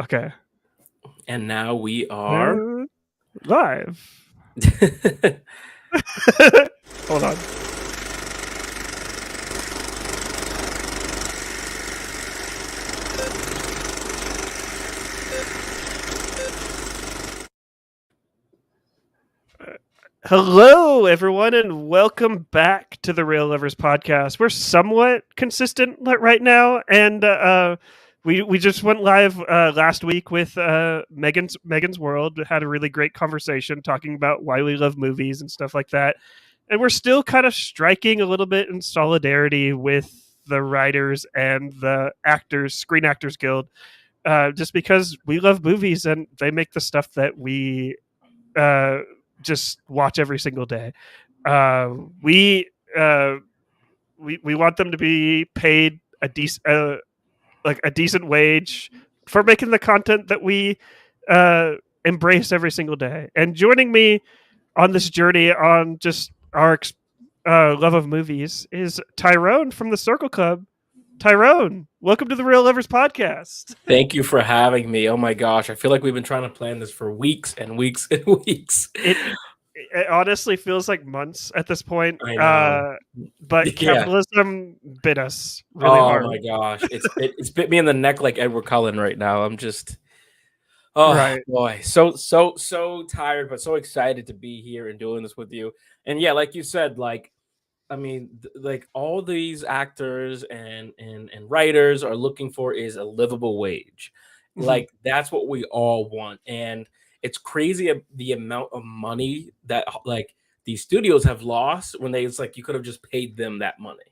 Okay. And now we are Live. Hold on. Hello, everyone, and welcome back to the Real Lovers podcast. We're somewhat consistent right now, and we just went live last week with Megan's World. Had a really great conversation talking about why we love movies and stuff like that. And we're still kind of striking a little bit in solidarity with the writers and the actors, Screen Actors Guild, just because we love movies and they make the stuff that uh, just watch every single day. Uh, we uh, we want them to be paid a decent like a decent wage for making the content that we uh, embrace every single day. And joining me on this journey on just our love of movies is Tyrone from the Circle Club. Tyrone, welcome to the Real Lovers podcast. Thank you for having me. Oh my gosh, I feel like we've been trying to plan this for weeks and weeks and weeks. It honestly feels like months at this point. I know. But Yeah. capitalism bit us really Oh hard. my gosh, it's bit me in the neck like Edward Cullen right now. I'm just, oh Right. boy, so tired, but so excited to be here and doing this with you. And yeah, like you said, like I mean, like all these actors and writers are looking for is a livable wage. Mhm. Like that's what we all want, and it's crazy the amount of money that like these studios have lost when it's like you could have just paid them that money.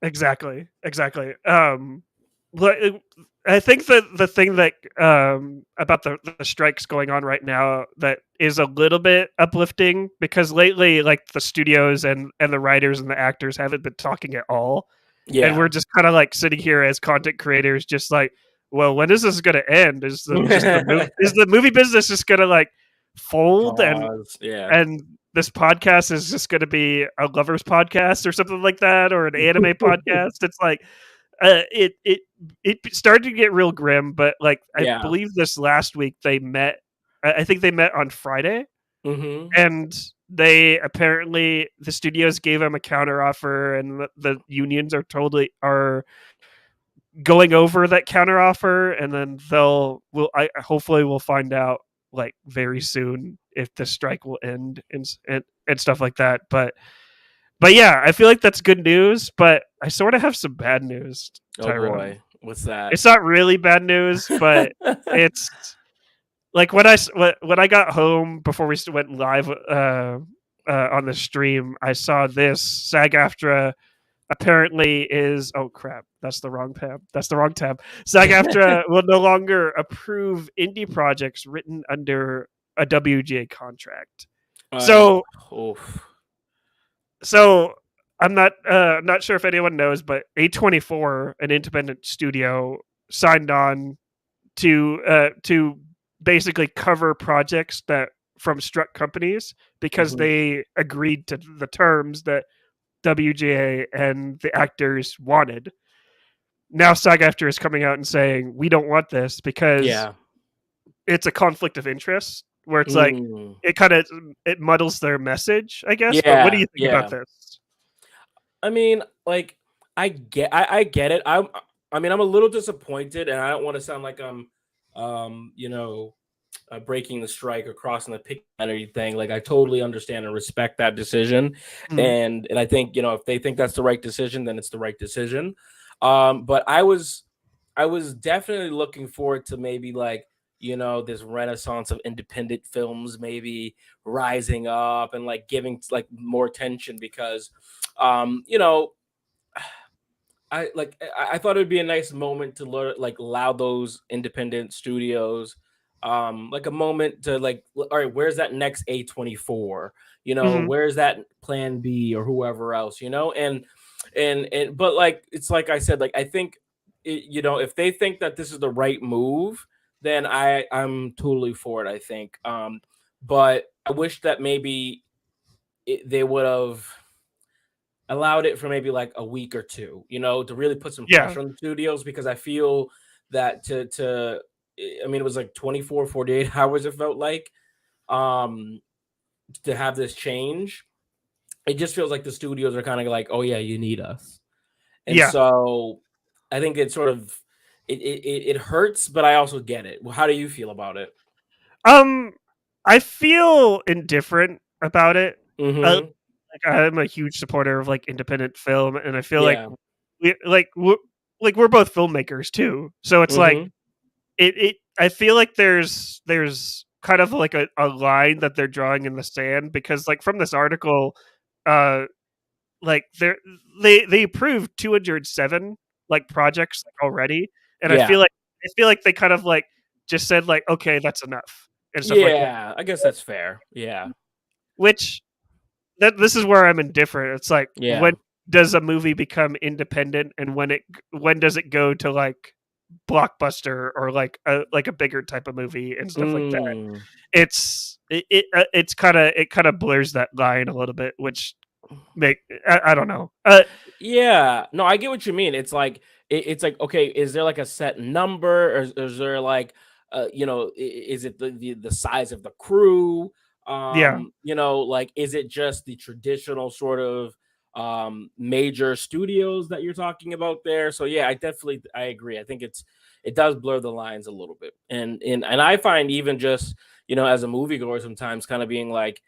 Exactly. Exactly. But I think that the thing that about the strikes going on right now that is a little bit uplifting because lately, like the studios and the writers and the actors haven't been talking at all, and Yeah. we're just kind of like sitting here as content creators, just like, well, when is this going to end? Is the movie business just going to like fold Pause. Yeah. and this podcast is just going to be a lovers podcast or something like that, or an anime podcast? It's like it started to get real grim, but like I Yeah. believe this last week they met. I think they met on Friday, Hmm. and they apparently the studios gave them a counter offer, and the unions are going over that counter offer, and then I hopefully we'll find out like very soon if the strike will end and stuff like that. But yeah, I feel like that's good news, but I sort of have some bad news, Oh Tyrone. boy, what's that? It's not really bad news, but it's like when I got home before we went live on the stream, I saw this SAG-AFTRA apparently is oh crap, that's the wrong tab. That's the wrong tab. SAG-AFTRA will no longer approve indie projects written under a WGA contract. I So oof. so I'm not sure if anyone knows, but A24, an independent studio, signed on to basically cover projects that from struck companies because Mhm. they agreed to the terms that WGA and the actors wanted. Now SAG-AFTRA is coming out and saying we don't want this because Yeah. it's a conflict of interest where it's like Mm. it muddles their message, I guess. But what do Yeah, you think about yeah. this? I mean, like, I get it. I mean, I'm a little disappointed, and I don't want to sound like I'm, you know, breaking the strike or crossing the picket line or anything. Like, I totally understand and respect that decision, Mm, and I think if they think that's the right decision, then it's the right decision. But I was definitely looking forward to maybe like this renaissance of independent films maybe rising up and like giving like more attention because you know I thought it would be a nice moment to learn like allow those independent studios like a moment to like all right, where's that next A24, mhm. where's that plan B or whoever else, and but like it's like I said, like I think if they think that this is the right move, then I'm totally for it, I think. But I wish that maybe they would have allowed it for maybe like a week or two, to really put some Yeah. pressure on the studios because I feel that to I mean, it was like 24, 48 hours, it felt like, um, to have this change. It just feels like the studios are kind of like, oh, yeah, you need us. And Yeah. so I think it sort of, it hurts, but I also get it. How do you feel about it? Um, I feel indifferent about it. Mm-hmm. Like I'm a huge supporter of like independent film, and I feel like Yeah. we we're both filmmakers too. So it's like Mm-hmm. it I feel like there's kind of like a line that they're drawing in the sand, because like from this article, uh like they approved 207 like projects like already, and Yeah. I feel like they kind of like just said like, okay, that's enough and stuff like that. Yeah. I guess that's fair. Yeah. Which that this is where I'm indifferent. It's like, when Yeah. does a movie become independent, and when does it go to like blockbuster or like a bigger type of movie and stuff like that? Mm. It's kind of blurs that line a little bit, which make I don't know. Yeah, no, I get what you mean. It's like it's like, okay, is there like a set number, or is there like, is it the size of the crew? Yeah, Like, is it just the traditional sort of major studios that you're talking about there? So yeah, I agree. I think it does blur the lines a little bit, and I find even just as a moviegoer sometimes kind of being like,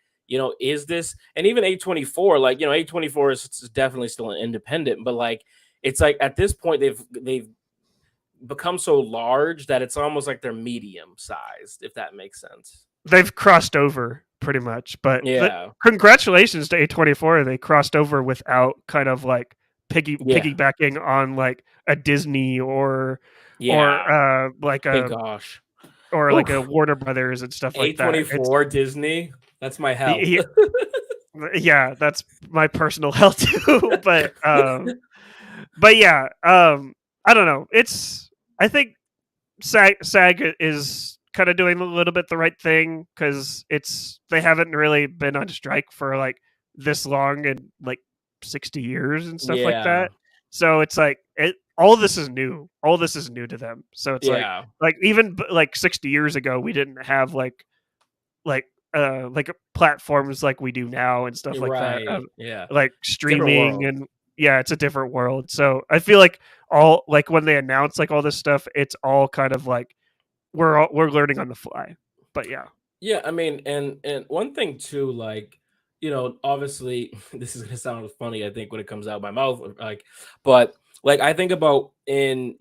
is this, and even A24, like, A24 is definitely still an independent, but like, it's like at this point they've become so large that it's almost like they're medium sized, if that makes sense. they've crossed over pretty much, but Yeah. congratulations to A24. They crossed over without kind of like Yeah. piggybacking on like a Disney or Yeah. Hey, gosh. like a Oof. Warner Brothers and stuff like that. It's A24 Disney. That's my hell. y- yeah, that's my personal hell too. But yeah, I don't know. I think SAG is kind of doing a little bit the right thing, because they haven't really been on strike for like this long in like 60 years and stuff like Yeah. that. So it's like all this is new. All this is new to them. So it's Yeah. like even like 60 years ago we didn't have like platforms like we do now and stuff You're like that. right. Yeah. Like Different streaming, world. and yeah, it's a different world. So I feel like all like when they announce like all this stuff, it's all kind of like we're learning on the fly. But yeah. Yeah, I mean, and one thing too, like, obviously this is gonna sound funny, I think, when it comes out of my mouth, like, but like I think about in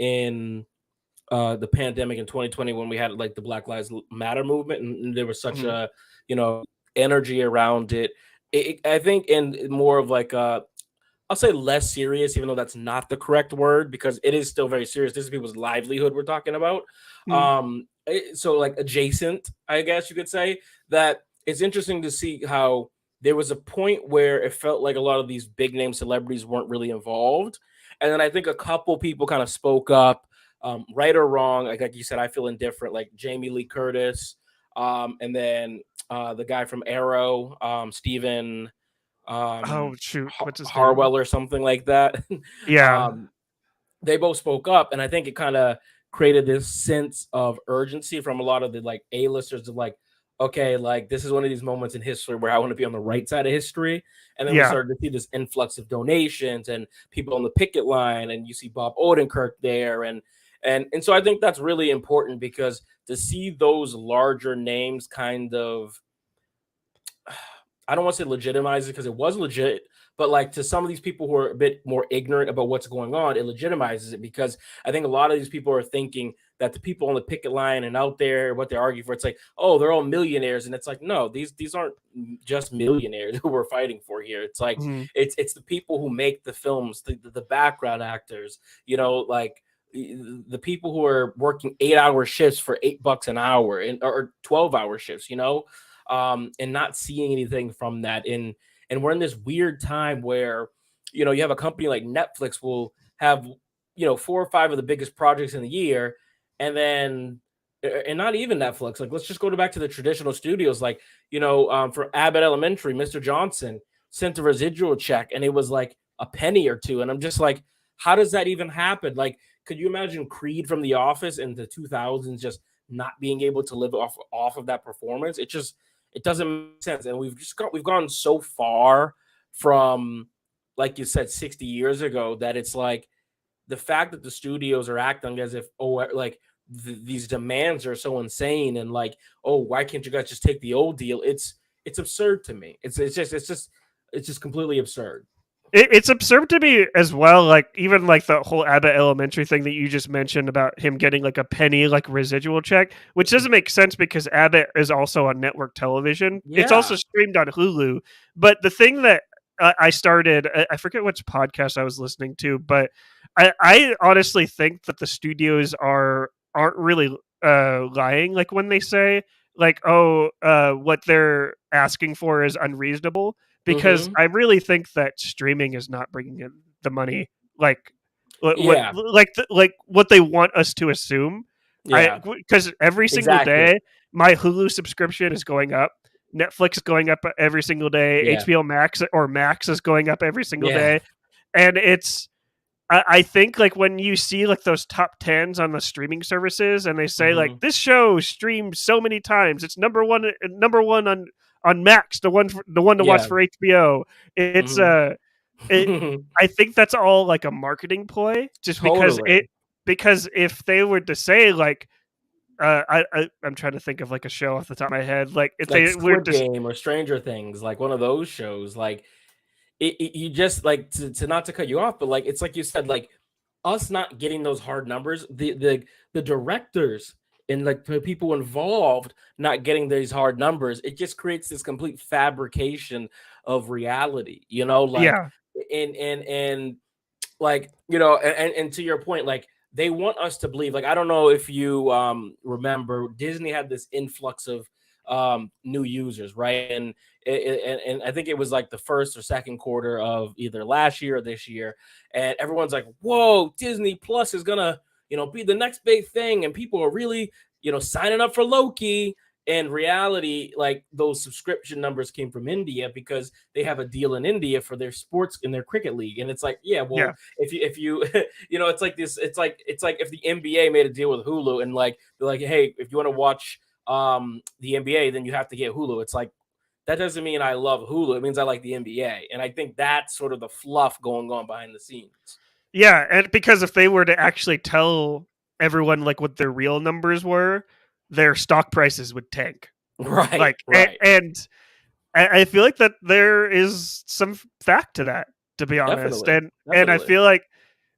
the pandemic in 2020 when we had like the Black Lives Matter movement, and there was such Mhm. a you know energy around it. I think in more of like I'll say less serious, even though that's not the correct word, because it is still very serious. This is people's livelihood we're talking about. Mhm. So like adjacent, I guess you could say, that it's interesting to see how there was a point where it felt like a lot of these big name celebrities weren't really involved. And then I think a couple people kind of spoke up, right or wrong. Like you said, I feel indifferent, like Jamie Lee Curtis, and then the guy from Arrow, Steven Oh shoot, what's his name? Harwell or something like that. Yeah. um, they both spoke up, and I think it kind of created this sense of urgency from a lot of the like A-listers of like, okay, like this is one of these moments in history where I want to be on the right side of history. And then we Yeah. started to see this influx of donations and people on the picket line, and you see Bob Odenkirk there, and so I think that's really important, because to see those larger names kind of, I don't want to say legitimize it because it was legit, but like to some of these people who are a bit more ignorant about what's going on, it legitimizes it, because I think a lot of these people are thinking that the people on the picket line and out there, what they argue for, it's like, oh, they're all millionaires, and it's like, no, these aren't just millionaires who we're fighting for here. It's like Mhm. it's the people who make the films, the background actors, like the people who are working 8-hour shifts for $8 an hour, or 12-hour shifts, and not seeing anything from that. And we're in this weird time where, you have a company like Netflix will have, 4 or 5 of the biggest projects in the year, and then and not even Netflix. Like, let's just go back to the traditional studios. Like, for Abbott Elementary, Mr. Johnson sent a residual check, and it was like a penny or two. And I'm just like, how does that even happen? Like, could you imagine Creed from The Office in the 2000s just not being able to live off of that performance, it doesn't make sense. And we've gone so far from, like you said, 60 years ago, that it's like the fact that the studios are acting as if, like these demands are so insane, and like, oh, why can't you guys just take the old deal? It's absurd to me. It's just completely absurd. It's absurd to me as well. Like even like the whole Abbott Elementary thing that you just mentioned about him getting like a penny like residual check, which doesn't make sense because Abbott is also on network television. It's also Yeah. streamed on Hulu. But the thing that I started, I forget which podcast I was listening to, but I honestly think that the studios aren't really lying. Like when they say like, oh, what they're asking for is unreasonable, because Mm-hmm. I really think that streaming is not bringing in the money like Yeah. like what they want us to assume. I Yeah. Because every single Exactly. day my Hulu subscription is going up. Netflix is going up every single day. Yeah. HBO Max or Max is going up every single Yeah. day, and I think like when you see like those top tens on the streaming services and they say like Mm-hmm. this show streamed so many times, it's number one on Max, the one to watch Yeah. for HBO. It's it, Mm-hmm. I think that's all like a marketing ploy, just Totally. because if they were to say like I'm trying to think of like a show off the top of my head, like if Like they were Squid to Game or Stranger Things, like one of those shows. Like you just like to not to cut you off, but like it's like you said, like us not getting those hard numbers, the directors and like the people involved not getting these hard numbers, it just creates this complete fabrication of reality, like yeah and like and to your point, like they want us to believe, like I don't know if you remember, Disney had this influx of new users, right? And I think it was like the first or second quarter of either last year or this year, and everyone's like, whoa, Disney Plus is gonna be the next big thing, and people are really signing up for Loki. In reality, like those subscription numbers came from India because they have a deal in India for their sports in their cricket league. And it's like, yeah, well, yeah if you it's like this, it's like if the NBA made a deal with Hulu and like they're like, hey, if you want to watch the NBA, then you have to get Hulu. It's like that doesn't mean I love Hulu. It means I like the NBA. And I think that's sort of the fluff going on behind the scenes. yeah, and because if they were to actually tell everyone like what their real numbers were, their stock prices would tank. Right, Like right. and I feel like that there is some fact to that, to be honest. Definitely. And I Definitely. feel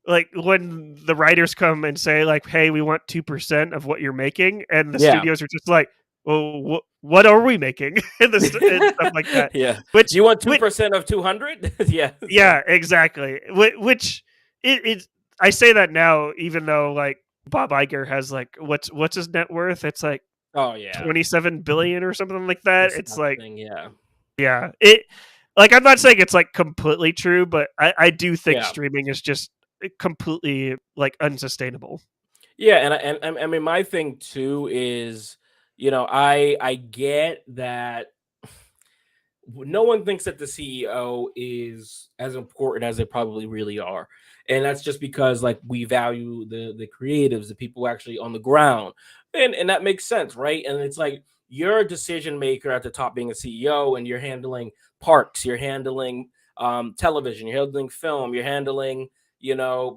like when the writers come and say like, "Hey, we want 2% of what you're making," and the Yeah. studios are just like, "Well, what are we making?" And stuff like that. Yeah. Which You want which 2% of 200? Yeah. So, yeah, exactly. Which it I say that now, even though like Bob Iger has like what's his net worth? It's like oh yeah. 27 billion or something like that. It's like Disgusting. Yeah. yeah, it like I'm not saying it's like completely true, but I do think Yeah. streaming is just completely like unsustainable. Yeah, and I mean my thing too is, I get that no one thinks that the CEO is as important as they probably really are. And that's just because like we value the creatives, the people actually on the ground. And that makes sense, right? And it's like you're a decision maker at the top being a CEO, and you're handling parks, you're handling television, you're handling film, you're handling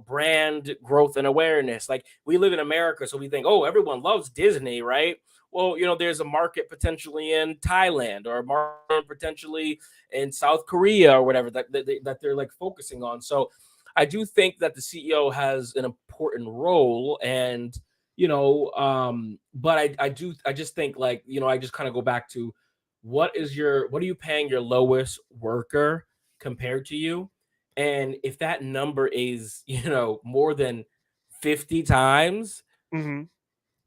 brand growth and awareness. Like we live in America, so we think, oh, everyone loves Disney, right? Well, there's a market potentially in Thailand or a market potentially in South Korea or whatever that they're like focusing on. So I do think that the CEO has an important role, and but I just think, like, I just kind of go back to what are you paying your lowest worker compared to you? And if that number is, more than 50 times, Hmm.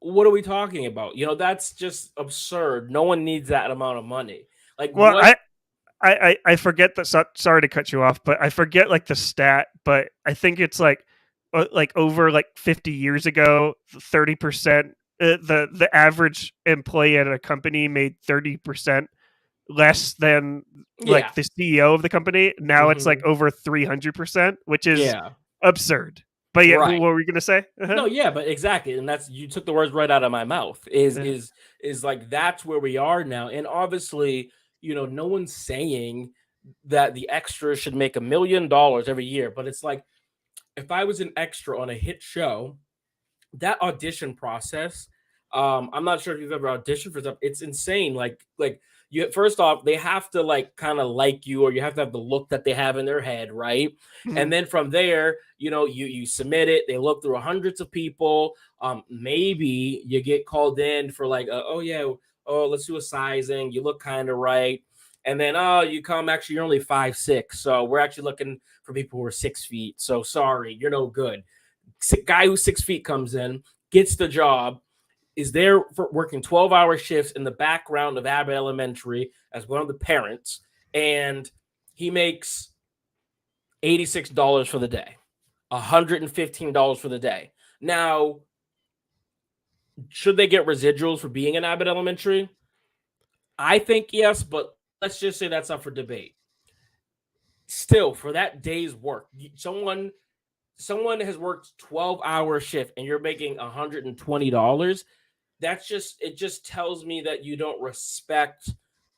what are we talking about? That's just absurd. No one needs that amount of money. Like Well, what? I forget that. Sorry to cut you off, but I forget like the stat. But I think it's like over like 50 years ago, 30%. The average employee at a company made 30% less than like Yeah. the CEO of the company. Now it's like Hmm. over 300%, which is Yeah. absurd. But yeah, what Right. were we gonna say? No, yeah, but exactly, and that's you took the words right out of my mouth. Yeah. Is like that's where we are now, and obviously, no one's saying that the extra should make $1 million every year, but it's like if I was an extra on a hit show, that audition process, I'm not sure if you've ever auditioned for stuff. It's insane. Like you first off, they have to like kind of like you, or you have to have the look that they have in their head, right? Mhm. And then from there, you submit it. They look through hundreds of people. Maybe you get called in for like, oh yeah, oh let's do a sizing. You look kind of right. And then, oh, you come. Actually, you're only 5'6", so we're actually looking for people who are 6 feet. So sorry, you're no good. Guy who's 6 feet comes in, gets the job, is there for working 12-hour shifts in the background of Abbott Elementary as one of the parents, and he makes $86 for the day, $115 for the day. Now, should they get residuals for being in Abbott Elementary? I think yes, but let's just say that's up for debate. Still, for that day's work, someone has worked 12-hour shift and you're making $120. It just tells me that you don't respect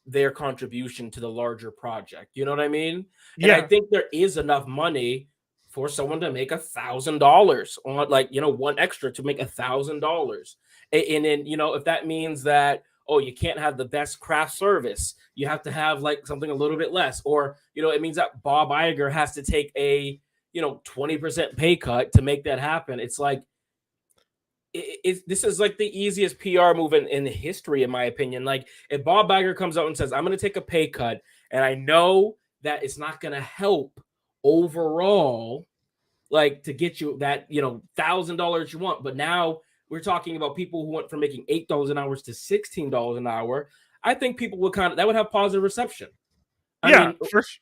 their contribution to the larger project. You know what I mean? And I Yeah, think there is enough money for someone to make $1,000 on, like, one extra to make $1,000. And then, if that means that, oh, you can't have the best craft service, you have to have like something a little bit less, or it means that Bob Iger has to take a 20% pay cut to make that happen. It's like this is like the easiest PR move in history, in my opinion. Like if Bob Iger comes out and says, I'm going to take a pay cut, and I know that it's not going to help overall, like to get you that, $1,000 you want. But now we're talking about people who went from making $8 an hour to $16 an hour. I think people would that would have positive reception. I yeah. mean, First,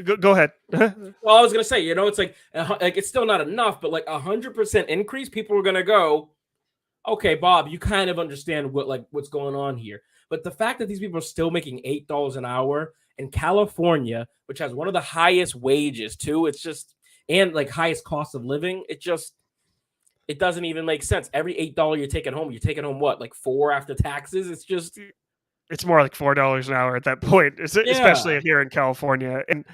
go ahead. well, I was gonna say, it's like it's still not enough, but like 100% increase, people are gonna go, okay, Bob, you kind of understand what's going on here. But the fact that these people are still making $8 an hour in California, which has one of the highest wages too, it's just, and like highest cost of living, it doesn't even make sense. Every $8 you're taking home what, like four after taxes? It's just, It's more like $4 an hour at that point, yeah. especially here in California. And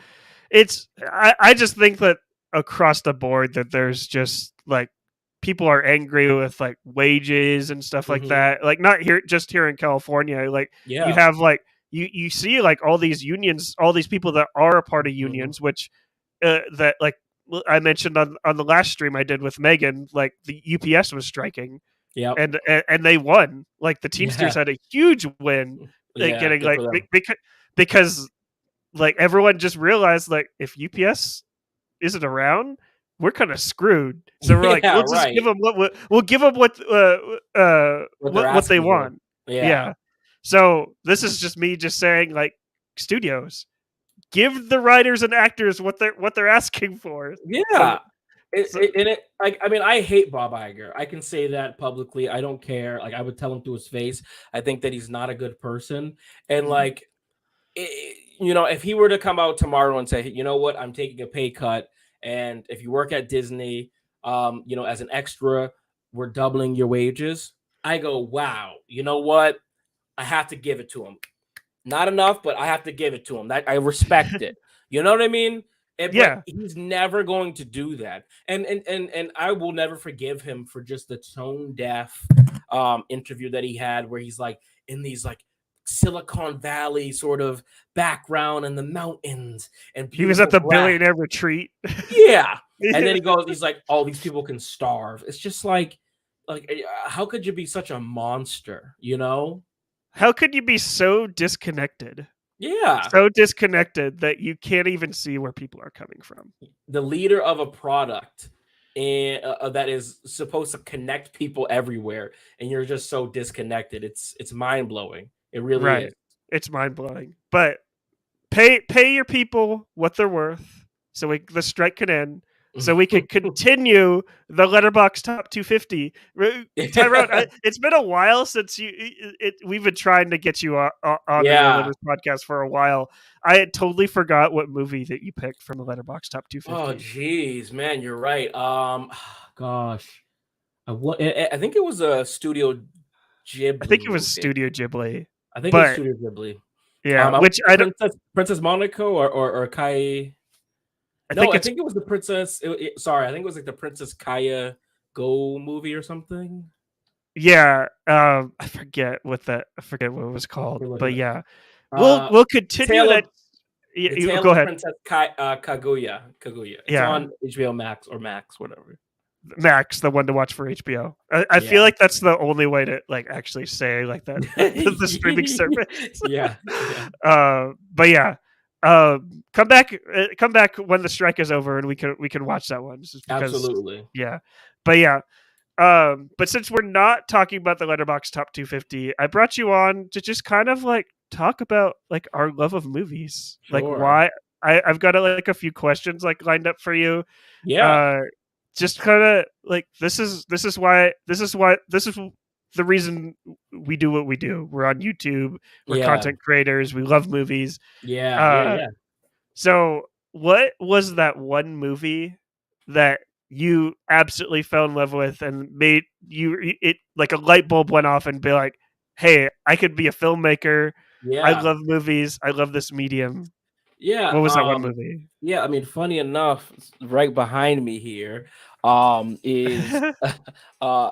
I just think that across the board that there's just like people are angry with like wages and stuff like Mm-hmm. that. Like not just here in California. Like you Yeah. have like you see like all these unions, all these people that are a part of Mm-hmm. unions, which that like I mentioned on the last stream I did with Megan, like the UPS was striking Yep. and they won. Like the Teamsters Yeah. had a huge win, Yeah. getting Good like for them. because like everyone just realized like if UPS isn't around, we're kind of screwed. So we're like, Yeah. we'll just give Right. them we'll give them What they're what they asking for. want. Yeah. Yeah. So this is just me just saying like studios give the writers and actors what they're asking for. So, Yeah. so Like, I mean, I hate Bob Iger. I can say that publicly. I don't care. Like, I would tell him to his face. I think that he's not a good person. And mhm. like, if he were to come out tomorrow and say, you know what, I'm taking a pay cut, and if you work at Disney, as an extra, we're doubling your wages. I go, wow. You know what? I have to give it to him. Not enough, but I have to give it to him. That I respect it. You know what I mean? But Yeah. he's never going to do that, and I will never forgive him for just the tone deaf interview that he had, where he's like in these like Silicon Valley sort of background and the mountains and He was at beautiful the grass. billionaire retreat. Yeah, and then he's like, "Oh, these people can starve." It's just like how could you be such a monster? You know? How could you be so disconnected? Yeah. So disconnected that you can't even see where people are coming from. The leader of a product and that is supposed to connect people everywhere, and you're just so disconnected. It's mind blowing. It really is. Right. It's mind blowing. But pay your people what they're worth so the strike can end. so we could continue the Letterbox Top 250. Tyrone, it's been a while since we've been trying to get you on the Real Yeah. Livers podcast for a while. I had totally forgot what movie that you picked from the Letterbox Top Oh, 250. geez, man, you're right. Gosh, I think it was a Studio I Ghibli think it was movie. Studio Ghibli, I think it was but Studio Ghibli. yeah, I which I don't. Princess Monaco or Kai. I No, think I it's think it was the Princess. Sorry, I think it was like the Princess Kaya Go movie or something. yeah. I forget what it was called, We're looking but at yeah, uh, we'll the continue Tale that. of the Go Tale of ahead. Princess Kaguya. Kaguya. It's Yeah, on HBO Max or Max, whatever. Max, the one to watch for HBO. I Yeah. feel like that's the only way to like actually say like that the streaming service. Yeah. Yeah. But yeah, come back when the strike is over, and we can watch that one. Just because, Absolutely. yeah. But yeah, but since we're not talking about the Letterbox Top 250, I brought you on to just kind of like talk about like our love of movies, like Sure. why. I've got like a few questions like lined up for you, Yeah. uh just kind of like this is the reason we do what we do. We're on YouTube, we're Yeah. content creators, we love movies. Yeah. Yeah. uh Yeah. so what was that one movie that you absolutely fell in love with and made you it like a light bulb went off and be like, hey, I could be a filmmaker, I Yeah. love movies, I love this medium? Yeah. What was that one movie? Yeah, I mean, funny enough, right behind me here, is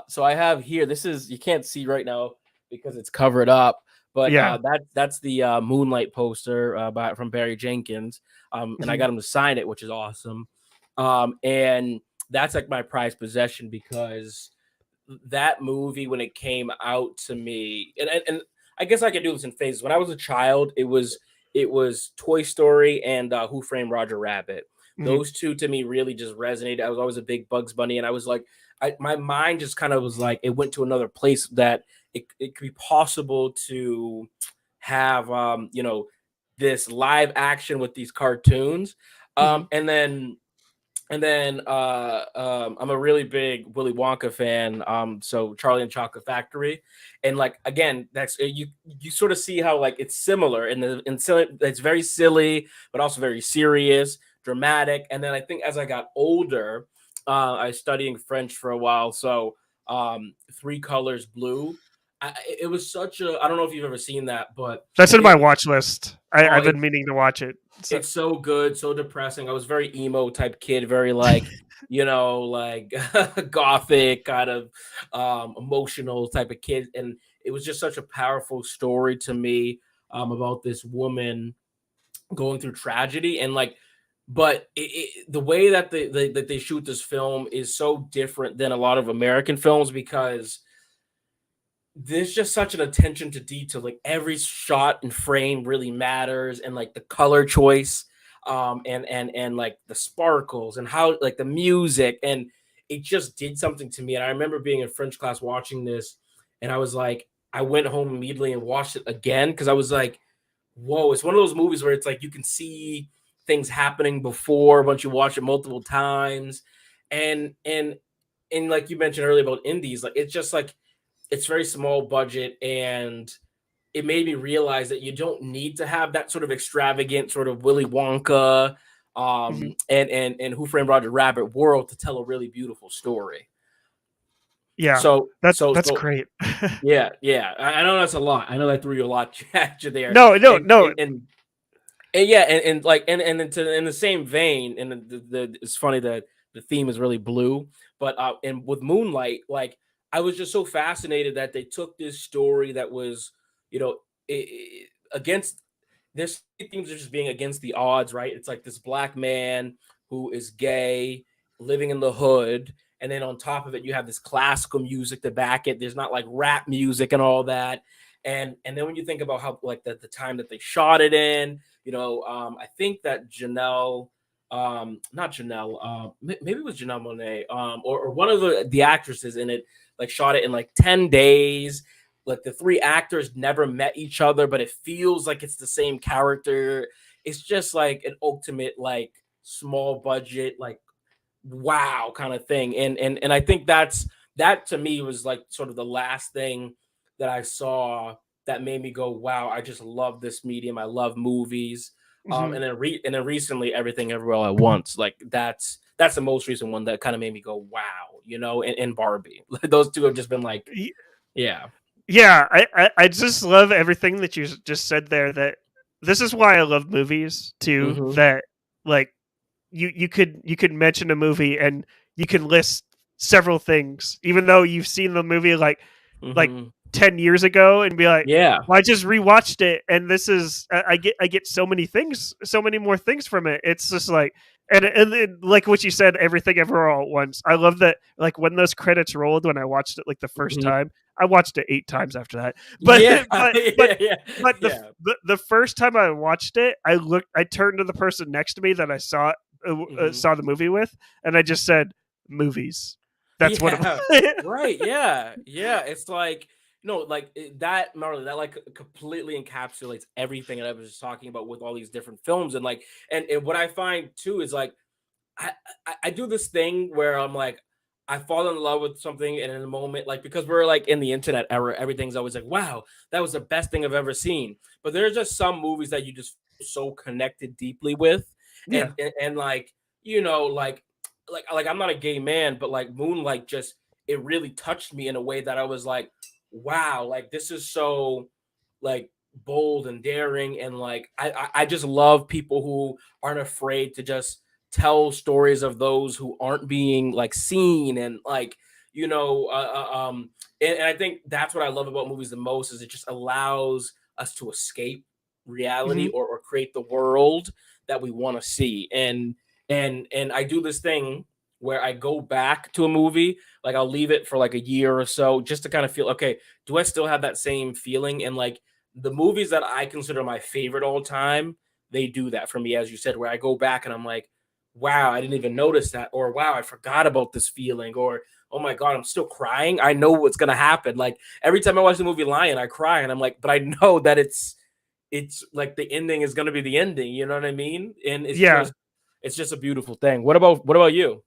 so I have here. This is you can't see right now because it's covered up, but Yeah. that's the Moonlight poster from Barry Jenkins, and I Mhm. got him to sign it, which is awesome, and that's like my prized possession because that movie when it came out to me, and I guess I could do this in phases. When I was a child, it was Toy Story and Who Framed Roger Rabbit. Mhm. Those two to me really just resonated. I was always a big Bugs Bunny, and I was like, my mind just kind of was like, it went to another place that it could be possible to have, this live action with these cartoons, Mhm. and then I'm a really big Willy Wonka fan. So Charlie and Chocolate Factory, and like again, that's you sort of see how like it's similar and so it's very silly, but also very serious, dramatic. And then I think as I got older, I was studying French for a while, so Three Colors Blue. It was such a I don't know if you've ever seen that, but That's in my it watch list. oh I've been meaning to watch it. So it's so good, so depressing. I was very emo type kid, very like, like gothic kind of emotional type of kid. And it was just such a powerful story to me about this woman going through tragedy and like but the way that that they shoot this film is so different than a lot of American films because there's just such an attention to detail. Like every shot and frame really matters, and like the color choice, and like the sparkles and how like the music, and it just did something to me. And I remember being in French class watching this, and I was like, I went home immediately and watched it again because I was like, whoa! It's one of those movies where it's like you can see things happening before once you watch it multiple times, and like you mentioned earlier about indies, like it's just like it's very small budget and it made me realize that you don't need to have that sort of extravagant sort of Willy Wonka mhm. and Who Framed Roger Rabbit world to tell a really beautiful story. Yeah, So that's great. yeah, yeah. I know that's a lot. I know I threw you a lot at you there. No, no, And no. and, and and yeah, and like in the same vein, and it's funny that the theme is really blue, but and with Moonlight, like I was just so fascinated that they took this story that was, you know, against this themes are just being against the odds, right? It's like this black man who is gay, living in the hood, and then on top of it, you have this classical music to back it. There's not like rap music and all that, and then when you think about how like the time that they shot it in, I think that Janelle, not Janelle, maybe it was Janelle Monae, or one of the actresses in it, like shot it in like 10 days. Like the three actors never met each other, but it feels like it's the same character. It's just like an ultimate, like small budget, like wow kind of thing. And I think that to me was like sort of the last thing that I saw that made me go, wow, I just love this medium. I love movies. Hmm. And then recently, Everything Everywhere All at Once, like that's the most recent one that kind of made me go, wow, and Barbie. Those two have just been like, yeah. Yeah, I just love everything that you just said there. That this is why I love movies too. Mm-hmm. That like you could mention a movie and you can list several things, even though you've seen the movie like Mm-hmm. 10 years ago, and be like, Yeah. well, I just rewatched it, and this is I get so many things, so many more things from it. It's just like and then, like what you said, everything ever all at once. I love that. Like when those credits rolled, when I watched it like the first Mhm. time, I watched it 8 times after that. But Yeah. but Yeah. Yeah. but the, Yeah. the first time I watched it, I turned to the person next to me that I Hmm. saw the movie with, and I just said, "Movies." That's what Yeah. it. Right. Yeah. Yeah. It's like, like that, Marley, that like completely encapsulates everything that I was just talking about with all these different films. And like, and what I find too is like, I, I do this thing where I'm like, I fall in love with something, and in a moment, like because we're like in the internet era, everything's always like, wow, that was the best thing I've ever seen. But there's just some movies that you just feel so connected deeply with, Yeah. and like you know, like I'm not a gay man, but like Moonlight just it really touched me in a way that I was like, wow, like this is so like bold and daring, and like I just love people who aren't afraid to just tell stories of those who aren't being like seen, and like you know and I think that's what I love about movies the most is it just allows us to escape reality, Hmm. or create the world that we want to see. And I do this thing where I go back to a movie, like I'll leave it for like a year or so just to kind of feel, okay, do I still have that same feeling? And like the movies that I consider my favorite all time, they do that for me, as you said, where I go back and I'm like, wow, I didn't even notice that, or wow, I forgot about this feeling, or oh my god, I'm still crying. I know what's gonna happen. Like every time I watch the movie Lion, I cry, and I'm like, but I know that it's like the ending is gonna be the ending. You know what I mean? And Yeah. it's just a beautiful thing. What about you?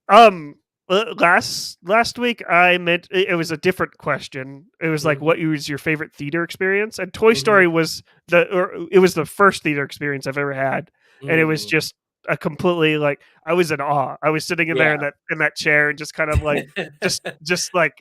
Um. Last week I meant it was a different question. It was like, Mm-hmm. what was your favorite theater experience? And Toy Mm-hmm. Story was it was the first theater experience I've ever had, and it was Mm. just a completely like I was in awe. I was sitting in there Yeah. in that chair and just kind of like just like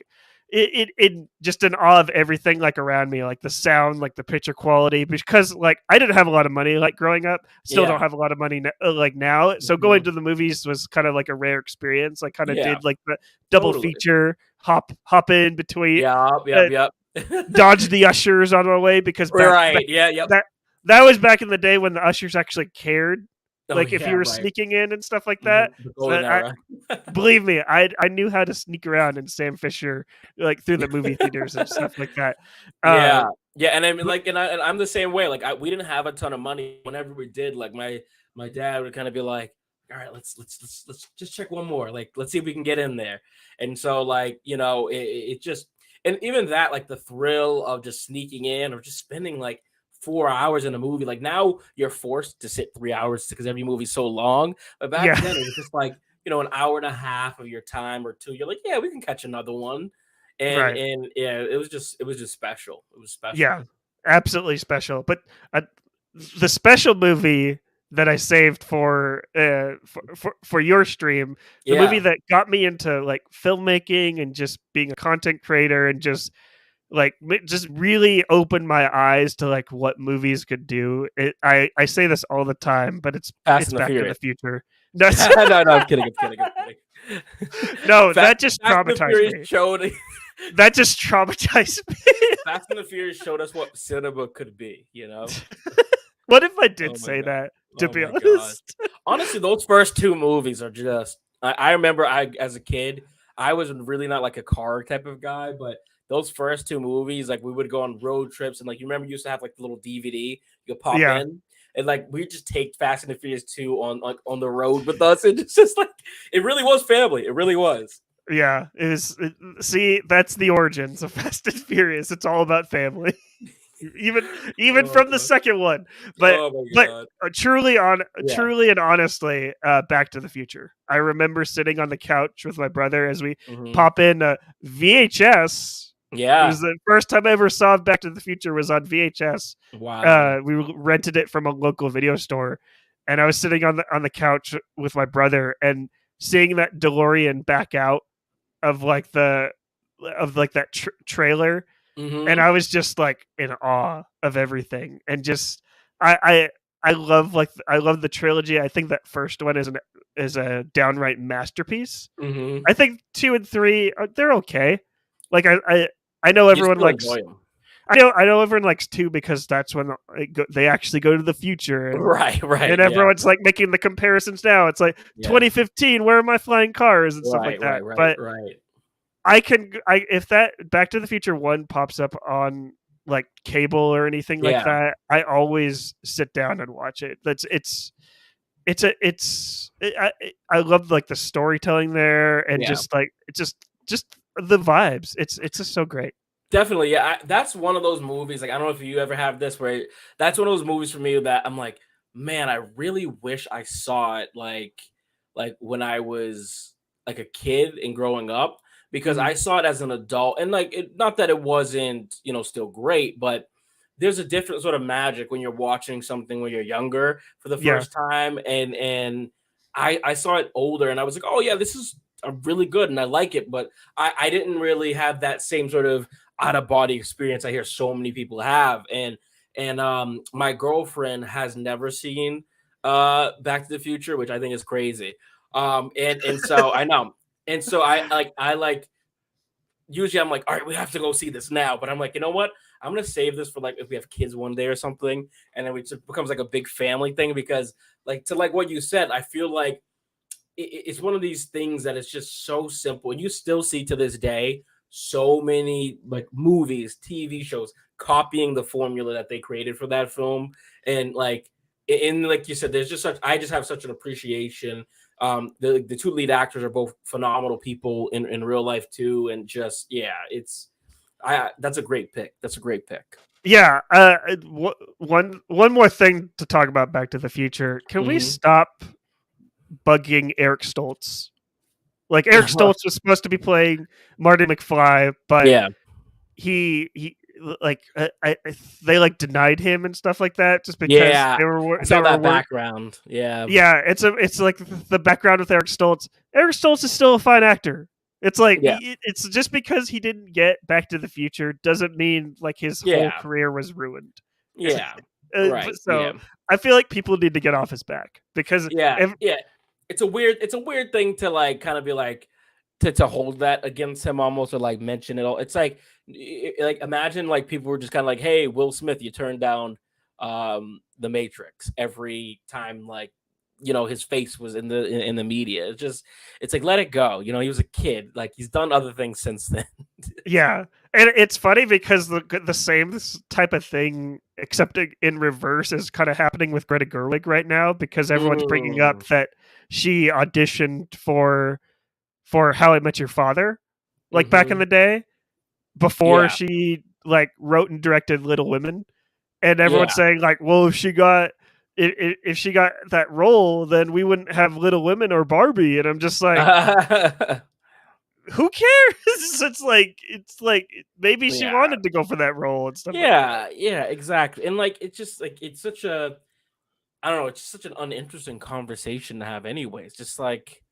it just in awe of everything like around me, like the sound, like the picture quality, because like I didn't have a lot of money like growing up, still don't Yeah. have a lot of money like now, so going Mhm. to the movies was kind of like a rare experience. Like kind of Yeah. did like the double Totally. feature, hop in between, Yep. uh, Yep. Yep. dodge the ushers on my way, because back Right. Yeah. Yep. that that was back in the day when the ushers actually cared, Oh like if you yeah. were Right. sneaking in and stuff like that. Mhm. The So golden era. believe me, I knew how to sneak around in Sam Fisher, like through the movie theaters and stuff like that. Uh, Yeah. Yeah, and I mean, but like, and I'm the same way. Like, we didn't have a ton of money. Whenever we did, like, my dad would kind of be like, "All right, let's just check one more. Like, let's see if we can get in there." And so, like, it just, and even that, like, the thrill of just sneaking in or just spending like 4 hours in a movie. Like now, you're forced to sit 3 hours because every movie's so long. But back yeah, then, it was just like an hour and a half of your time or two. You're like, yeah, we can catch another one. and right. and yeah, it was just special. It was special. Yeah, absolutely special. But uh, the special movie that I saved for your stream, the movie Yeah, that got me into like filmmaking and just being a content creator, and just like just really opened my eyes to like what movies could do. I say this all the time, but Fast it's and the Back to the Furious. Future. That's No, no, I'm kidding. I'm kidding. I'm kidding. no, Fast, that just Fast and the traumatized Furious me. showed That just traumatized me. Fast and the Furious showed us what cinema could be. What if I did Oh my say god. that? To Oh be my gosh. honest, Honestly, those first two movies are just. I remember as a kid, I was really not like a car type of guy, but those first two movies, like we would go on road trips, and like you remember, you used to have like the little DVD you could pop yeah. in, and like we just take Fast and the Furious 2 on the road with us, and it's just like it really was family. It really was. Yeah, see, that's the origins of Fast and Furious. It's all about family. even even Oh from the god. second one. But Oh my but god. Yeah. truly and honestly, Back to the Future. I remember sitting on the couch with my brother as we Hmm. pop in VHS. It was Yeah. the first time I ever saw Back to the Future was on VHS. Wow. We rented it from a local video store, and I was sitting on the couch with my brother and seeing that DeLorean back out of like the of like that trailer, and Hmm. I was just like in awe of everything, and just I love I love the trilogy. I think that first one is a downright masterpiece. Hmm. I think 2 and 3 they're okay. Like I know You everyone still likes. enjoy them. I know everyone likes 2 because that's when they actually go to the future, Right. Right. and Yeah. everyone's like making the comparisons now. It's like Yeah. 2015, where are my flying cars and stuff like Right. that. Right. Right. But Right. I if that Back to the Future 1 pops up on like cable or anything like Yeah. that, I always sit down and watch it. That's I love like the storytelling there, and Yeah. just like it's just the vibes. It's just so great. Definitely, yeah. That's one of those movies. Like, I don't know if you ever have this, where that's one of those movies for me that I'm like, man, I really wish I saw it like when I was like a kid and growing up, because Mhm. I saw it as an adult, and like, not that it wasn't, still great, but there's a different sort of magic when you're watching something when you're younger for the Yeah. first time, and I saw it older, and I was like, oh yeah, this is really good, and I like it, but I didn't really have that same sort of out of body experience I hear so many people have. And my girlfriend has never seen Back to the Future, which I think is crazy. And so I know. And so I usually I'm like, all right, we have to go see this now. But I'm like, you know what? I'm gonna save this for like if we have kids one day or something, and then it becomes like a big family thing, because like to like what you said, I feel like it's one of these things that is just so simple, and you still see to this day so many like movies, TV shows copying the formula that they created for that film. And like you said, there's just such I just have such an appreciation. The two lead actors are both phenomenal people in real life too, and just yeah, it's I that's a great pick. That's a great pick. Yeah. One more thing to talk about Back to the Future. Can we Hmm. stop bugging Eric Stoltz? Like Eric Stoltz was supposed to be playing Marty McFly, but Yeah, he like they like denied him and stuff like that just because yeah, I they saw were that worried. background. Yeah, Yeah, it's like the background with Eric Stoltz. Eric Stoltz is still a fine actor. It's like yeah, it's just because he didn't get Back to the Future doesn't mean like his whole yeah. career was ruined. Yeah. Right. So Yeah. I feel like people need to get off his back because Yeah. if Yeah. It's a weird thing to like kind of be like to hold that against him almost, or like mention it all. It's like like imagine like people were just kind of like, "Hey, Will Smith, you turned down The Matrix," every time like his face was in the media. It's like let it go. He was a kid. Like he's done other things since then. Yeah, and it's funny because the same type of thing, except in reverse, is kind of happening with Greta Gerwig right now because everyone's bringing Mm, up that she auditioned for How I Met Your Father, like back in hmm. the day, before Yeah. she like wrote and directed Little Women, and everyone's Yeah. saying like, well, if she got that role, then we wouldn't have Little Women or Barbie, and I'm just like, who cares? It's like maybe she Yeah. wanted to go for that role and stuff like that. Yeah, yeah, exactly. And like it's just like it's such a I don't know, it's just such an uninteresting conversation to have anyways. Just like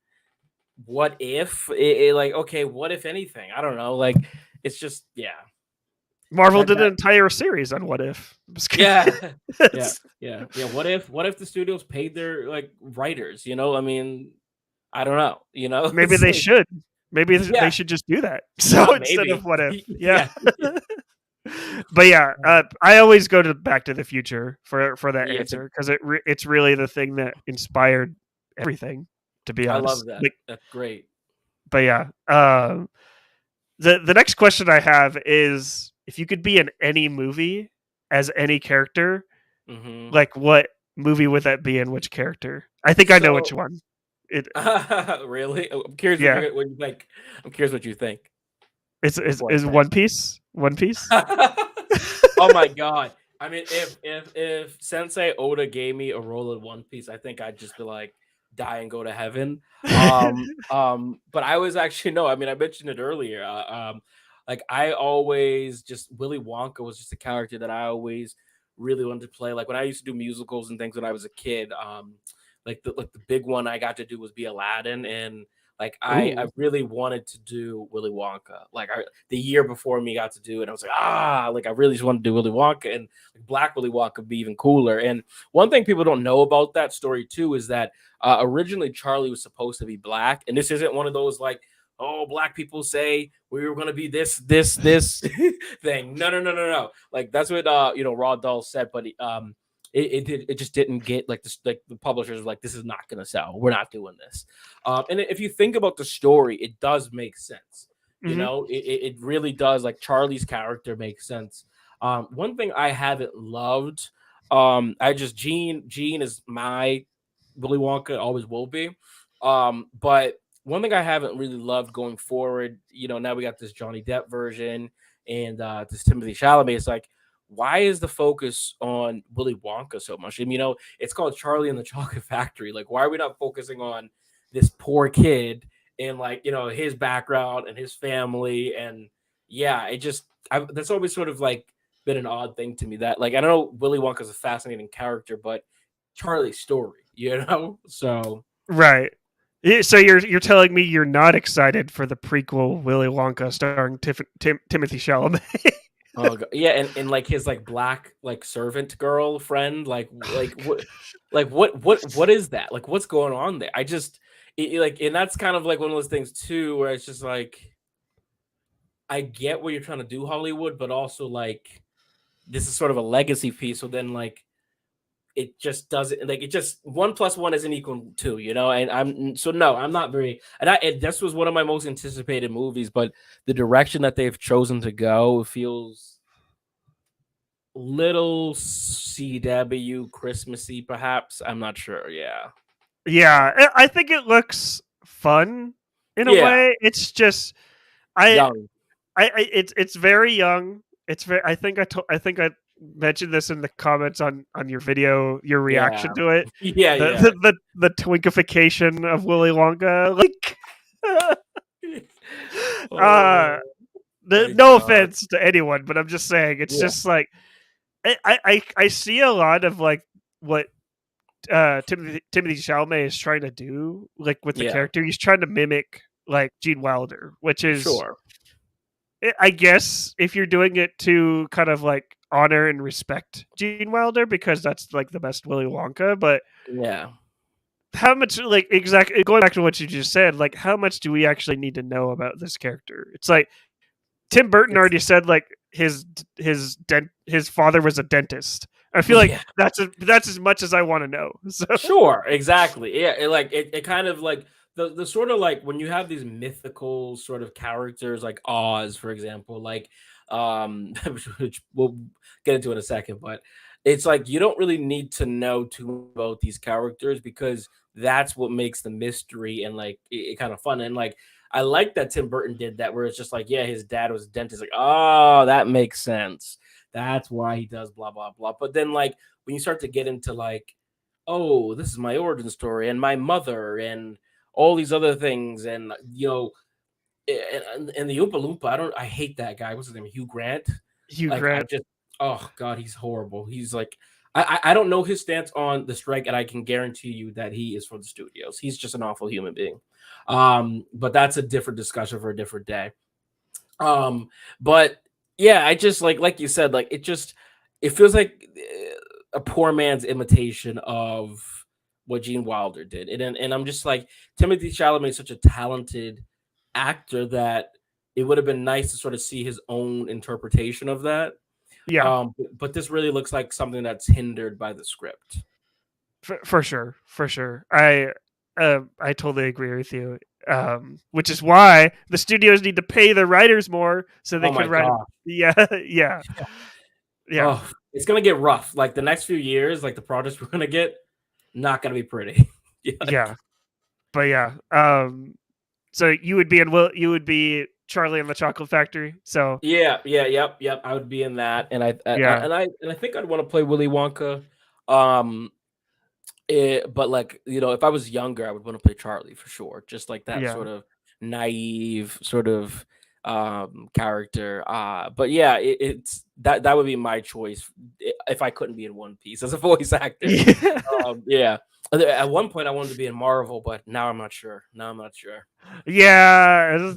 what if like okay, what if anything? I don't know. Like it's just yeah. Marvel That did an that entire series on What If. I'm just kidding. yeah. Yeah. It's- Yeah. Yeah. What if the studios paid their like writers, I mean, I don't know, maybe It's they like should. Maybe they yeah, should just do that. So instead of maybe. What If, yeah. Yeah. But yeah, I always go to Back to the Future for that Yeah, answer because it's really the thing that inspired everything. To be I love honest, that. like, That's great. but yeah, the next question I have is if you could be in any movie as any character, Hmm. like what movie would that be and which character? I think I know which So one. It really? I'm curious yeah, what you think. I'm curious what you think it's before I is say. One Piece. One Piece. Oh my god. I mean, if Sensei Oda gave me a roll in One Piece, I think I'd just be like die and go to heaven. But I was actually no. I mean, I mentioned it earlier. Like I always just Willy Wonka was just a character that I always really wanted to play. Like when I used to do musicals and things when I was a kid. Like the big one I got to do was be Aladdin, and like I Ooh, really wanted to do Willy Wonka. The year before me got to do it. I was like, like I really just wanted to do Willy Wonka, and like, Black Willy Wonka would be even cooler. And one thing people don't know about that story too is that originally Charlie was supposed to be black, and this isn't one of those like, oh, black people say we were gonna be this thing. No, no, no, no, no. Like that's what Raw Doll said, but it just didn't get like this. Like the publishers were like, this is not gonna sell. We're not doing this. And if you think about the story, it does make sense. hmm. It really does. Like Charlie's character makes sense. One thing I haven't loved, I just Gene is my Willy Wonka, always will be. But one thing I haven't really loved going forward, now we got this Johnny Depp version and this Timothy Chalamet. It's like, why is the focus on Willy Wonka so much? And it's called Charlie and the Chocolate Factory. Like, why are we not focusing on this poor kid and like his background and his family? And yeah, that's always sort of like been an odd thing to me that like I don't know, Willy Wonka's a fascinating character, but Charlie's story, so Right. So you're telling me you're not excited for the prequel Willy Wonka starring Timothy Chalamet? oh yeah, and like his like black like servant girl friend, what is that? Like what's going on there? I just like, and that's kind of like one of those things too, where it's just like I get what you're trying to do, Hollywood, but also like this is sort of a legacy piece. So then like it just doesn't like it just 1 + 1 isn't equal to 2, and I'm not very and this was one of my most anticipated movies, but the direction that they've chosen to go feels little CW Christmassy, perhaps. I'm not sure. Yeah. Yeah, I think it looks fun in a Yeah. way. It's just I Young. it's very young. It's very. I think I mentioned this in the comments on your video. Your reaction Yeah. to it, Yeah. the Yeah. the twinkification of Willy Wonka. Like, uh, Oh my no god. offense to anyone, but I'm just saying it's Yeah. just like I see a lot of like what Timothy Chalamet is trying to do, like with the Yeah. character. He's trying to mimic like Gene Wilder, which is Sure. I guess if you're doing it to kind of like honor and respect Gene Wilder because that's like the best Willy Wonka, but Yeah. how much like exactly going back to what you just said, like how much do we actually need to know about this character? It's like Tim Burton It's already said like his father was a dentist. I feel like yeah. that's as much as I want to know. So Sure, exactly. Yeah, it kind of like the sort of like when you have these mythical sort of characters like Oz, for example, like which we'll get into in a second, but it's like you don't really need to know too much about these characters because that's what makes the mystery and like it kind of fun. And like I like that Tim Burton did that where it's just like, yeah, his dad was a dentist, like, oh, that makes sense. That's why he does blah blah blah. But then like when you start to get into like, oh, this is my origin story and my mother and all these other things, and and the Oompa Loompa, I hate that guy. What's his name? Hugh Grant. Hugh Like I Grant, just, oh god, he's horrible. He's like, I don't know his stance on the strike, and I can guarantee you that he is for the studios. He's just an awful human being. But that's a different discussion for a different day. But yeah, I just like you said, like it feels like a poor man's imitation of what Gene Wilder did, and I'm just like Timothy Chalamet is such a talented actor that it would have been nice to sort of see his own interpretation of that. yeah, But this really looks like something that's hindered by the script. for sure, for sure. I totally agree with you. Which is why the studios need to pay the writers more so they Oh my can write. god. Yeah, yeah, yeah, Oh, it's gonna get rough. Like the next few years, like the projects we're gonna get, not gonna be pretty. Yeah, yeah. But yeah, so you would be Charlie and the Chocolate Factory. So yep. I would be in that, and yeah, I think I'd want to play Willy Wonka. Um, but like if I was younger, I would want to play Charlie for sure. Just like that yeah. sort of naive sort of character. But yeah, it's that would be my choice if I couldn't be in One Piece as a voice actor. Yeah. Yeah. At one point, I wanted to be in Marvel, but now I'm not sure. Yeah,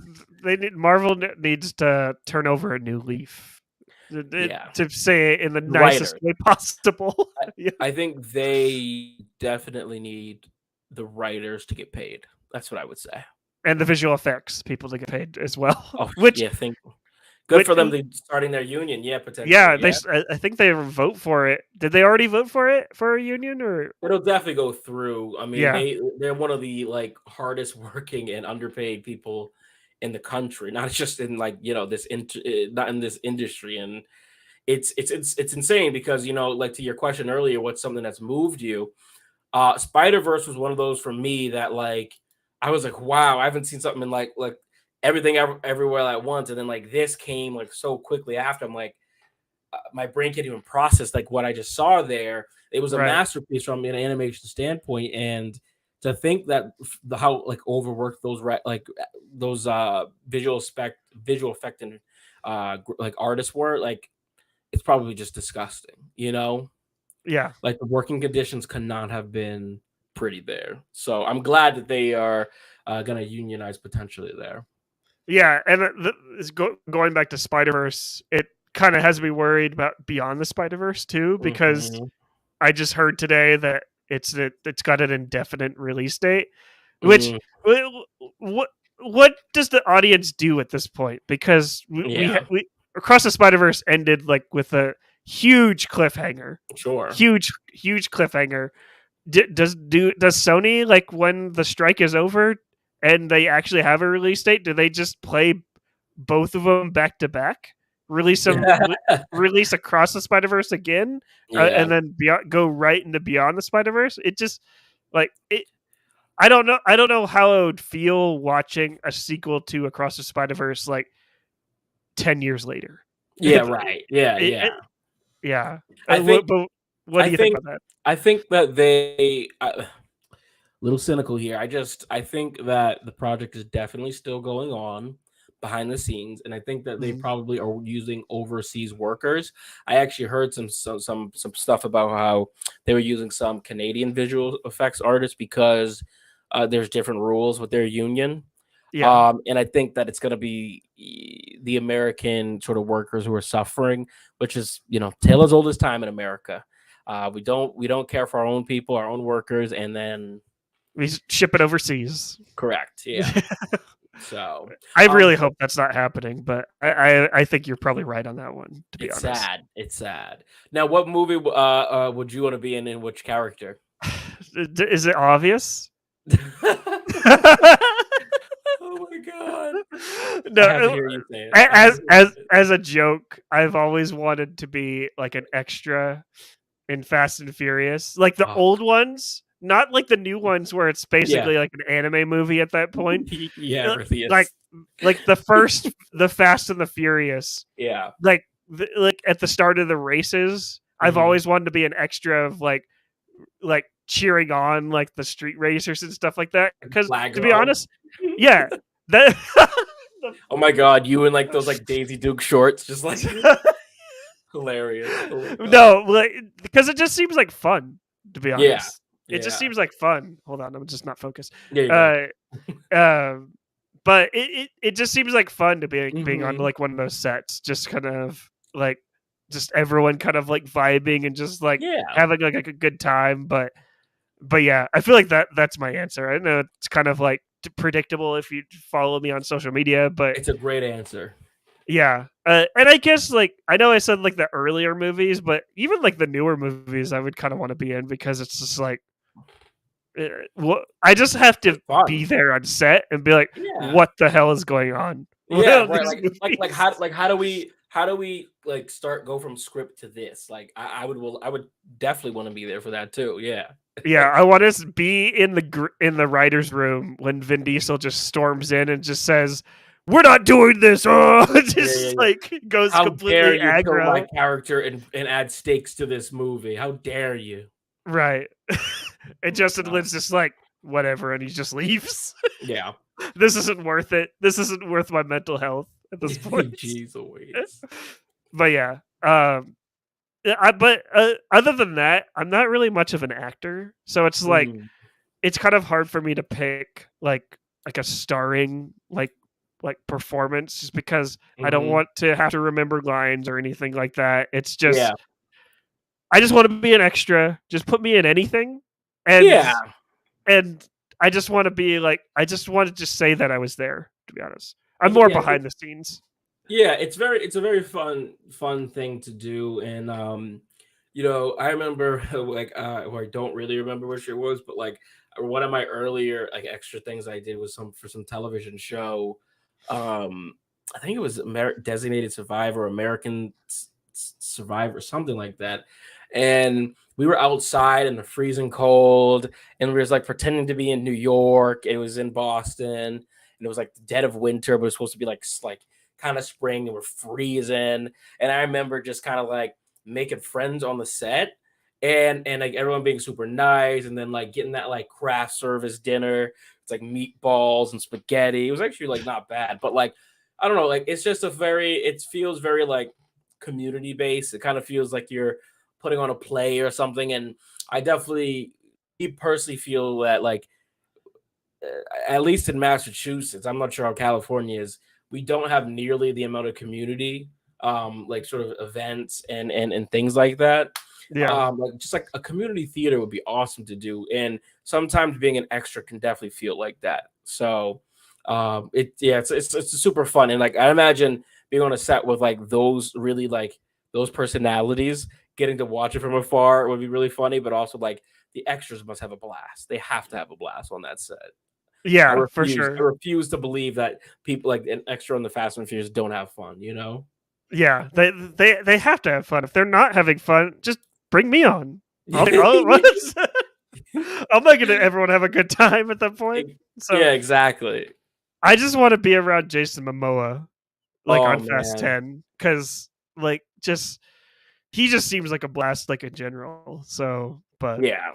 Marvel needs to turn over a new leaf. Yeah, To say it in the the nicest writer. way possible. Yeah. I think they definitely need the writers to get paid. That's what I would say. And the visual effects people to get paid as well. Oh Which, yeah, good which, for them to starting their union. Yeah, yeah, potentially. Yeah, I think they vote for it. Did they already vote for it for a union or? it'll definitely go through. I mean, Yeah, they're one of the like hardest working and underpaid people in the country, not just in like not in this industry. And it's insane because like to your question earlier, what's something that's moved you? Spider-Verse was one of those for me that like I was like, wow, I haven't seen something in like everything everywhere at once, and then like this came like so quickly after. I'm like, my brain can't even process like what I just saw there. It was a right. masterpiece from an animation standpoint, and to think that how like overworked those visual effect and like artists were, like it's probably just disgusting. Yeah. Like the working conditions could not have been pretty there. So I'm glad that they are going to unionize potentially there. Yeah, and going back to Spider-Verse, it kind of has me worried about Beyond the Spider-Verse too, because Mhm. I just heard today that it's got an indefinite release date. Which Mm, what does the audience do at this point? Because yeah, we Across the Spider-Verse ended like with a huge cliffhanger, sure. huge cliffhanger. Does Sony, like, when the strike is over and they actually have a release date, do they just play both of them back to back? Release them, release Across the Spider-Verse again, Yeah. and then go right into Beyond the Spider-Verse. It just like it. I don't know. I don't know how I would feel watching a sequel to Across the Spider-Verse like 10 years later. Yeah, right. Yeah, yeah. Yeah. I think But what I do you think think about that? I think that they little cynical here. I think that the project is definitely still going on behind the scenes, and I think that they Mhm. probably are using overseas workers. I actually heard some stuff about how they were using some Canadian visual effects artists because there's different rules with their union. Yeah. And I think that it's going to be the American sort of workers who are suffering, which is tale as old as time in America. We don't care for our own people, our own workers, and then We ship it overseas. correct, yeah. So, I really but hope that's not happening, but I think you're probably right on that one, to be it's honest. sad. It's sad. Now, what movie would you want to be in? And which character? Is it obvious? Oh my god! I have to No, hear you say it. I have to hear you say as a joke, I've always wanted to be like an extra in Fast and Furious, like the Oh, old ones, not like the new ones where it's yeah, basically like an anime movie at that point. yeah, it really Like is. the first, the Fast and the Furious, Yeah. like at the start of the races. I've Mhm. always wanted to be an extra of like cheering on like the street racers and stuff like that. Because Flag to be row. honest, yeah, that Oh my god, you in like those like Daisy Duke shorts, just like hilarious. Oh my god. no, like, because it just seems like fun. To be Yeah. honest, it just Yeah. seems like fun. Hold on, I'm just not focused. There you go. Uh, um, but it just seems like fun to be being on Mhm. like one of those sets, just kind of like just everyone kind of like vibing and just like Yeah. having like a good time. But yeah, I feel like that's my answer. I know it's kind of like predictable if you follow me on social media, but It's a great answer. yeah. And I guess like I know I said like the earlier movies, but even like the newer movies, I would kind of want to be in because it's just like I just have It's to be fun. there on set and be like, Yeah. what the hell is going on? Yeah, right. These Like movies. how do we like go from script to this? Like I would definitely want to be there for that too. Yeah. Yeah, I want to be in the writers' room when Vin Diesel just storms in and just says, we're not doing this. Oh, Yeah, yeah, just yeah. like goes How dare completely you kill my aggro. character and add stakes to this movie? How dare you? Right. And Justin Uh, Lin's just like, whatever, and he just leaves. yeah. This isn't worth it. This isn't worth my mental health at this point. Jeez Louise. But yeah, yeah, but other than that, I'm not really much of an actor, so it's like Mm, it's kind of hard for me to pick like a starring like performance, just because I don't hmm. want to have to remember lines or anything like that. It's Yeah. just I just want to be an extra. Just put me in anything, and Yeah. and I just want to be like I just want to just say that I was there. To be honest, I'm more Yeah. behind the scenes. Yeah, it's a very fun thing to do, and I remember like or I don't really remember which it was, but like one of my earlier like extra things I did was some for some television show. Um, I think it was Designated Survivor, American Survivor, something like that, and we were outside in the freezing cold, and we was like pretending to be in New York. It was in Boston, and it was like the dead of winter, but it was supposed to be like kind of spring and we're freezing. And I remember just kind of like making friends on the set and like everyone being super nice and then like getting that like craft service dinner. It's like meatballs and spaghetti. It was actually like not bad, but like I don't know, like it's just it feels very like community based. It kind of feels like you're putting on a play or something. And I definitely me personally feel that like at least in Massachusetts, I'm not sure how California is. We don't have nearly the amount of community, like sort of events and things like that. Yeah, Like just like a community theater would be awesome to do, and sometimes being an extra can definitely feel like that. So, it's super fun, and like I imagine being on a set with like those really like those personalities, getting to watch it from afar would be really funny, but also like the extras must have a blast. They have to have a blast on that set. I yeah, for refuse. I sure. refuse to believe that people like an extra on the Fast and Furious don't have fun. You know? Yeah, they have to have fun. If they're not having fun, just bring me on. I'll I'll make it everyone have a good time at that point. So Yeah, exactly. I just want to be around Jason Momoa, like Oh on Fast man. 10, because like just he just seems like a blast, like in general. So, Yeah.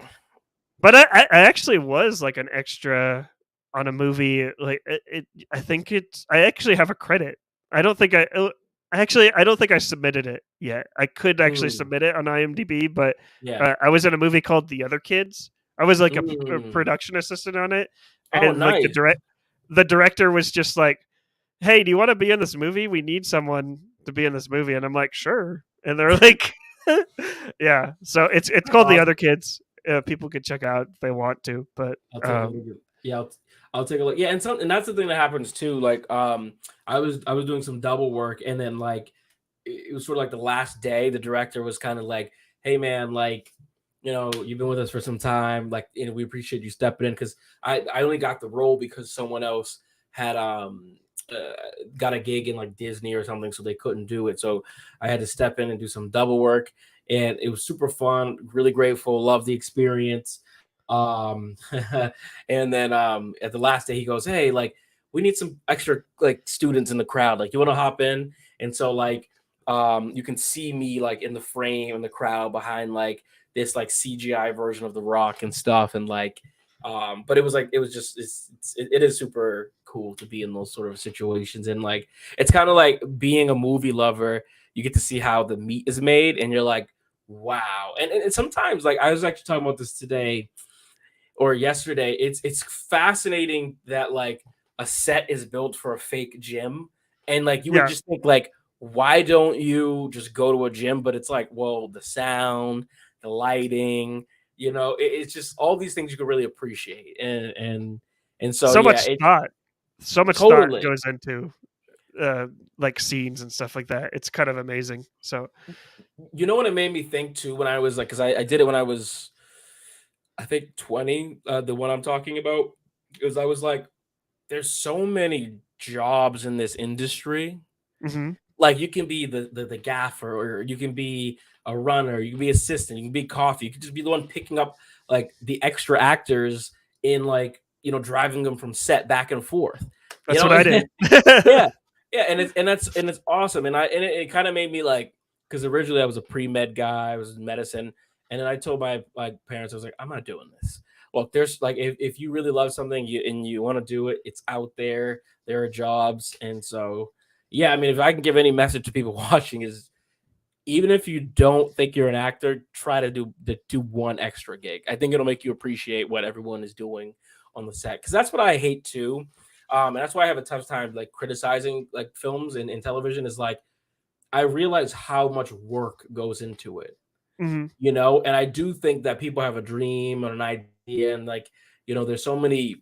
but I actually was like an extra on a movie. Like I think it's I actually have a credit. I don't think I don't think I submitted it yet. I could actually Mm, submit it on IMDb, but yeah. I was in a movie called The Other Kids. I was like a Mm. production assistant on it, Oh, and like nice. the director was just like, "Hey, do you want to be in this movie? We need someone to be in this movie." And I'm like, "Sure." And they're like, "Yeah." So it's That's called The awesome. Other Kids. People could check out if they want to, but I'll take a look. Yeah, I'll take a look. Yeah, and that's the thing that happens too. Like, I was doing some double work, and then like it was sort of like the last day. The director was kind of like, "Hey, man, like, you've been with us for some time. Like, we appreciate you stepping in because I only got the role because someone else had uh, got a gig in like Disney or something, so they couldn't do it. So I had to step in and do some double work, and it was super fun. Really grateful. Love the experience. Um, and then at the last day, he goes, "Hey, like, we need some extra like students in the crowd. Like, you want to hop in?" And so like you can see me like in the frame in the crowd behind like this like CGI version of the Rock and stuff, and like but it was like it was just it is super cool to be in those sort of situations, and like it's kind of like being a movie lover. You get to see how the meat is made, and you're like, wow. And sometimes like I was actually talking about this today or yesterday. It's fascinating that like a set is built for a fake gym, and like you would yeah, just think like, why don't you just go to a gym? But it's like, well, the sound, the lighting, it's just all these things you can really appreciate, and so so yeah, much it thought, so much thought totally. goes into like scenes and stuff like that. It's kind of amazing. So You know what it made me think too when I was like, because I did it when I was I think 20, the one I'm talking about, because I was like, there's so many jobs in this industry. mhm. Like you can be the gaffer, or you can be a runner, you can be assistant, you can be coffee, you can just be the one picking up like the extra actors in like driving them from set back and forth. You That's know, what I did. yeah, yeah, and it's awesome, and it kind of made me like, because originally I was a pre-med guy, I was in medicine, and then I told my parents, I was like, I'm not doing this. Look, there's like, if you really love something, and you want to do it, it's out there. There are jobs, and so yeah, I mean, if I can give any message to people watching, is even if you don't think you're an actor, try to do one extra gig. I think it'll make you appreciate what everyone is doing on the set, because that's what I hate too. And that's why I have a tough time like criticizing like films and television, is like, I realize how much work goes into it, Mhm. and I do think that people have a dream or an idea, and like, there's so many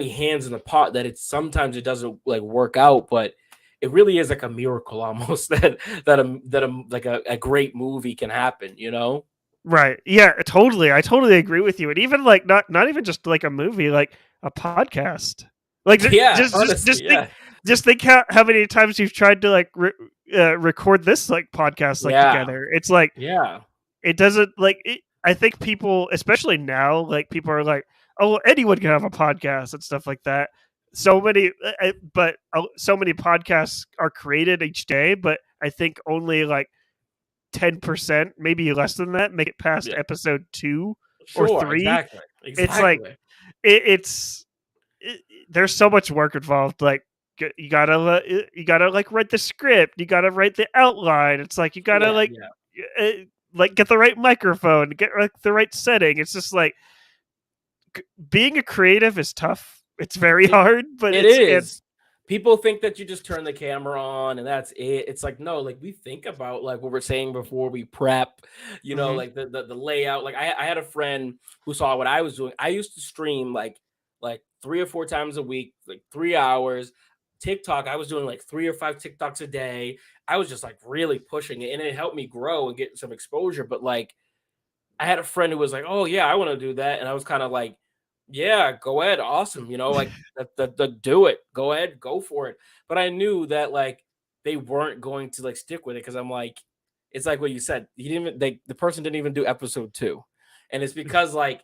hands in the pot that it's sometimes it doesn't like work out, but it really is like a miracle almost that like a great movie can happen. Right. Yeah, totally. I totally agree with you. And even like not even just like a movie, like a podcast. Like Yeah, honestly, yeah. just think how many times you've tried to like record this like podcast like Yeah. together. It's like Yeah. it doesn't like it, I think people, especially now, like people are like, oh, well, anyone can have a podcast and stuff like that. So many, but so many podcasts are created each day, but I think only like 10%, maybe less than that, make it past Yeah. episode 2 or Sure, 3. exactly. It's like Exactly. it's there's so much work involved. Like you gotta you gotta like write the script, you gotta write the outline. It's like you gotta Yeah, yeah. uh, like get the right microphone, get like the right setting. It's just like being a creative is tough. It's very It hard, but it and is. People think that you just turn the camera on and that's it. It's like, no, like we think about like what we're saying before we prep, mhm, like the layout. Like I had a friend who saw what I was doing. I used to stream like 3 or 4 times a week, like 3 hours. TikTok, I was doing like 3 or 5 TikToks a day. I was just like really pushing it, and it helped me grow and get some exposure. But like I had a friend who was like, "Oh yeah, I want to do that," and I was kind of like, "Yeah, go ahead, awesome, like do it, go ahead, go for it." But I knew that like they weren't going to like stick with it, because I'm like, it's like what you said. He didn't even the person didn't even do episode 2, and it's because like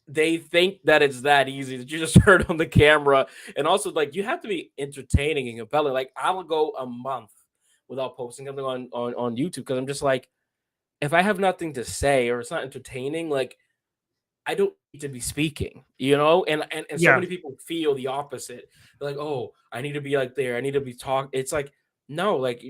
they think that it's that easy that you just turn on the camera, and also like you have to be entertaining and compelling. Like I will go a month without posting something on YouTube, because I'm just like, if I have nothing to say or it's not entertaining, like I don't need to be speaking, and so yeah, many people feel the opposite. They're like, oh, I need to be like there, I need to be talk. It's like, no, like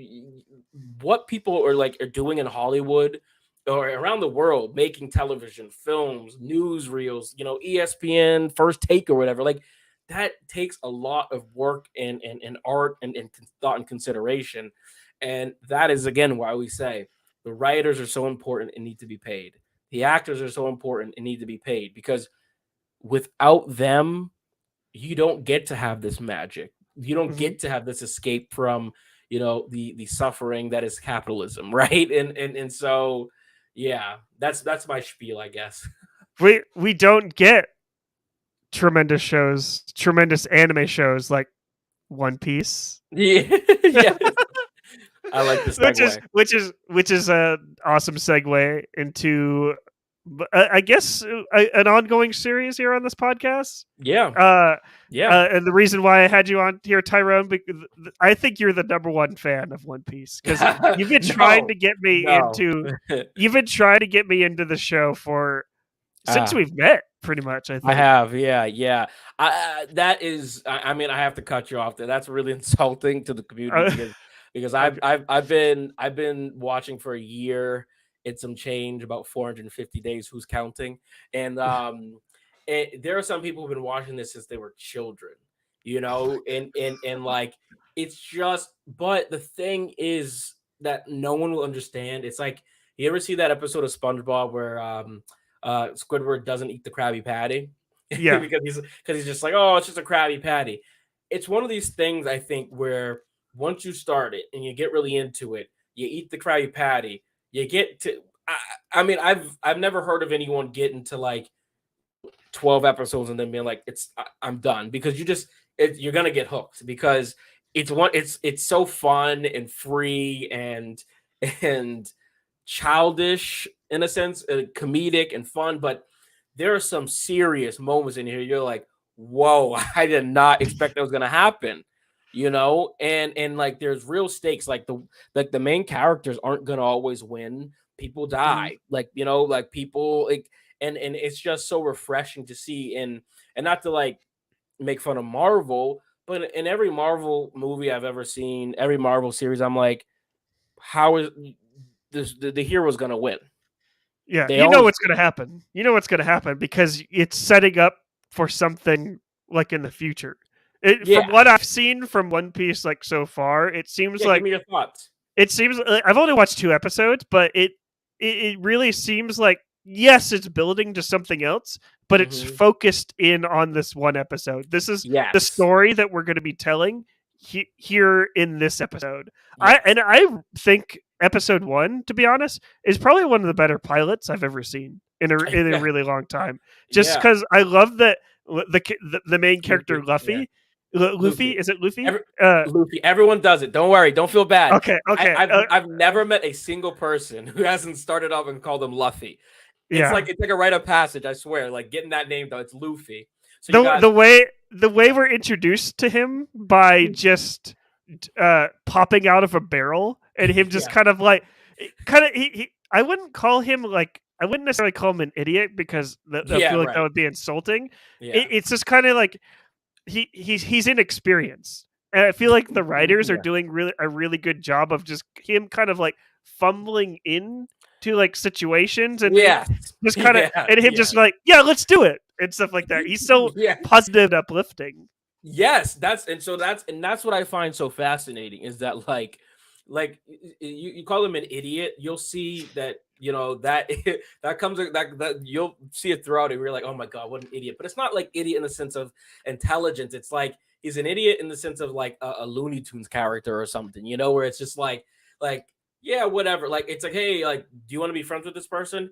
what people are doing in Hollywood or around the world, making television, films, news reels, ESPN, First Take or whatever, like that takes a lot of work and art and thought and consideration. And that is again why we say the writers are so important and need to be paid. The actors are so important and need to be paid, because without them, you don't get to have this magic. You don't mhm. get to have this escape from, the suffering that is capitalism, right? And so yeah, that's my spiel, I guess. We don't get tremendous anime shows like One Piece. Yeah. Yes. I like the segue. Which is a awesome segue into I guess an ongoing series here on this podcast. Yeah. Uh, Yeah. and the reason why I had you on here, Tyrone, because I think you're the number one fan of One Piece because you've been trying No. to get me No. into you've been trying to get me into the show for since Ah. we've met, pretty much. I I think. have, yeah, yeah. That is, I mean, I have to cut you off there. That's really insulting to the community, Uh, because okay. I've been watching for a year. It's some change, about 450 days. Who's counting? And there are some people who've been watching this since they were children, and like it's just. But the thing is that no one will understand. It's like, you ever see that episode of SpongeBob where Squidward doesn't eat the Krabby Patty Yeah. because he's just like, oh, it's just a Krabby Patty. It's one of these things, I think, where once you start it and you get really into it, you eat the Krabby Patty, you get to. I mean, I've never heard of anyone getting to like 12 episodes and then being like, I'm done, because you're gonna get hooked, because it's so fun and free and childish in a sense, comedic and fun, but there are some serious moments in here. You're like, whoa, I did not expect that was gonna happen. And like there's real stakes. Like the main characters aren't gonna always win. People Mm, die. Like people like and it's just so refreshing to see. And not to like make fun of Marvel, but in every Marvel movie I've ever seen, every Marvel series, I'm like, how is the hero's gonna win? yeah, They you know always what's gonna happen. You know what's gonna happen because it's setting up for something like in the future. yeah, From what I've seen from One Piece, like so far, yeah. Give me your thoughts. it seems I've only watched 2 episodes, but it really seems like yes, it's building to something else, but it's Hmm. focused in on this one episode. This is the Yes, story that we're going to be telling here in this episode. yes, I think episode 1, to be honest, is probably one of the better pilots I've ever seen in a yeah, really long time. Just yeah. because I love that the main character Luffy, yeah, Luffy, Luffy. is it Luffy? Every Luffy. Everyone does it. Don't worry. Don't feel bad. Okay, I, okay, I've I've never met a single person who hasn't started off and called him Luffy. It's yeah. like it's like a rite of passage. I swear. Like getting that name though. It's Luffy. So you the got the way the way yeah, we're introduced to him by just popping out of a barrel and him just yeah, kind of like kind of I wouldn't call him like I wouldn't necessarily call him an idiot because I yeah. feel like that Right. would be insulting. Yeah. It's just kind of like he's inexperienced, and I feel like the writers are Yeah. doing a really good job of just him kind of like fumbling in to like situations and then Yes. just kind of Yeah. and him Yeah. just like yeah, let's do it and stuff like that. He's so Yeah. positive and uplifting. Yes, that's what I find so fascinating is that you call him an idiot, you'll see that that that comes that you'll see it throughout and you're like, oh my god, what an idiot. But it's not like idiot in the sense of intelligence. It's like he's an idiot in the sense of like a Looney Tunes character or something, where it's just like yeah, whatever. Like it's like, hey, like, do you want to be friends with this person?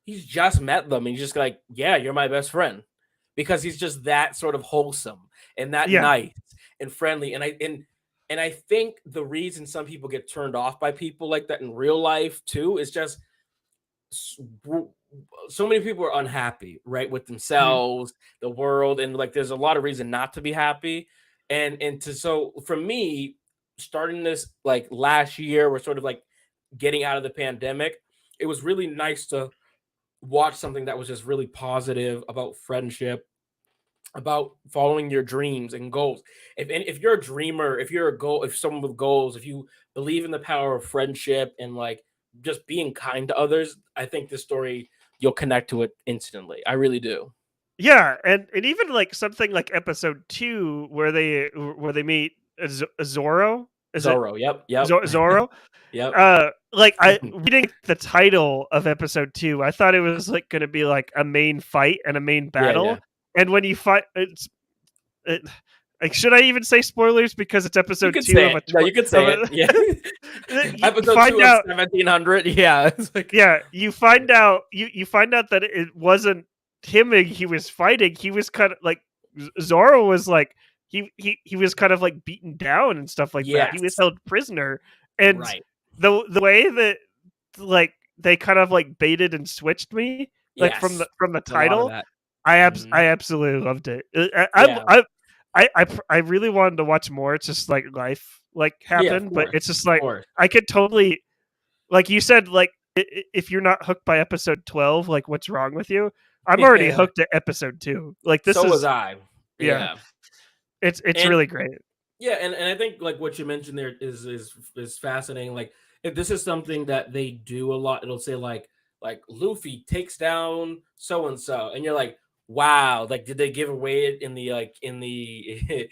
He's just met them and he's just like, yeah, you're my best friend, because he's just that sort of wholesome and that Yeah, nice and friendly. And I think the reason some people get turned off by people like that in real life too is just so many people are unhappy, right, with mhm, themselves, the world, and like there's a lot of reason not to be happy. And to so for me, starting this like last year, we're sort of like getting out of the pandemic. It was really nice to watch something that was just really positive about friendship, about following your dreams and goals. If you're a dreamer, if you're a goal, if someone with goals, if you believe in the power of friendship and like just being kind to others, I think this story you'll connect to it instantly. I really do. yeah, and even like something like episode 2 where they meet Zoro. Is it Zorro. Yep. Yep. Zoro? Yep. Like I reading the title of episode 2, I thought it was like going to be like a main fight and a main Yeah. Yeah. battle. And when you fight, it, like, should I even say spoilers because it's You episode could 2 say of it. No, you could of say it. Yeah. you Episode find two of out 1700. Yeah. It's like yeah, you find out that it wasn't him he was fighting. He was kind of like Zoro was like he was kind of like beaten down and stuff like that. He was yes. held prisoner, and Right. the way that like they kind of like baited and switched me like Yes. from the There's a lot of title. that. Hmm. I absolutely loved it. Yeah. I really wanted to watch more. It's just like life like Yeah. Of happened, but course. it's just Of like course. I could totally like you said, like if you're not hooked by episode 12, like what's wrong with you? I'm already Yeah. hooked at episode 2. Like this So was is I. yeah, Yeah. it's And really great. yeah, and I think like what you mentioned there is fascinating. Like if this is something that they do a lot, it'll say like Luffy takes down so and so, and you're like, wow, like did they give away it in the in the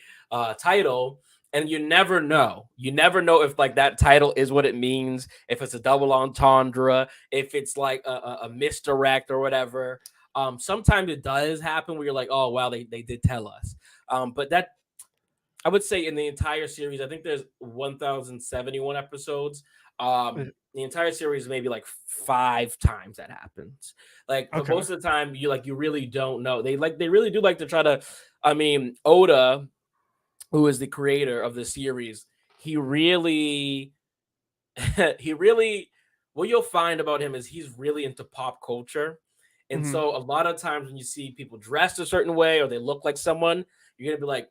title? And you never know. You never know if like that title is what it means, if it's a double entendre, if it's like a misdirect or whatever. Sometimes it does happen where you're like, oh wow, they did tell us. But that I would say in the entire series, I think there's 1,071 episodes. The entire series maybe like 5 times that happens. Like, but Okay. most of the time, you really don't know. They really do like to try to. I mean, Oda, who is the creator of the series, he really, he really. What you'll find about him is he's really into pop culture, And Mhm. so a lot of times when you see people dressed a certain way or they look like someone, you're gonna be like,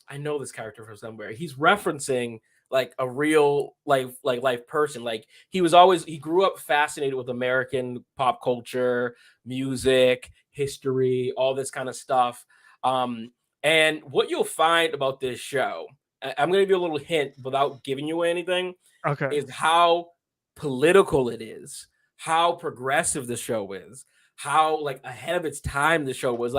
I know this character from somewhere. He's referencing like a real life person. Like he grew up fascinated with American pop culture, music, history, all this kind of stuff. Um, and what you'll find about this show, I'm gonna give you a little hint without giving you anything, Okay. is how political it is, how progressive the show is, how like ahead of its time the show was.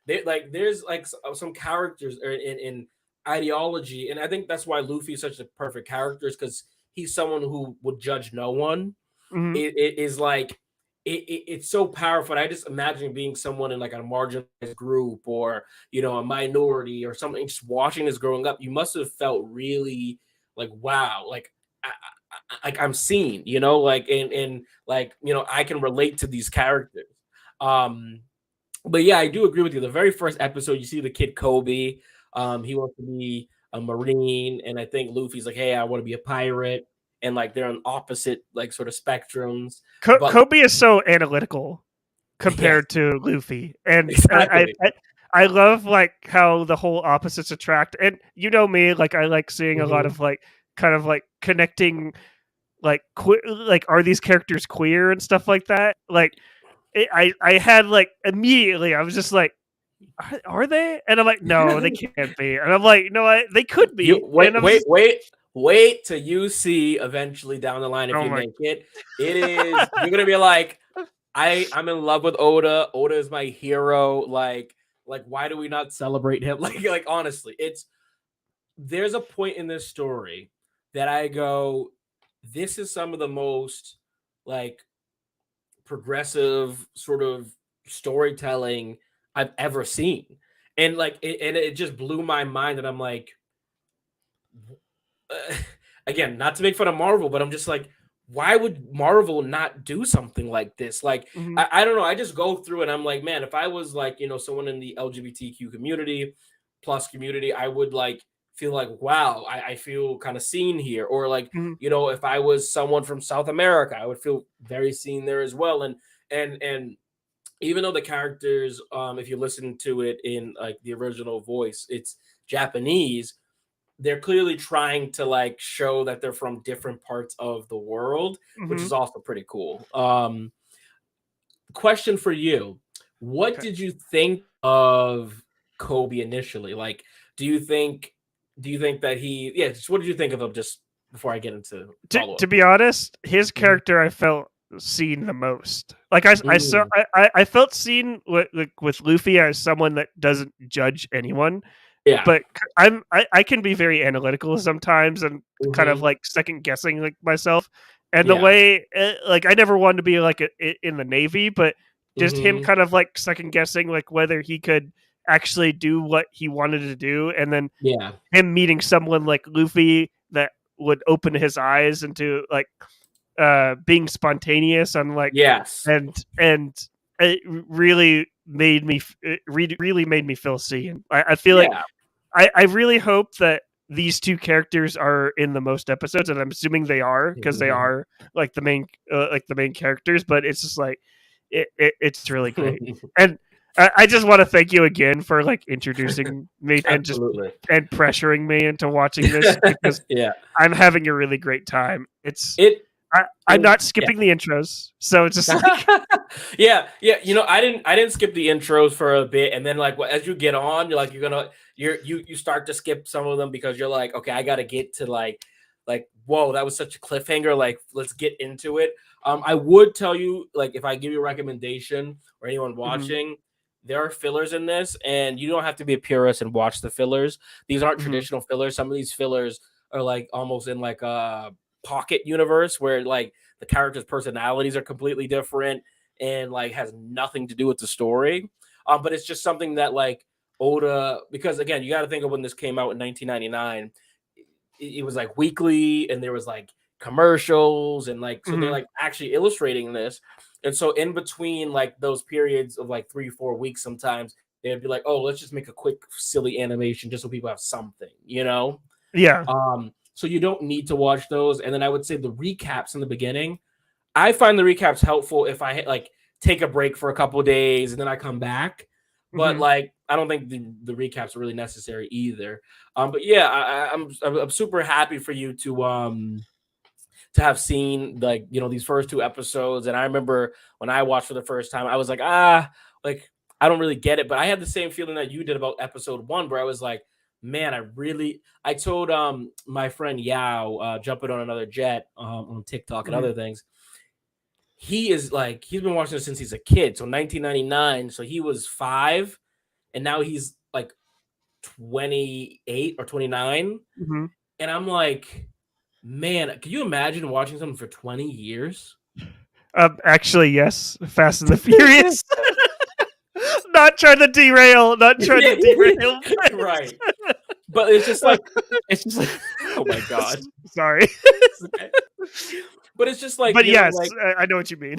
There's like some characters in ideology, and I think that's why Luffy is such a perfect character, is because he's someone who would judge no one. Mhm. It is like it's so powerful. And I just imagine being someone in like a marginalized group or a minority or something, just watching this growing up. You must have felt really like wow, like I'm seen, like and like I can relate to these characters. Um, but yeah, I do agree with you. The very first episode, you see the kid Kobe. He wants to be a marine, and I think Luffy's like, "Hey, I want to be a pirate." And like they're on opposite like sort of spectrums. But Kobe is so analytical yes, compared to Luffy, and exactly. I love like how the whole opposites attract. And you know me, like I like seeing a lot Hmm. of like kind of like connecting like like are these characters queer and stuff like that. Like I had like immediately I was just like are they? And I'm like, no, they can't be. And I'm like, no, they could You be. And I'm just, wait till you see eventually down the line if oh you my, make it. It is you're gonna be like, I'm in love with Oda. Oda is my hero. Like why do we not celebrate him? Like honestly, there's a point in this story that I go, this is some of the most like progressive sort of storytelling I've ever seen. And it just blew my mind. And I'm like, again, not to make fun of Marvel, but I'm just like, why would Marvel not do something like this? Like, mhm, I don't know. I just go through and I'm like, man, if I was like, someone in the LGBTQ community, plus community, I would like feel like, wow, I feel kind of seen here. Or like, mhm, if I was someone from South America, I would feel very seen there as well. And even though the characters, if you listen to it in like the original voice, it's Japanese, they're clearly trying to like show that they're from different parts of the world, which mhm. is also pretty cool. Question for you. What Okay. did you think of Kobe initially? Like, do you think that just what did you think of him just before I get into follow To up? be honest, his Mhm. character I felt seen the most. Like Mm, I felt seen with like with Luffy as someone that doesn't judge anyone. yeah. But I can be very analytical sometimes and kind of Hmm. like second guessing like myself. And the Yeah. way like I never wanted to be like in the Navy, but just him Hmm. kind of like second guessing like whether he could actually do what he wanted to do, and then Yeah. him meeting someone like Luffy that would open his eyes into like being spontaneous and like Yes. and it really made me really made me feel seen. I feel like Yeah. I really hope that these two characters are in the most episodes, and I'm assuming they are because they are like the main characters. But it's just like it's really great, and I just want to thank you again for like introducing me and just Absolutely. and pressuring me into watching this because Yeah. I'm having a really great time. It I'm it not yeah. skipping the intros, so it's just like Yeah, yeah. I didn't skip the intros for a bit, and then like as you get on, you start to skip some of them because you're like, okay, I got to get to like whoa, that was such a cliffhanger. Like, let's get into it. I would tell you, like, if I give you a recommendation or anyone mhm, watching, there are fillers in this, and you don't have to be a purist and watch the fillers. These aren't mhm, traditional fillers. Some of these fillers are like almost in like a pocket universe where like the characters' personalities are completely different and like has nothing to do with the story. But it's just something that like Oda, because again, you got to think of when this came out in 1999. It was like weekly, and there was like commercials, and like so they're mhm, like actually illustrating this. And so in between like those periods of like 3 4 weeks, sometimes they'd be like, oh, let's just make a quick silly animation just so people have something. yeah, So you don't need to watch those. And then I would say the recaps in the beginning, I find the recaps helpful if I like take a break for a couple days and then I come back. But Mhm. like, I don't think the recaps are really necessary either. But yeah, I'm super happy for you to have seen, like, these first two episodes. And I remember when I watched for the first time, I was like, like, I don't really get it. But I had the same feeling that you did about episode one, where I was like, man, I told my friend Yao, jumping on another jet, on TikTok and Mhm. other things. He's been watching it since he's a kid, so 1999. So he was 5, and now he's like 28 or 29. Mhm. And I'm like, man, can you imagine watching something for 20 years? Actually, yes. Fast and the Furious. Not trying to derail. Not trying to derail. Right. But it's just like oh my god. Sorry. Okay. But it's just like, But yes, like, I know what you mean.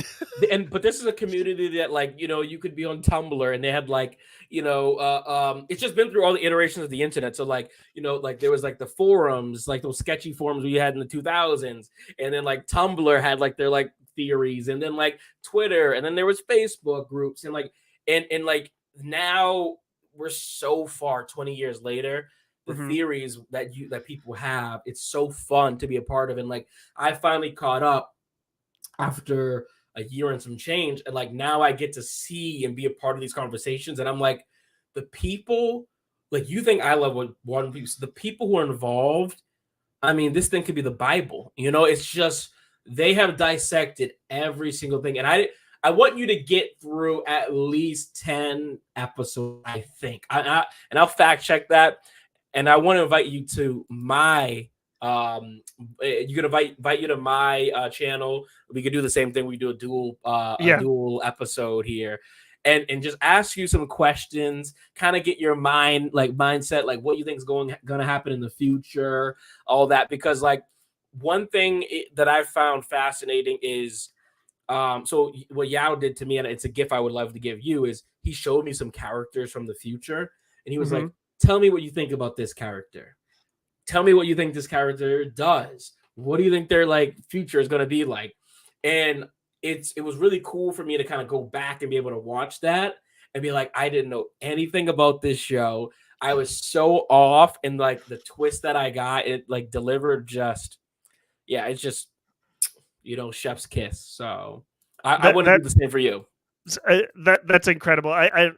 but this is a community that, like, you could be on Tumblr and they had, like, it's just been through all the iterations of the internet. So, like, like, there was like the forums, like those sketchy forums we had in the 2000s, and then like Tumblr had like their like theories, and then like Twitter, and then there was Facebook groups, and like, and like, now we're so far 20 years later, the Mhm. theories that people have, it's so fun to be a part of. And like, I finally caught up after a year and some change, and like, now I get to see and be a part of these conversations. And I'm like, the people, like, you think I love what One Piece, the people who are involved, I mean, this thing could be the Bible. It's just, they have dissected every single thing. And I want you to get through at least 10 episodes, I think. And I'll fact check that. And I want to invite you to my you could invite you to my channel. We could do the same thing. We do a Yeah. dual episode here, and just ask you some questions, kind of get your mindset, like what you think is gonna happen in the future, all that. Because like, one thing that I found fascinating is, so what Yao did to me, and it's a gift I would love to give you, is he showed me some characters from the future, and he was like, Mhm. tell me what you think about this character. Tell me what you think this character does. What do you think their like future is going to be like? And it was really cool for me to kind of go back and be able to watch that and be like, I didn't know anything about this show. I was so off, and like, the twist that I got, it like delivered just, yeah, it's just, chef's kiss. So I That want to that do the same for you. that's incredible. I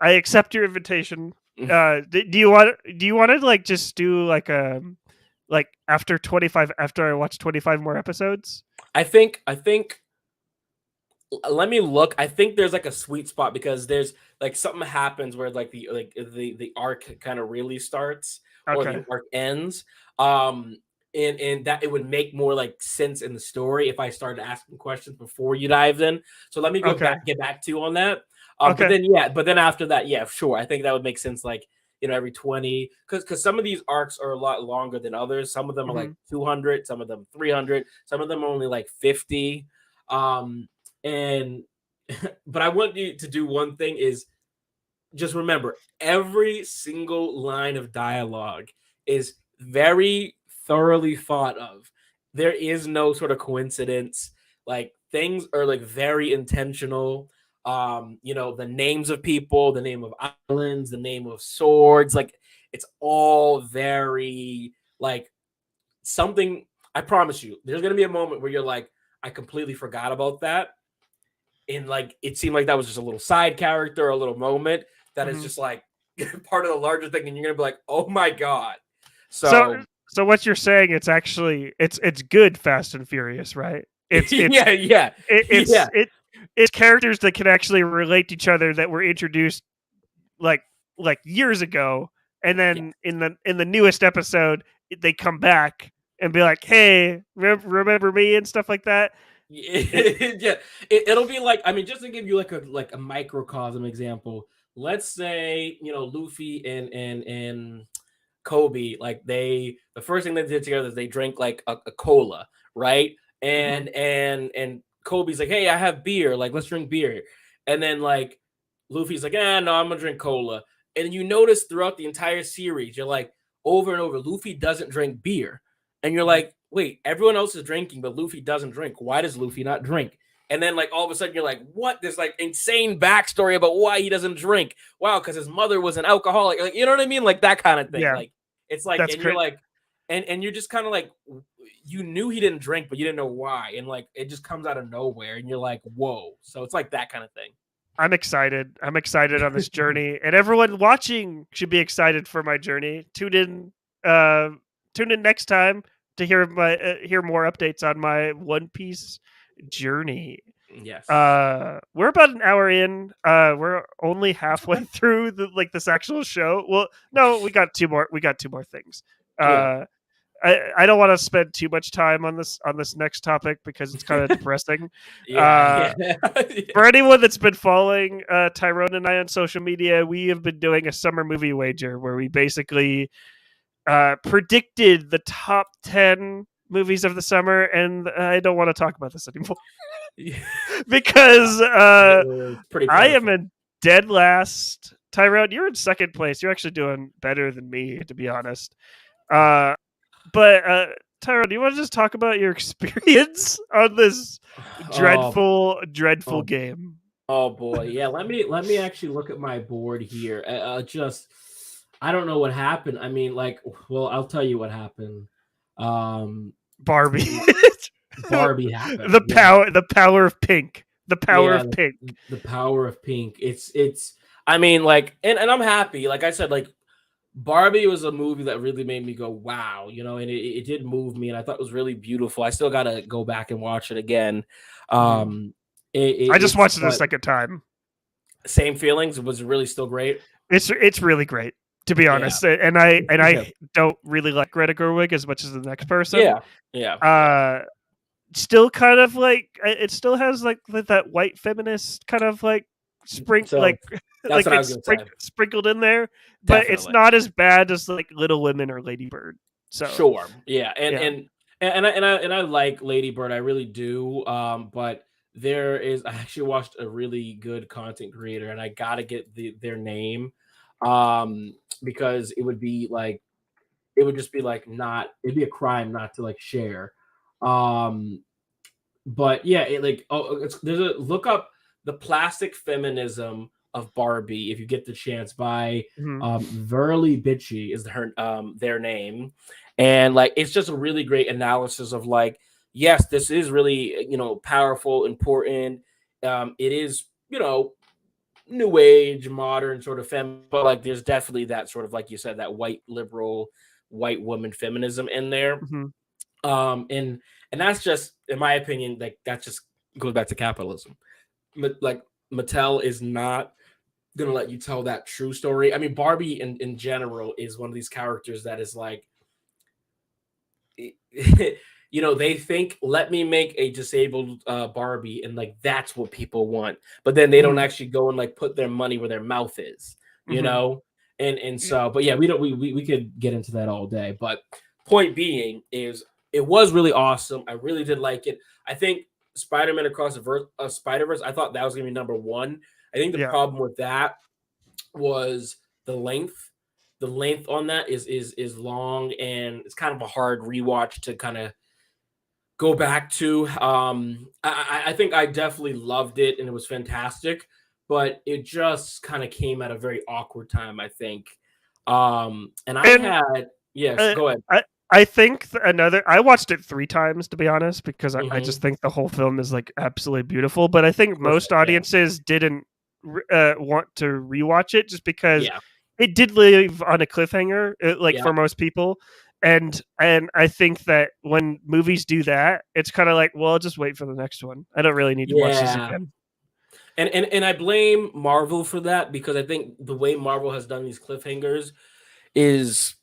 accept your invitation. Do you want to like just do like a like after 25 after I watch 25 more episodes? I think let me look. I think there's like a sweet spot, because there's like something happens where like the arc kind of really starts, or the Okay. arc ends. Um and that it would make more like sense in the story if I started asking questions before you dived in. So let me Okay. get back to you on that. But Okay. then, yeah, but then after that, yeah, sure. I think that would make sense, like, every 20, because some of these arcs are a lot longer than others. Some of them are like Mhm. 200, some of them 300, some of them are only like 50. And but I want you to do one thing, is just remember, every single line of dialogue is very thoroughly thought of. There is no sort of coincidence. Like, things are like very intentional. The names of people, the name of islands, the name of swords, like, it's all very like something. I promise you, there's gonna be a moment where you're like, I completely forgot about that, and like, it seemed like that was just a little side character, a little moment that is Mhm. just like part of the larger thing, and you're gonna be like, oh my god. So So so what you're saying, it's actually it's good Fast and Furious, right? It's yeah, yeah, it, yeah, it's characters that can actually relate to each other that were introduced like years ago, and yeah. then in the newest episode they come back and be like, "Hey, remember me?" and stuff like that. It, Yeah, it'll be like, I mean, just to give you like a microcosm example. Let's say, Luffy and Kobe, like, the first thing they did together is they drank like a cola, right? mhm, And Kobe's like, hey, I have beer, like, let's drink beer. And then like, Luffy's like, no, I'm gonna drink cola. And you notice throughout the entire series, you're like, over and over, Luffy doesn't drink beer. And you're mhm. like, wait, everyone else is drinking, but Luffy doesn't drink. Why does Luffy not drink? And then like all of a sudden you're like, what? There's like insane backstory about why he doesn't drink. Wow, because his mother was an alcoholic. Like, you know what I mean? Like that kind of thing. Yeah, Like it's like, that's and you're great. like, and you're just kind of like, you knew he didn't drink, but you didn't know why. And like it just comes out of nowhere, and you're like, whoa. So it's like that kind of thing. I'm excited. I'm excited on this journey, and everyone watching should be excited for my journey. Uh, tune in next time to hear more updates on my One Piece journey. Yes. We're about an hour in. We're only halfway through this actual show. Well, no, we got two more. We got two more things. Yeah. I don't want to spend too much time on this next topic because it's kind of depressing. Yeah. For anyone that's been following Tyrone and I on social media, we have been doing a summer movie wager where we basically predicted the top 10 movies of the summer, and I don't want to talk about this anymore Yeah. because It was pretty I am painful. in dead last. Tyrone, you're in second place. You're actually doing better than me, to be honest. But Tyrone, do you want to just talk about your experience on this Oh, dreadful oh, game? oh boy. Yeah, let me actually look at my board here. Just I don't know what happened. I mean, like, well, I'll tell you what happened. Um, Barbie. Barbie happened. The power of pink. The power Yeah, of pink. the power of pink. It's. I mean, like, and I'm happy. Like I said, like Barbie was a movie that really made me go, wow, and it did move me, and I thought it was really beautiful. I still gotta go back and watch it again. Mhm. Um, I just it's watched it a but second time. same feelings. It was really still great. It's really great, to be Yeah, honest. And I and yeah, I don't really like Greta Gerwig as much as the next person. yeah, yeah, yeah. Uh, Still kind of like it still has like that white feminist kind of like So that's like what I was it's gonna say. sprinkled in there, but it's Definitely. not as bad as like Little Women or Lady Bird. So Sure. Yeah. And yeah. and I like Lady Bird. I really do. But I actually watched a really good content creator, and I gotta get their name. Because it would just be like not it'd be a crime not to like share. Um but yeah, there's a look up the plastic feminism of Barbie if you get the chance by Mhm. Verily Bitchy is their name, and like it's just a really great analysis of like yes, this is really powerful, important. It is new age, modern sort of fem, but like there's definitely that sort of like you said that white liberal white woman feminism in there. Mhm. And that's just, in my opinion, like that just goes back to capitalism. Like Mattel is not gonna let you tell that true story. I mean, Barbie in general is one of these characters that is like, they think, let me make a disabled Barbie, and like that's what people want. But then they don't Mhm. actually go and like put their money where their mouth is, you Mhm. know. And so, but yeah, we don't we could get into that all day. But point being is, it was really awesome. I really did like it. I think Spider-Man Across the Spider-Verse. I thought that was gonna be number one. I think the Yeah. problem with that was the length. The length on that is long, and it's kind of a hard rewatch to kind of go back to. I think I definitely loved it, and it was fantastic, but it just kind of came at a very awkward time, I think. And I And had yes, uh, go ahead. I think I watched it 3 times to be honest because I just Hmm. think the whole film is like absolutely beautiful. But I think most Perfect. Yeah. audiences didn't want to rewatch it just because Yeah. it did leave on a cliffhanger, like Yeah. for most people. And I think that when movies do that, it's kind of like, well, I'll just wait for the next one. I don't really need to watch this Yeah. again. And I blame Marvel for that, because I think the way Marvel has done these cliffhangers is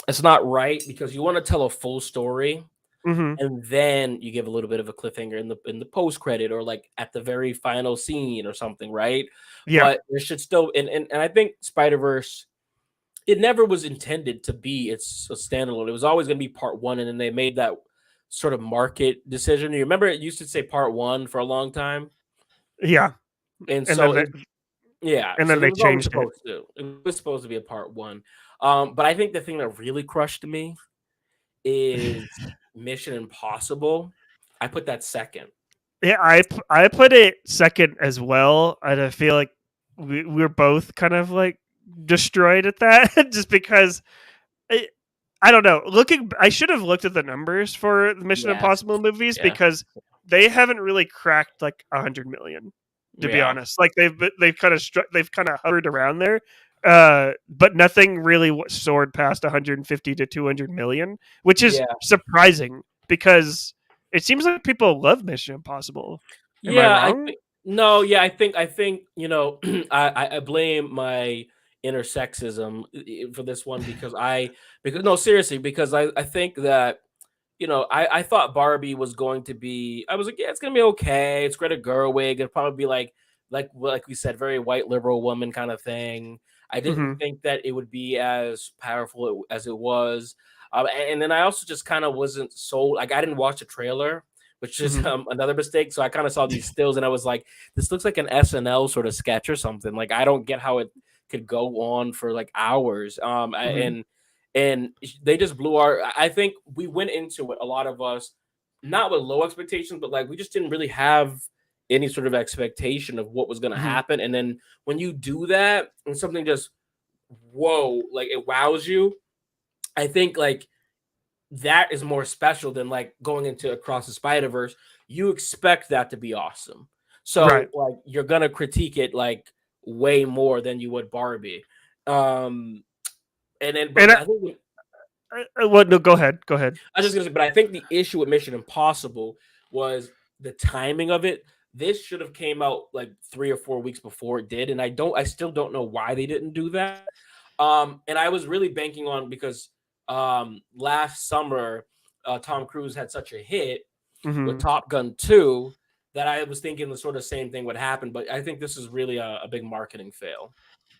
it's not right, because you want to tell a full story, Hmm. and then you give a little bit of a cliffhanger in the post credit, or like at the very final scene or something, right? Yeah, But there should still, and I think Spider Verse, it never was intended to be it's a standalone. It was always going to be part one, and then they made that sort of market decision. You remember it used to say part one for a long time, yeah, and and so then it yeah, and so then it they was always changed it. supposed to. It was supposed to be a part one. But I think the thing that really crushed me is Mission Impossible. I put that second. Yeah, I put it second as well, and I feel like we're both kind of like destroyed at that, just because I, I don't know. I should have looked at the numbers for the Mission Yes. Impossible movies Yeah. because they haven't really cracked like 100 million. To be Yeah. honest, like they've kind of they've kind of hovered around there, but nothing really soared past 150 to 200 million, which is Yeah. surprising because it seems like people love Mission Impossible. Am I Yeah, I wrong? think no, yeah, I think, I blame my inner sexism for this one because no, seriously, because I think that I thought Barbie was going to be. I was like, yeah, it's gonna be okay. It's Greta Gerwig. It'll probably be like we said, very white liberal woman kind of thing. I didn't Hmm. think that it would be as powerful as it was. And then I also just kind of wasn't sold. Like I didn't watch the trailer, which is Hmm. another mistake. So I kind of saw these stills and I was like, this looks like an SNL sort of sketch or something. Like I don't get how it could go on for like hours. Hmm. And they just blew our. I think we went into it, a lot of us, not with low expectations, but like we just didn't really have any sort of expectation of what was going to Hmm. happen. And then when you do that and something just whoa, like it wows you, I think like that is more special than like going into Across the Spider Verse. You expect that to be awesome, Right. so like you're gonna critique it like way more than you would Barbie. Um, and then, And but I think well, no, go ahead. Go ahead. I was just gonna say, but I think the issue with Mission Impossible was the timing of it. This should have came out like 3 or 4 weeks before it did, and I still don't know why they didn't do that. And I was really banking on because last summer Tom Cruise had such a hit with Hmm. Top Gun 2 that I was thinking the sort of same thing would happen. But I think this is really a big marketing fail.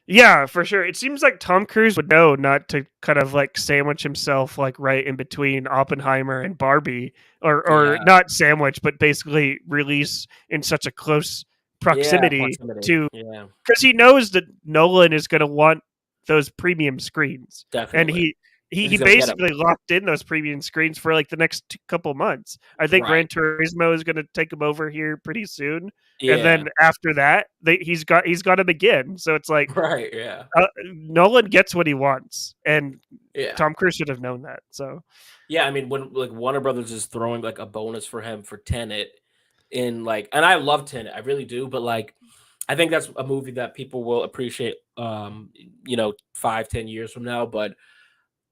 Yeah, for sure. It seems like Tom Cruise would know not to kind of like sandwich himself like right in between Oppenheimer and Barbie, or Yeah, not sandwich, but basically release in such a close yeah, proximity proximity. to, Yeah, because he knows that Nolan is going to want those premium screens, and definitely. he He's gonna get them basically locked in those premium screens for like the next couple months. I think right. Gran Turismo is going to take him over here pretty soon, and Yeah, then after that, he's got him again. So it's like right. Yeah, Nolan gets what he wants, and yeah. Tom Cruise should have known that. So Yeah, I mean, when like Warner Brothers is throwing like a bonus for him for Tenet in like, and I love Tenet, I really do, but like, I think that's a movie that people will appreciate, 5, 10 years from now. But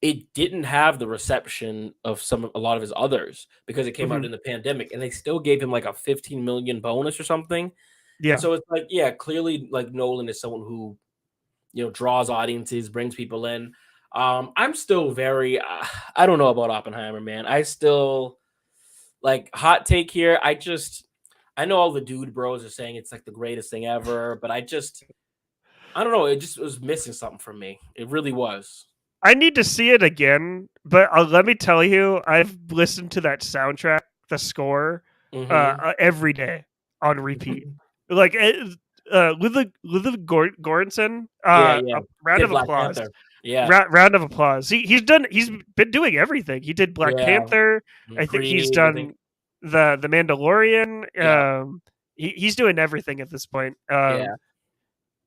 it didn't have the reception of a lot of his others because it came out mhm. in the pandemic, and they still gave him like a 15 million bonus or something. And Yeah, so it's like, yeah, clearly, like Nolan is someone who draws audiences, brings people in. I'm still very, I don't know about Oppenheimer, man. I still like hot take here. I know all the dude bros are saying it's like the greatest thing ever, but I don't know. It just was missing something from me. It really was. I need to see it again, but let me tell you, I've listened to that soundtrack, the score, Hmm. every day on repeat. Like Ludwig Göransson, Yeah, yeah. a round Did of Black applause. Panther. Yeah, Round of applause. He's been doing everything. He did Black yeah. Panther. I think he's Creed, I think. done the Mandalorian. Yeah, He's doing everything at this point. yeah,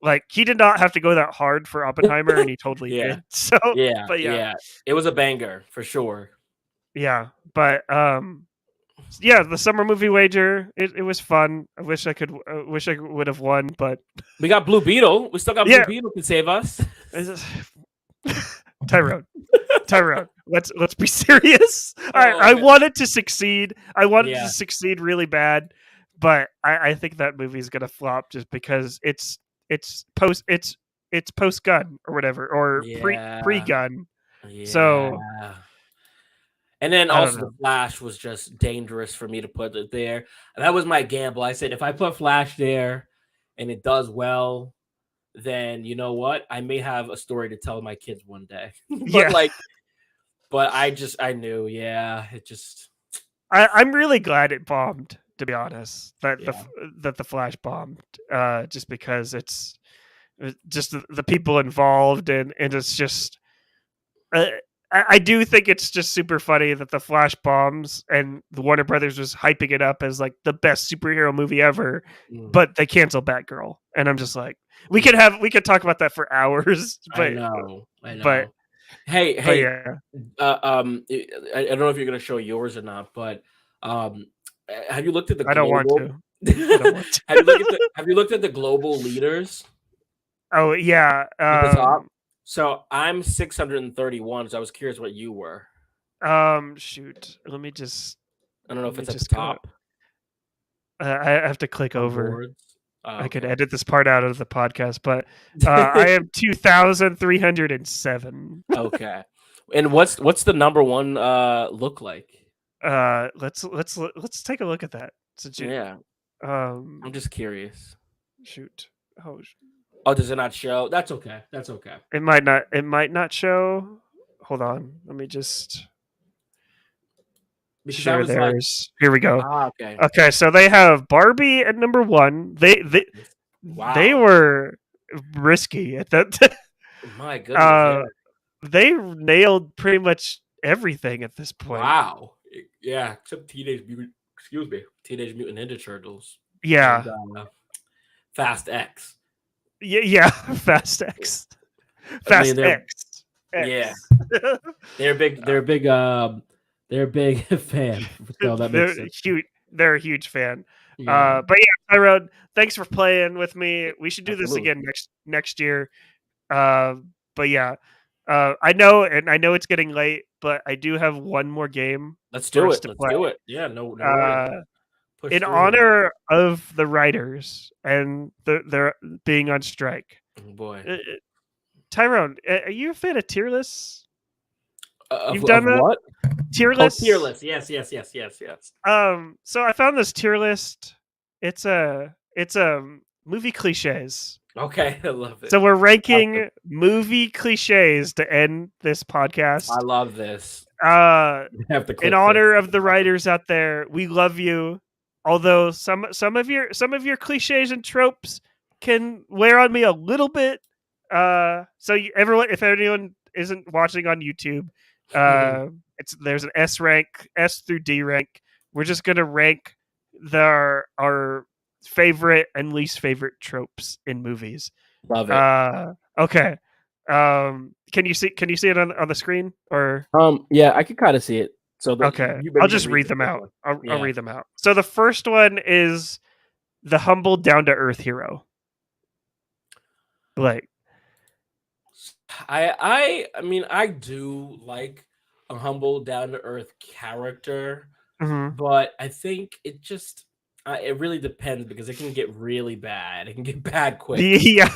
Like he did not have to go that hard for Oppenheimer, and he totally yeah, did. So, yeah, but yeah, yeah. It was a banger for sure. yeah, but yeah, the summer movie wager. It was fun. I wish I could. Wish I would have won, but We got Blue Beetle. We still got Blue yeah, Beetle to save us. Tyrone. Tyrone, let's be serious. Oh I man. wanted to succeed. I wanted to Yeah, succeed really bad, but I think that movie is gonna flop just because it's post it's post gun or whatever, or pre yeah, gun. yeah. So And then I don't also know. the Flash was just dangerous for me to put it there. And that was my gamble. I said if I put Flash there and it does well, then you know what? I may have a story to tell my kids one day. but Yeah, like, but I knew, yeah, it just I'm really glad it bombed. To be honest, yeah. that the Flash bombed, just because it's just the people involved, and it's just. Uh, I do think it's just super funny that the Flash bombs and the Warner Brothers was hyping it up as like the best superhero movie ever, but they canceled Batgirl, and I'm just like, we could talk about that for hours, I but know. but Hey, yeah, I don't know if you're gonna show yours or not, but have you looked at the I don't want global? to. I don't want to. Have you looked at the global leaders Oh yeah, at the top? So I'm 631. So I was curious what you were. shoot, let me just I don't know if it's at the go. top I have to click on over. boards. Oh, I could okay. edit this part out of the podcast, but I am 2,307. Okay. And what's the number one look like? Let's take a look at that. Yeah, Um, I'm just curious. shoot. Oh, Oh, does it not show? That's okay. That's okay. it might not. It might not show. Hold on. Let me just Because I share was like, theirs. Here we go. okay. Okay, so they have Barbie at number one. They Wow. were risky at that. My goodness. They nailed pretty much everything at this point. Wow. Yeah, except Teenage Mutant Ninja Turtles. Yeah. And, Fast X. Yeah. Fast X. Fast X. Yeah. They're big. They're big. They're a big fan. So that makes sense. Huge. They're a huge fan. Yeah. But yeah, Tyrone, thanks for playing with me. We should do this Absolutely. again next year. But yeah, I know it's getting late, but I do have one more game. Let's do it. Let's do it. Yeah. No worries. In honor of the writers and they're being on strike. Oh, boy. Tyrone, are you a fan of tier lists? You've done that? What? Tier lists? Tier list. Yes. So I found this tier list. It's a movie cliches. Okay, I love it. So we're ranking movie cliches to end this podcast. I love this. In honor of the writers out there, we love you. Although some of your cliches and tropes can wear on me a little bit. Everyone, if anyone isn't watching on YouTube, there's an S rank, S through D rank. We're just gonna rank our favorite and least favorite tropes in movies. Love it. Okay. Can you see it on the screen or? Yeah, I can kind of see it. So okay, I'll just read them out. I'll read them out. So the first one is the humble, down to earth hero. Like, I mean, I do like a humble, down to earth character, but I think it really depends because it can get really bad. It can get bad quick. Yeah,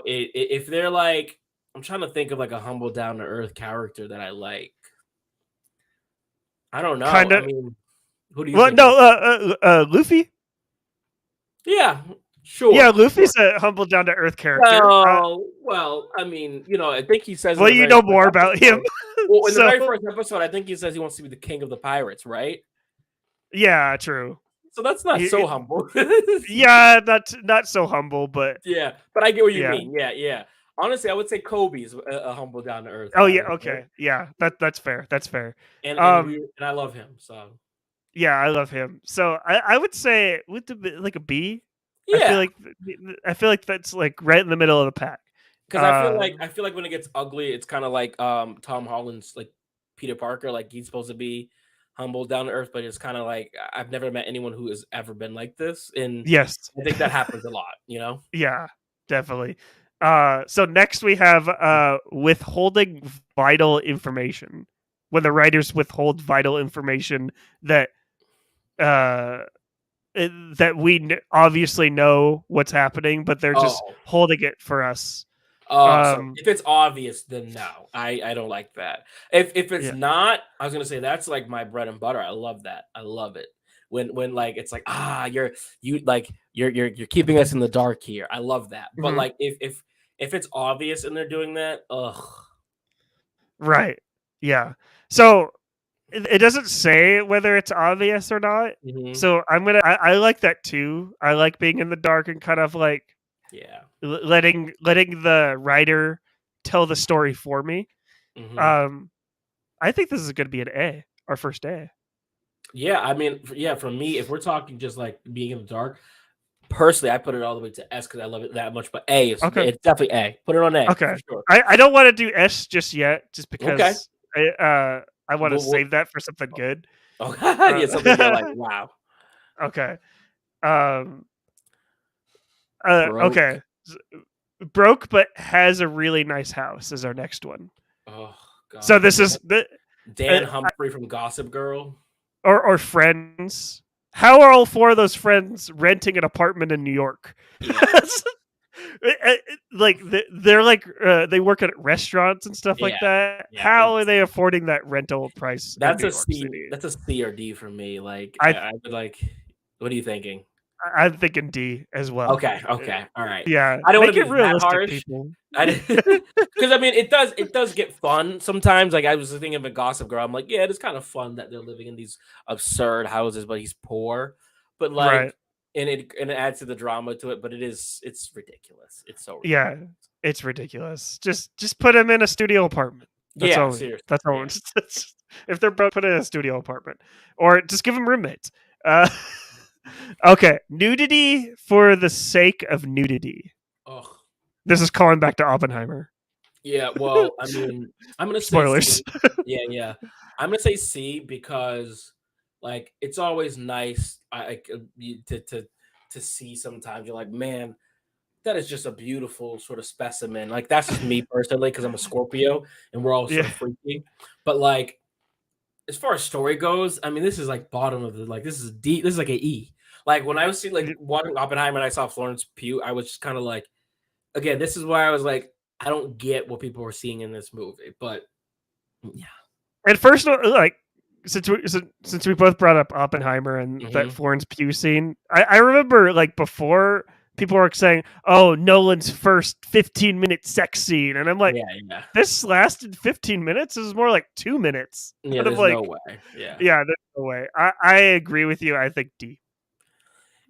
if they're like, I'm trying to think of like a humble, down to earth character that I like. I don't know. I mean, who do you? Well, no, Luffy. Yeah, sure. Yeah, Luffy's a humble, down to earth character. Well, I mean, I think he says. Well, you know more about him. Well, in the very first episode, I think he says he wants to be the king of the pirates, right? Yeah, true. So that's not so humble. Yeah, not so humble, but yeah, but I get what you mean. Yeah. Honestly, I would say Kobe's a humble, down to earth. Oh yeah, okay, right? Yeah, that's fair. That's fair. And I love him. So yeah, I love him. So I would say like a B. Yeah, I feel like that's like right in the middle of the pack. Because I feel like when it gets ugly, it's kind of like Tom Holland's like Peter Parker. Like he's supposed to be humble, down to earth, but it's kind of like I've never met anyone who has ever been like this. And yes, I think that happens a lot. Yeah, definitely. So next we have withholding vital information. When the writers withhold vital information that we obviously know what's happening, but they're just holding it for us. So if it's obvious, then no, I don't like that. If it's not, I was gonna say that's like my bread and butter. I love that. I love it. When like it's like you're keeping us in the dark here. I love that. But like if it's obvious and they're doing that, right, yeah. So it doesn't say whether it's obvious or not. So I like that too. I like being in the dark and kind of like letting the writer tell the story for me. Hmm. Um, I think this is going to be an A, our first A. Yeah, I mean, yeah, for me, if we're talking just like being in the dark, personally, I put it all the way to S because I love it that much. But A, Okay. it's definitely A. Put it on A Okay. for sure. I don't want to do S just yet, just Okay. because I want to Well, save that for something good. oh, Uh, yeah, something you're like, wow, okay. Um. broke. Okay. Broke, but has a really nice house is our next one. Oh So God, this is the uh, Dan Humphrey from Gossip Girl. or friends. How are all four of those friends renting an apartment in New York? Yeah, Like they're like they work at restaurants and stuff like yeah, that. yeah. How are It's they affording that rental price in that's New a York C. City? That's a C or D for me. Like I I would like. What are you thinking? I'm thinking D as well. Okay, okay, all right. Yeah, I don't want make to it be that realistic, harsh. people. I because I mean it does get fun sometimes. Like I was thinking of a Gossip Girl. I'm like, yeah, it's kind of fun that they're living in these absurd houses, but he's poor. But Right. like, and it adds to the drama to it. But it's ridiculous. It's so Yeah, ridiculous. it's ridiculous. Just put him in a studio apartment. That's Yeah, all. seriously. That's all. Yeah. If they're both put in a studio apartment, or just give them roommates. Uh, okay, nudity for the sake of nudity. Oh, This is calling back to Oppenheimer. yeah. Well, I mean, I'm gonna say Spoilers. C. Yeah, yeah. I'm gonna say C because like it's always nice. To see sometimes you're like, man, that is just a beautiful sort of specimen. Like that's just me personally because I'm a Scorpio and we're all sort Yeah. of freaky. But like as far as story goes, I mean, this is like bottom of the like this is D. This is like a E. Like when I was seeing like watching Oppenheimer and I saw Florence Pugh, I was just kind of like, again, this is why I was like, I don't get what people were seeing in this movie. But yeah. And first, like since we both brought up Oppenheimer and that Hmm. Florence Pugh scene, I remember like before people were saying, "Oh, Nolan's first 15-minute sex scene," and I'm like, Yeah, yeah. "This lasted 15 minutes. This is more like 2 minutes." Yeah, And I'm there's no like, way. Yeah. "Yeah, there's no way." I agree with you. I think D.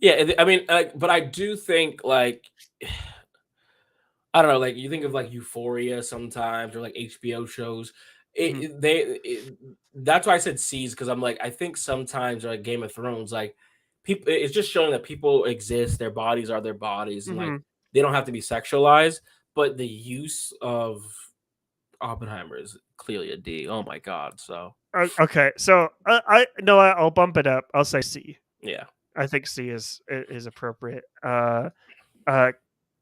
Yeah, I mean, but I do think like I don't know, like you think of like Euphoria sometimes or like HBO shows. Mhm. That's why I said C's because I'm like I think sometimes or like Game of Thrones, like people, it's just showing that people exist, their bodies are their bodies, and like Mhm. they don't have to be sexualized. But the use of Oppenheimer is clearly a D. Oh my god! So Okay, so I no, I'll bump it up. I'll say C. yeah. I think C is appropriate. Uh,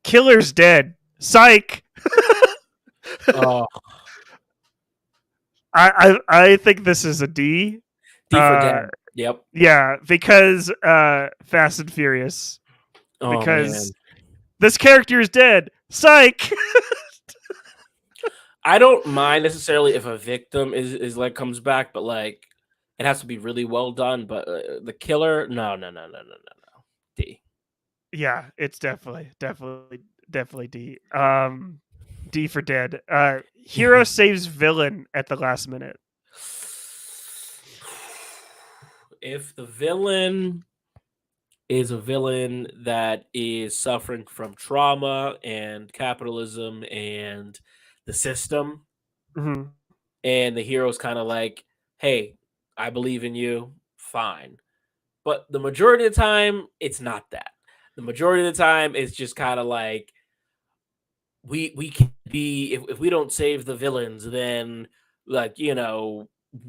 Killer's dead. Psych. Oh, I think this is a D. D for dead. Yep. Yeah, because Fast and Furious. Oh Because man. this character is dead. Psych. I don't mind necessarily if a victim is like comes back, but like it has to be really well done. But the killer, no, no, no, no, no, no, no. D. Yeah, it's definitely D. D for dead. Hero saves villain at the last minute. If the villain is a villain that is suffering from trauma and capitalism and the system, Mhm. and the hero's kind of like, "Hey, I believe in you." Fine. But the majority of the time, it's not that. The majority of the time, it's just kind of like we can be if we don't save the villains, then like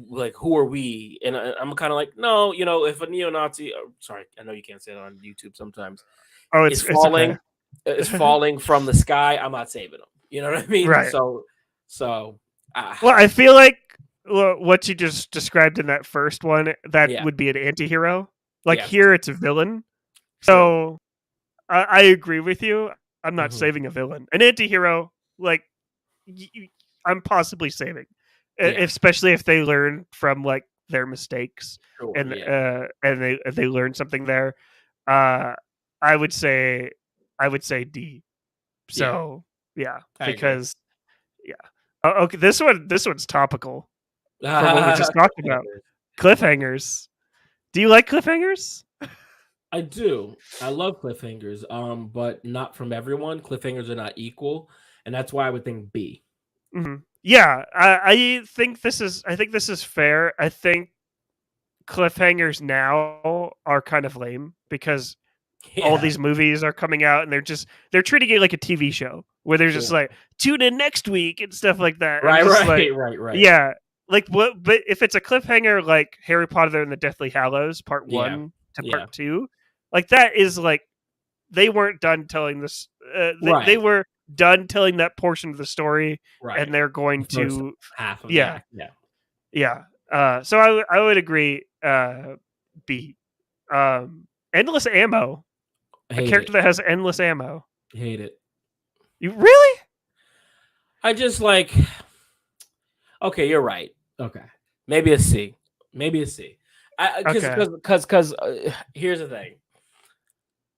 like who are we? And I'm kind of like, no, if a neo-Nazi, sorry, I know you can't say that on YouTube sometimes, Oh, is it's okay. falling from the sky, I'm not saving them. You know what I mean? Right. So Well, I feel like what you just described in that first one, that yeah, would be an anti-hero. Like yes, here, it's a villain. true. So I agree with you. I'm not Hmm. saving a villain. An anti-hero, like I'm possibly saving, Yeah, especially if they learn from like their mistakes sure, yeah, and they learn something there. Uh, I would say D. yeah, So yeah, I agree. because yeah. Okay, this one's topical for what we just talked about. Cliffhangers. Do you like cliffhangers? I do. I love cliffhangers, but not from everyone. Cliffhangers are not equal, and that's why I would think B. Mhm. Yeah, I think this is fair. I think cliffhangers now are kind of lame because all Yeah. these movies are coming out and they're treating it like a TV show where they're just Yeah. like tune in next week and stuff like that. I'm Right. just like, Right. Right. Right. yeah, like what? But if it's a cliffhanger like Harry Potter and the Deathly Hallows Part Yeah. 1 to Yeah. Part 2, like that is like they weren't done telling this. They Right. were done telling that portion of the story, Right. and they're going The first to, half of yeah, yeah. yeah. So I would agree. B. Endless ammo. A Hate character it. that has endless ammo. Hate it. You really? I just like. Okay, you're right. Okay, maybe a C. Maybe a C. Okay. Because here's the thing.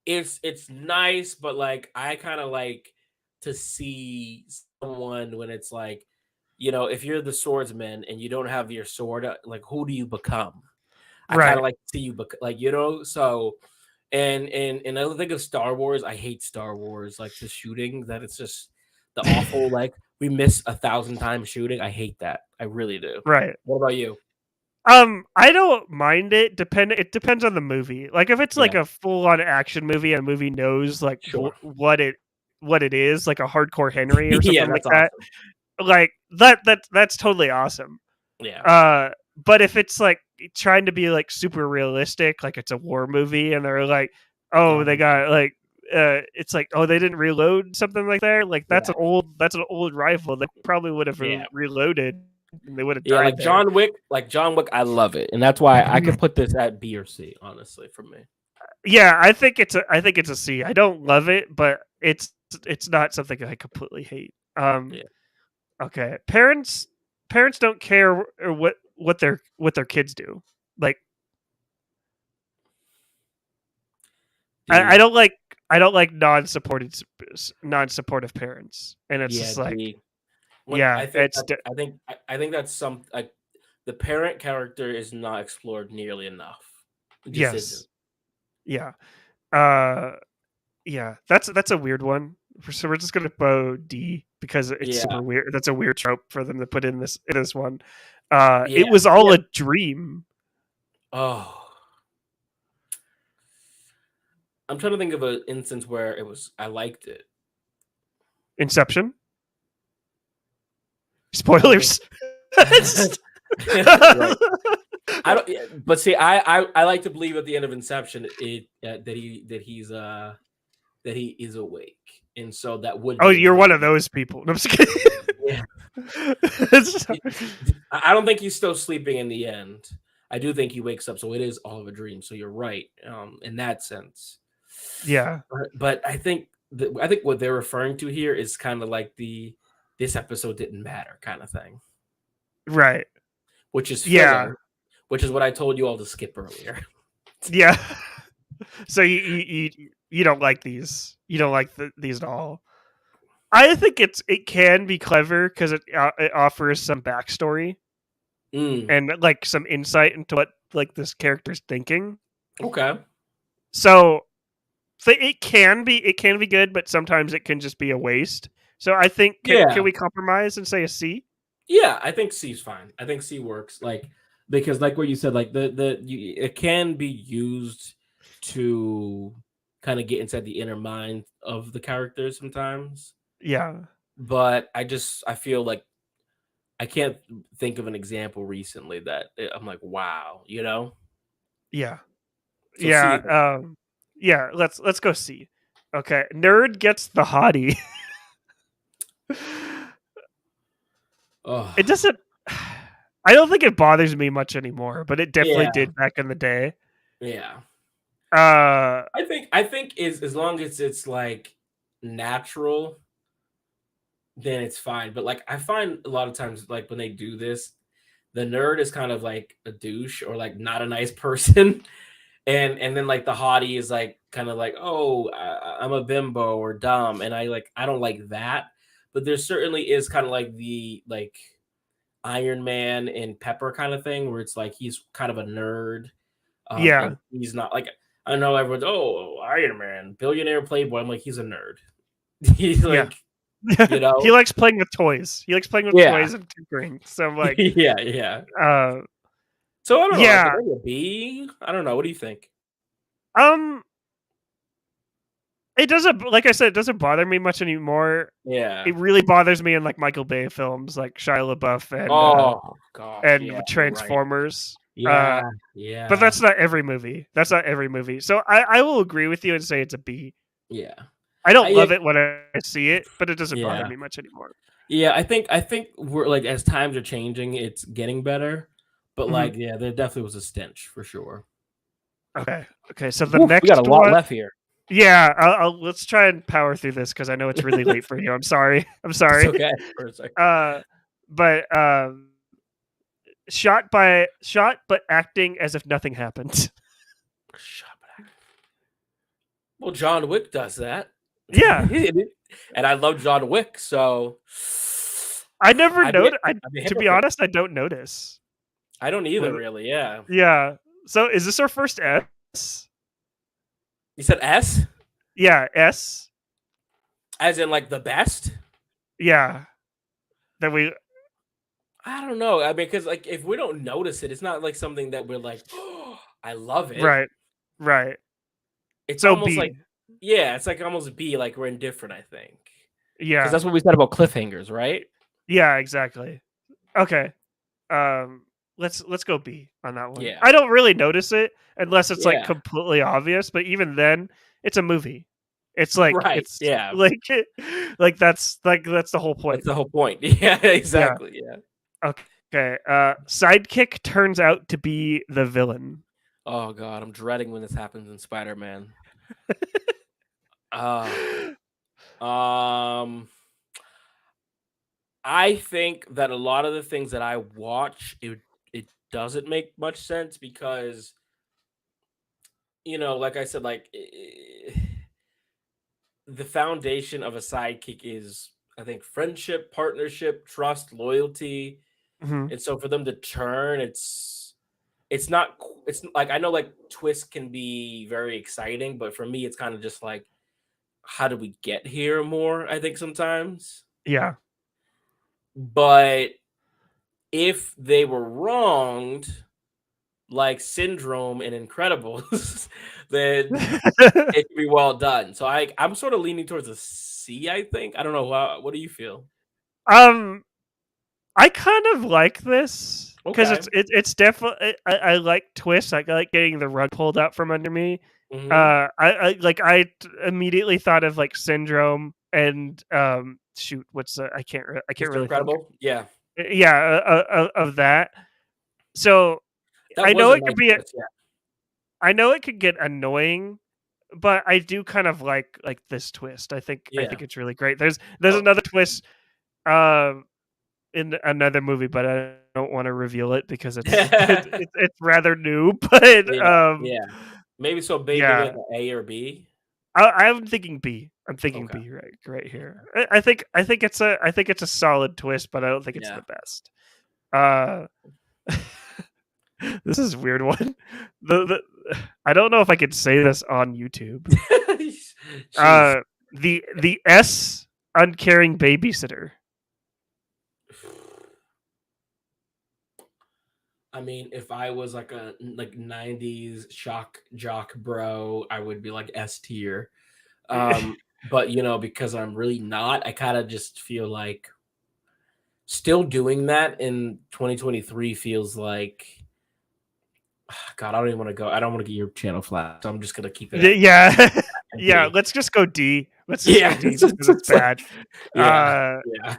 It's nice, but like I kind of like to see someone when it's like, if you're the swordsman and you don't have your sword, like who do you become? I kind of Right. like to see you, so. And I think of Star Wars. I hate Star Wars, like the shooting. That it's just the awful. Like we miss 1,000 times shooting. I hate that. I really do. Right. What about you? I don't mind it. It depends on the movie. Like if it's like Yeah, a full on action movie and a movie knows like sure. what it is, like a hardcore Henry or Yeah, something like that's that. awesome. Like that's totally awesome. Yeah, Uh, but if it's like trying to be like super realistic, like it's a war movie, and they're like, oh, they um, got like, it's like, oh, they didn't reload something like that. Like yeah, that's an old rifle. They probably would have yeah, reloaded, and they would have yeah. died Like there. John Wick. Like John Wick. I love it, and that's why I could put this at B or C. Honestly, for me. Yeah, I think it's a C. I don't love it, but it's not something I completely hate. Yeah, Okay, parents don't care what their kids do. Like I D. don't like non supportive parents, and it's Yeah, just like D. When yeah, I think that's some like the parent character is not explored nearly enough. It just isn't. yes, yeah, uh, yeah. That's a weird one. So we're just gonna go D because it's Yeah. super weird. That's a weird trope for them to put in this one. Yeah. It was all Yeah. a dream. Oh, I'm trying to think of an instance where I liked it. Inception. I don't think. Spoilers. Right. I don't. Yeah, but see, I like to believe at the end of Inception, that he is awake, and so that would Oh, be a you're dream. one of those people. No, I'm just kidding. Yeah. I don't think he's still sleeping in the end. I do think he wakes up, so it is all of a dream. So you're right, in that sense. Yeah. But I think what they're referring to here is kind of like this episode didn't matter kind of thing, Right. which is Yeah. filler, which is what I told you all to skip earlier. Yeah. So you don't like these. You don't like these at all. I think it can be clever because it offers some backstory Mm, and like some insight into what like this character's thinking. okay. So it can be good, but sometimes it can just be a waste. So I think can Yeah. we compromise and say a C? Yeah, I think C's fine. I think C works. Like because like what you said, like it can be used to kind of get inside the inner mind of the characters sometimes. Yeah. But I feel like I can't think of an example recently that I'm like, wow, Yeah. So C Yeah. is okay. Yeah. Let's go C. Okay. Nerd gets the hottie. Oh, It doesn't. I don't think it bothers me much anymore, but it definitely yeah, did back in the day. yeah. Uh, I think is as long as it's like natural, then it's fine. But like I find a lot of times, like when they do this, the nerd is kind of like a douche or like not a nice person, and then like the hottie is like kind of like, oh, I'm a bimbo or dumb, and I don't like that. But there certainly is kind of like the like Iron Man and Pepper kind of thing, where it's like he's kind of a nerd, yeah, and he's not like I know everyone's Iron Man, billionaire playboy. I'm like he's a nerd. He's yeah, like You He know? likes playing with toys. He likes playing with Yeah. toys and tinkering. So I'm like, Yeah, yeah. uh, So I don't know, like yeah. maybe a B? I don't know. What do you think? Um, it doesn't, like I said, it doesn't bother me much anymore. Yeah. It really bothers me in like Michael Bay films, like Shia LaBeouf Oh gosh, yeah, and you're right. Transformers. Yeah, But yeah, that's not every movie. That's not every movie. So I will agree with you and say it's a B. yeah. I I don't yeah, love it when I see it, but it doesn't bother yeah. me much anymore. Yeah, I think we're like as times are changing, it's getting better. But Mhm. like, yeah, there definitely was a stench for sure. Okay. Okay. So the Woof, we got a next lot one, left here. yeah, let's try and power through this because I know it's really late for you. I'm sorry. I'm It's sorry. okay for a second. Uh, but shot, but acting as if nothing happened. Shut up. Well, John Wick does that. Yeah, And I love John Wick, so I never I'd be noticed. I I'd be a To be hypocrite. honest, I don't notice. I don't either, When, really. Yeah. yeah. So is this our first S? You said S, Yeah, S. as in like the best. Yeah, that we I don't know. I mean, because like if we don't notice it, it's not like something that we're like, oh, I love it. right, right. It's So almost like, B. yeah, it's like almost B, like we're indifferent. I think because Yeah, that's what we said about cliffhangers, right? yeah, exactly. Okay. Um, let's go B on that one. Yeah, I don't really notice it unless it's like yeah, completely obvious, but even then, it's a movie. It's like right. Yeah, like that's the whole that's point. the whole point. Yeah, Yeah. exactly. Yeah. Okay. Sidekick turns out to be the villain. Oh god, I'm dreading when this happens in Spider-Man. Uh um I think that a lot of the things that I watch, it doesn't make much sense because like I said, like the foundation of a sidekick is, I think, friendship, partnership, trust, loyalty, Mhm. and so for them to turn, it's not it's like I know like twists can be very exciting, but for me, it's kind of just like how did we get here? More, I think sometimes, Yeah. but if they were wronged, like Syndrome and Incredibles, then it could be well done. So I'm sort of leaning towards a C. I think. I don't know. What do you feel? um, I kind of like this because Okay. it's definitely I like twists. I like getting the rug pulled out from under me. Hmm. Immediately thought of like Syndrome and shoot, what's I can't Mr. really think. Incredible. Yeah, Yeah, of that. So that I was know a it could nice be. twist. Yeah. I know it could get annoying, but I do kind of like this twist. I Yeah. think it's really great. There's Oh, another twist um in another movie, but I don't want to reveal it because it's rather new. But yeah. Yeah. Maybe so. Maybe yeah, like an A or B. I'm thinking B. I'm thinking Okay. B right here. I think it's a solid twist, but I don't think it's Yeah. the best. Uh, this is a weird one. The I don't know if I could say this on YouTube. Jeez. The S uncaring babysitter. I mean, if I was like a like '90s shock jock bro, I would be like S tier. But because I'm really not, I kind of just feel like still doing that in 2023 feels like God. I don't even want to go. I don't want to get your channel flat, so I'm just gonna keep it Yeah, at yeah. B. Let's just go D. Let's just go Yeah, D because it's it's like, bad. yeah, Uh, yeah.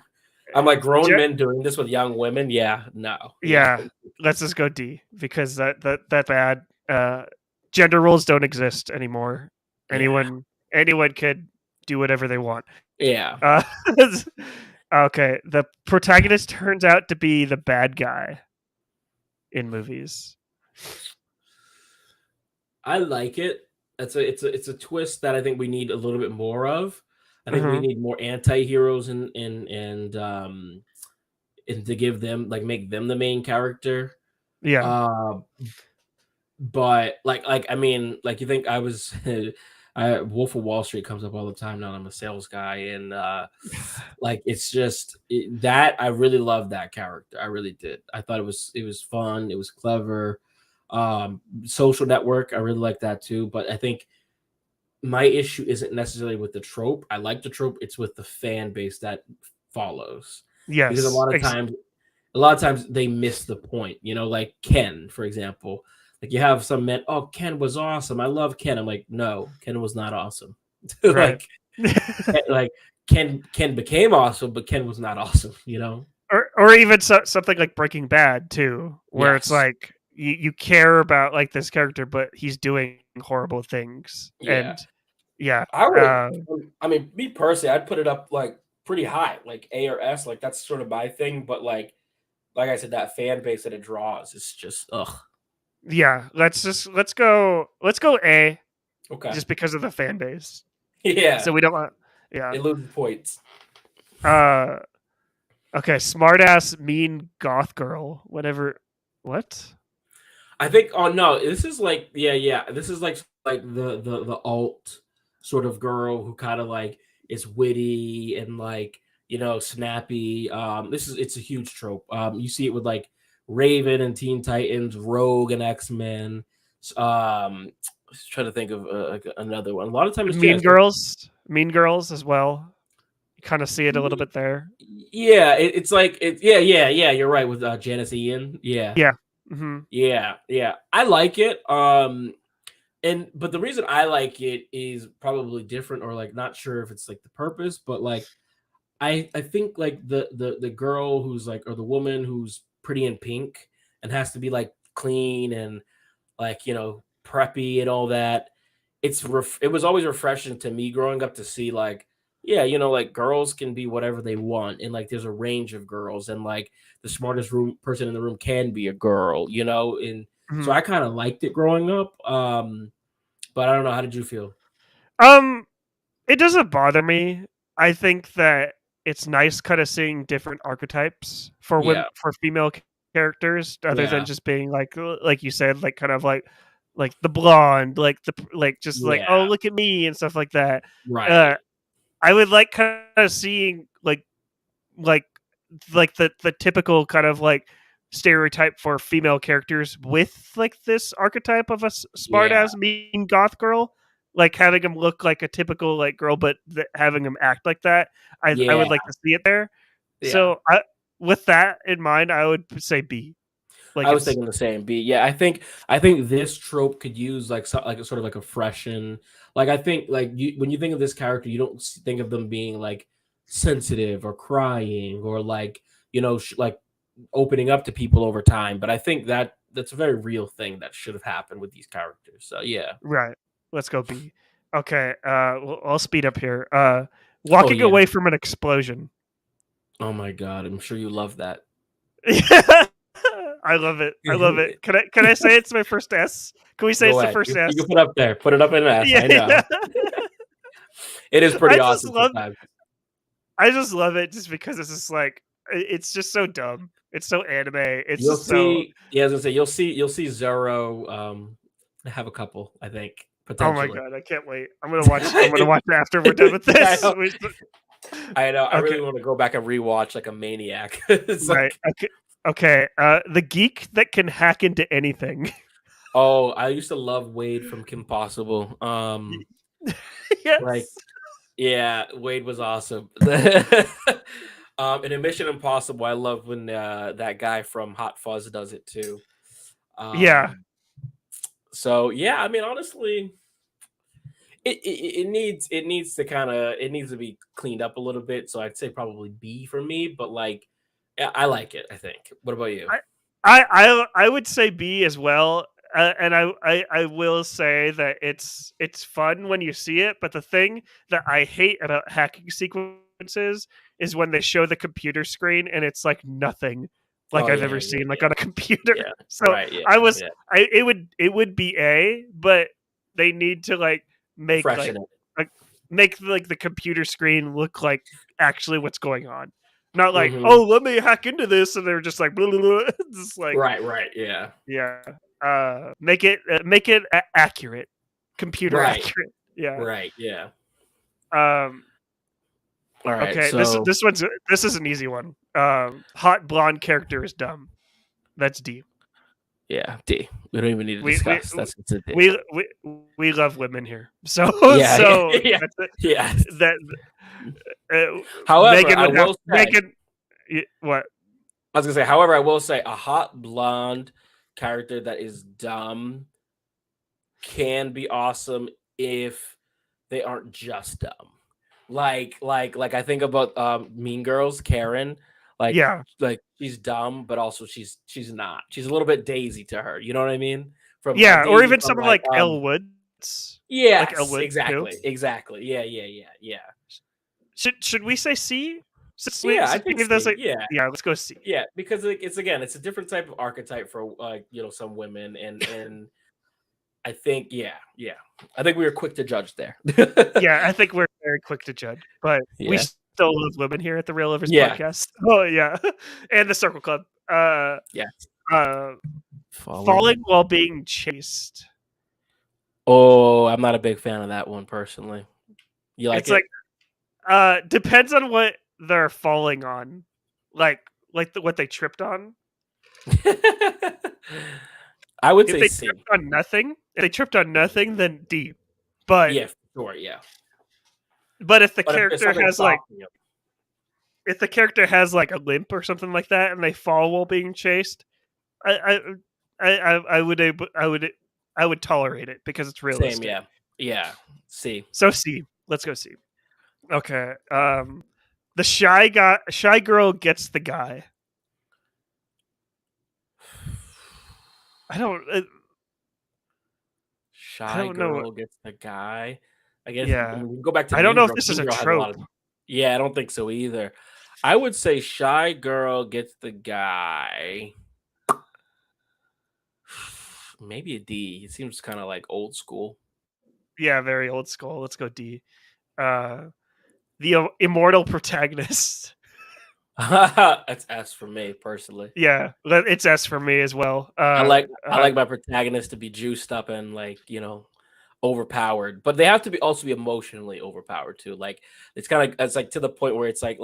I'm like grown Je- men doing this with young women. Yeah, no, yeah, yeah. Let's just go D because that's bad. Gender roles don't exist anymore. yeah, Anyone could do whatever they want. yeah. Uh, okay. The protagonist turns out to be the bad guy in movies. I like it. It's a twist that I think we need a little bit more of. I think we Hmm. need more anti-heroes and to give them like make them the main character. Yeah. Uh but like I mean, like you think I was Wolf of Wall Street comes up all the time now. I'm a sales guy, and like it's just that I really love that character. I really did. I thought it was fun. It was clever. Social Network, I really like that too. But I think my issue isn't necessarily with the trope. I like the trope. It's with the fan base that follows, because Yes. a lot of times they miss the point. Like Ken, for example. Like you have some men. Oh, Ken was awesome. I love Ken. I'm like, no, Ken was not awesome. Right. like, like Ken became awesome, but Ken was not awesome. or even something like Breaking Bad too, where it's Yes. like you care about like this character, but he's doing horrible things, Yeah. and yeah, I would. I mean, me personally, I'd put it up like pretty high, like A or S. Like that's sort of my thing. But like I said, that fan base that it draws is just ugh. yeah. Let's go A, Okay. just because of the fan base. Yeah. So we don't want, yeah. It loses points. Uh, okay, smartass mean goth girl. Whatever. What? I think. Oh no, this is like yeah. This is like the alt sort of girl who kind of like is witty and like snappy. It's a huge trope. You see it with like Raven and Teen Titans, Rogue and X-Men. Trying to think of like another one. A lot of times, yeah, Mean Girls as well. You kind of see it a little bit there. yeah. It's like yeah. You're right with Janice Ian. Yeah, Yeah. Hmm. yeah. I like it. But the reason I like it is probably different, or like not sure if it's like the purpose, but like I think like the girl who's like, or the woman who's pretty in pink and has to be like clean and like preppy and all that. It was always refreshing to me growing up to see like, yeah, like girls can be whatever they want, and like there's a range of girls, and like the smartest person in the room can be a girl, and so Hmm. I kind of liked it growing up. But I don't know. How did you feel? Um, it doesn't bother me. I think that it's nice kind of seeing different archetypes for Yeah, for female characters, other than yeah, just being like you said, like kind of like the blonde, like like just like, oh, yeah. look at me and stuff like that. Uh, Right. I would like kind of seeing like the typical kind of like stereotype for female characters with like this archetype of a smart Yeah, ass mean goth girl, like having them look like a typical like girl, but having them act like that. I yeah, would like to see it there. yeah. So with that in mind, I would say B. Like I was it's thinking the same. B. Yeah, I think this trope could use like like a sort of like a freshen. Like I think like when you think of this character, you don't think of them being like sensitive or crying or like like opening up to people over time. But I think that's a very real thing that should have happened with these characters. So yeah. right. Let's go B. Okay. I'll speed up here. Oh Walking yeah. away from an explosion. Oh my god. I'm sure you love that. I love it. I love it. Can I say it's my first S? Can we say Go it's the ahead. first You S? can put up there. Put it up in an S. Yeah, I know. yeah. It is pretty I just awesome love sometimes. I just love it just because it's just like it's just so dumb. It's so anime. It's You'll just so, see. Yeah, I was gonna say you'll see Zoro have a couple. I think oh my potentially. god, I can't wait. I'm gonna watch it after we're done with Yeah, this. I know. I Okay, really want to go back and rewatch like a maniac. It's right. like, Okay. The geek that can hack into anything. oh, I used to love Wade from Kim Possible. Like, Yes. yeah, Wade was awesome. And in Mission Impossible, I love when that guy from Hot Fuzz does it too. Yeah. Um, so yeah, I mean, honestly, it needs to it needs to be cleaned up a little bit. So I'd say probably B for me, but like, yeah, I like it. I think. What about you? I I would say B as well. And I will say that it's fun when you see it, but the thing that I hate about hacking sequences is when they show the computer screen and it's like nothing like Oh I've yeah, ever yeah, seen like yeah, on a computer. yeah. So Right, yeah, I was yeah. I it would be A, but they need to like make Freshen it. like make like the computer screen look like actually what's going on. Not like, Hmm. oh, let me hack into this, and they're just like, blah, blah, blah. Just like, Right, right, yeah, yeah. Make it accurate, computer right. accurate. Yeah. Right. Yeah. Um. All right. Okay. This So this is an easy one. Hot blonde character is dumb. That's D. yeah, D. We don't even need to We we discuss. That's it's a D. we love women here. So Yeah. so Yeah. that's it. Yeah. That However, Megan I would have will say, Megan. What? I was gonna say, however, I will say a hot blonde character that is dumb can be awesome if they aren't just dumb. Like I think about Mean Girls, Karen. Like Yeah. like she's dumb, but also she's not. She's a little bit Daisy to her. You know what I mean? From Yeah. Or Daisy even from someone like like Elle Woods. Like Elle yes, Woods too. exactly. Yeah. Should we say C? Yeah, I Since we think gave those C. like Yeah. yeah, let's go C. Yeah, because like, it's again, it's a different type of archetype for some women and I think yeah. I think we were quick to judge there. Yeah, I think we're very quick to judge, but we Yeah. still love women here at the Real Lovers Yeah. podcast. Oh yeah, and the Circle Club. Yeah. Uh, falling while being chased. Oh, I'm not a big fan of that one personally. You like It's it? like depends on what they're falling on, like what they tripped on. I would If say they C. tripped on nothing, then D. But Yeah, sure, yeah. if the But if there's character something has like stopping you, if the character has like a limp or something like that, and they fall while being chased, I would tolerate it because it's realistic. same, yeah. C. So C. Let's go C. Okay. The shy girl gets the guy. I don't. Shy don't know. girl gets the guy. I guess Yeah. we can go back to I don't Mean know if Girl. this Mean is a Girl has trope. yeah, I don't think so either. I would say shy girl gets the guy. Maybe a D. It seems kind of like old school. Yeah, very old school. Let's go D. The immortal protagonist. That's S for me personally. Yeah, it's S for me as well. I like my protagonist to be juiced up and like overpowered, but they have to be also be emotionally overpowered too. Like it's like to the point where it's like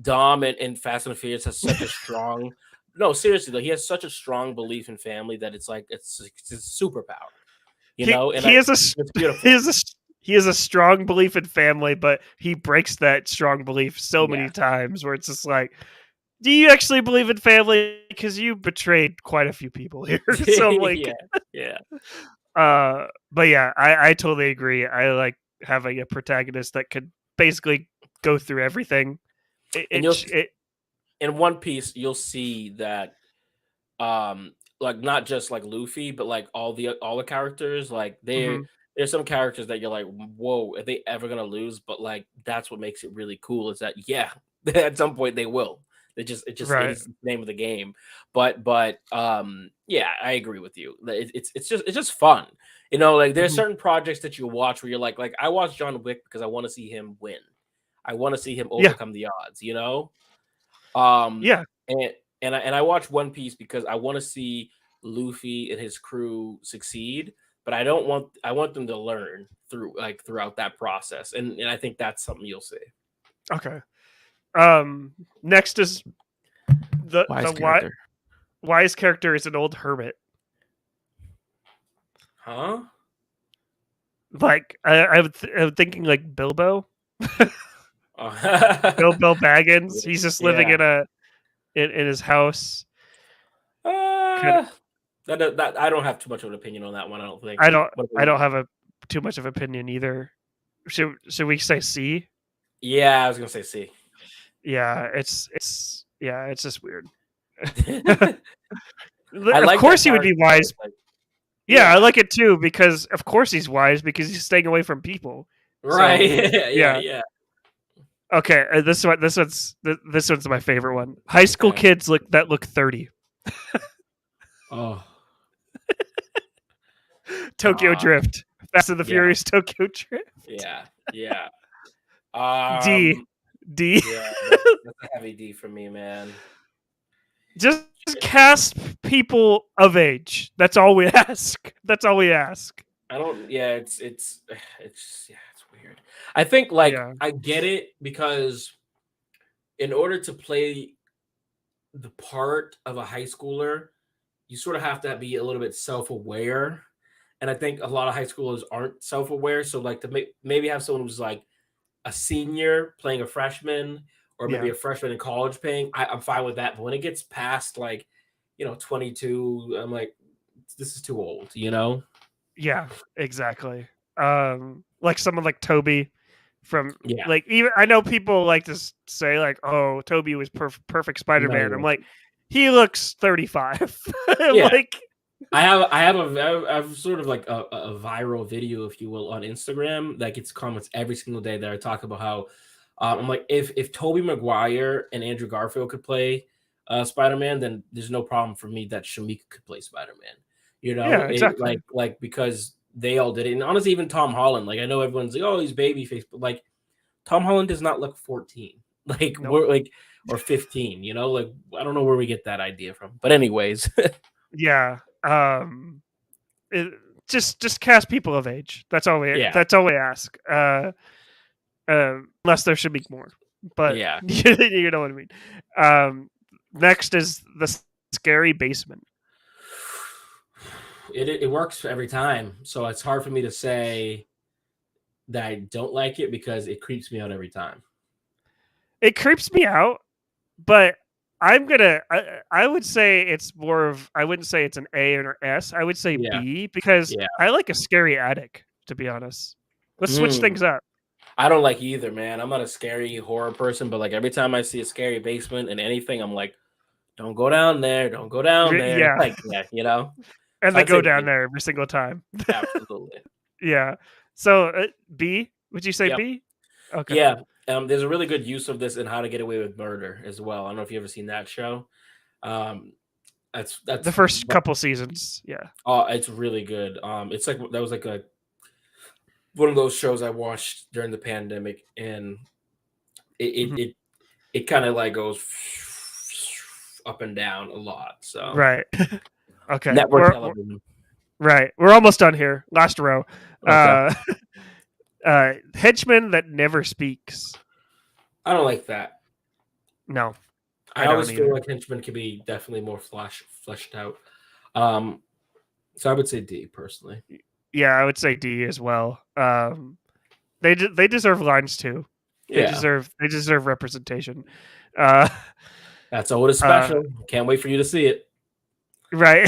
Dom and Fast and Furious has such a strong no seriously though he has such a strong belief in family that it's like it's a superpower. He has a strong belief in family, but he breaks that strong belief so many times where it's just like, do you actually believe in family? Because you betrayed quite a few people here. So I'm like, yeah. But yeah, I totally agree. I like having a protagonist that could basically go through everything. In One Piece, you'll see that like not just like Luffy, but like all the characters, like there's some characters that you're like, whoa, are they ever gonna lose? But like that's what makes it really cool is that at some point they will. It is the name of the game. But yeah, I agree with you. It's just fun. Like there's certain projects that you watch where you're like I watch John Wick because I want to see him win. I want to see him overcome the odds, And I watch One Piece because I want to see Luffy and his crew succeed, but I want them to learn throughout that process. And I think that's something you'll see. Okay. Next is the wise character is an old hermit. Huh? Like I'm thinking like Bilbo. Bilbo Baggins. He's just living in his house. That I don't have too much of an opinion on that one. I don't think. I don't have too much of opinion either. Should we say C? Yeah, I was gonna say C. Yeah, it's just weird. Of course he would be wise. Yeah, I like it too because of course he's wise because he's staying away from people. Right. So, yeah. Okay, this one's my favorite one. High school kids look 30. Oh. Tokyo Drift. Fast and the Furious Tokyo Drift. Yeah. D. Yeah, that's a heavy D for me, man. Just cast people of age. That's all we ask. I don't. Yeah, it's weird. I think like Yeah, I get it because in order to play the part of a high schooler, you sort of have to be a little bit self-aware. And I think a lot of high schoolers aren't self-aware. So like to maybe have someone who's like a senior playing a freshman, or maybe yeah, a freshman in college playing, I'm fine with that. But when it gets past like 22, I'm like, this is too old, you know? yeah, exactly. Like someone like Toby from Yeah, like even I know people like to say like, "Oh, Toby was perfect no, he Spider-Man." I'm like, wasn't. he looks 35. I'm Yeah, like, I have sort of like a viral video, if you will, on Instagram that gets comments every single day that I talk about how I'm like, if Tobey Maguire and Andrew Garfield could play Spider-Man, then there's no problem for me that Shamika could play Spider-Man. yeah, It exactly. like because they all did it, and honestly, even Tom Holland. Like I know everyone's like, oh, he's babyface, but like Tom Holland does not look 14, like Nope. we're like or 15. Like I don't know where we get that idea from, but anyways, Yeah. It, just cast people of age. That's all we yeah, that's all we ask. Unless there should be more. But yeah. you know what I mean. Um Next is the scary basement. It works every time. So it's hard for me to say that I don't like it because it creeps me out every time. It creeps me out, but I would say it's more of I wouldn't say it's an A or an S. I would say Yeah, B because yeah. I like a scary attic, to be honest. Let's switch Mm. things up. I don't like either, man. I'm not a scary horror person, but like every time I see a scary basement and anything, I'm like, don't go down there, don't go down there. Yeah. Like, yeah. And So they I'd say go down B. there every single time. Absolutely. Yeah. So B, would you say Yep. B? Okay. Yeah. There's a really good use of this in How to Get Away with Murder as well. I don't know if you ever seen that show. Um, The that's first couple seasons. Yeah. oh, it's really good. It's like that was like a one of those shows I watched during the pandemic, and it it Mhm. it, it kind of like goes up and down a lot. So Right. Okay. network television. Right. We're almost done here. Last row. Okay, Uh Henchman that never speaks. I don't like that. No, I I don't always feel either. like henchmen could be definitely more fleshed out. Um, so I would say D personally. Yeah, I would say D as well. They deserve lines too. Yeah, They deserve representation. Uh, that's always uh, special. Can't wait for you to see it. right.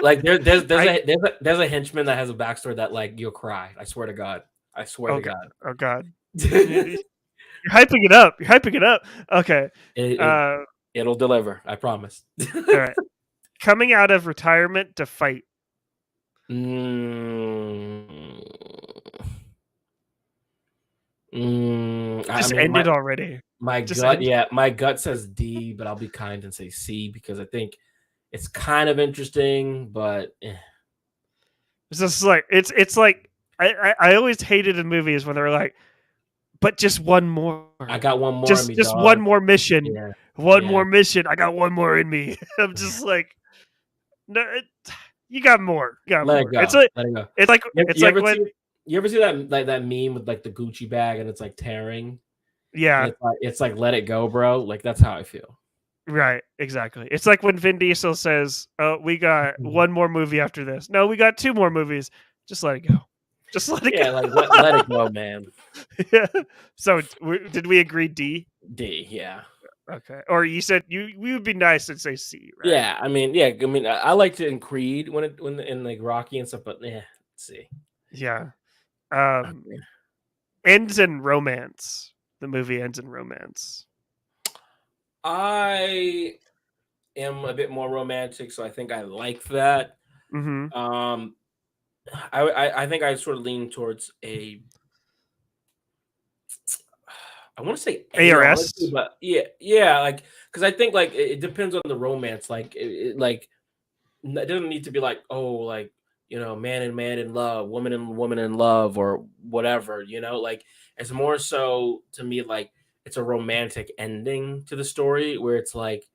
Like I there's a henchman that has a backstory that like you'll cry. I swear to God. I swear oh to god, God. oh god. You're hyping it up. You're hyping it up. Okay. it, it Uh, it'll deliver. I promise. all right. Coming out of retirement to fight. Mm, I Just mean, ended already. my Just gut, end. yeah, my gut says D, but I'll be kind and say C because I think it's kind of interesting, but It's just like it's like I always hated in movies when they were like, but just one more. I got one more in me, Just one dog. more mission. Yeah, One yeah. more mission. I got one more in me. I'm just like, no, you got more. You got Let it more. go. Let it go. It's You like ever when see that like that meme with like the Gucci bag and it's like tearing and yeah, it's like let it go, bro. Like that's how I feel. right, exactly. It's like when Vin Diesel says, "Oh, we got one more movie after this." No, we got two more movies. Just let it go. Just let it Yeah, like let it go, man. go. Yeah. So did we agree D? D, yeah. Okay. Or you said we would be nice and say C, right? Yeah, I mean, yeah, I mean, I liked it in Creed when in like Rocky and stuff, but yeah, let's see. Yeah. Ends in romance. The movie ends in romance. I am a bit more romantic, so I think I like that. Mm-hmm. Um, I think I sort of lean towards I want to say A honestly, ARS. but yeah, like because I think like it depends on the romance. Like like it doesn't need to be like like man and man in love, woman and woman in love, or whatever. Like it's more so to me like it's a romantic ending to the story where it's like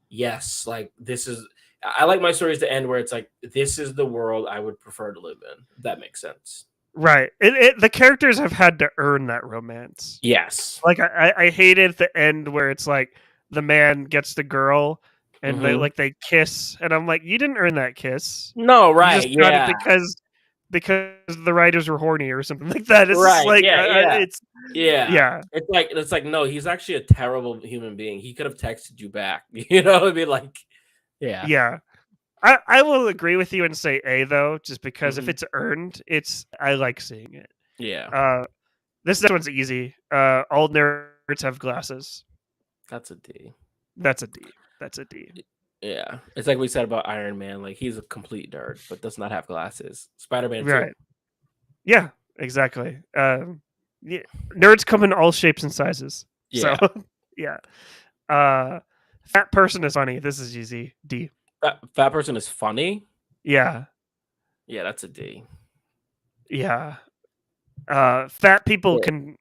yes, like this is I like my stories to end where it's like, this is the world I would prefer to live in. If that makes sense. Right. The characters have had to earn that romance. Yes. Like I hated the end where it's like the man gets the girl and Hmm. they kiss, and I'm like, you didn't earn that kiss. No, You right. just got it Yeah. because the writers were horny or something like that. It's just Right. like Yeah. Yeah. it's Yeah. yeah. It's like no, he's actually a terrible human being. He could have texted you back. You know, it'd be like, yeah. Yeah. I will agree with you and say A though, just because if Hmm. it's earned, I like seeing it. Yeah. This next one's easy. All nerds have glasses. That's a D. That's a D. That's a D. Yeah. It's like we said about Iron Man. Like, he's a complete nerd, but does not have glasses. Spider-Man too. Right. Yeah, exactly. Yeah, nerds come in all shapes and sizes. Yeah. So, yeah. Fat person is funny. This is easy. D. Fat person is funny. Yeah. Yeah, that's a D. Yeah. Fat people Yeah. can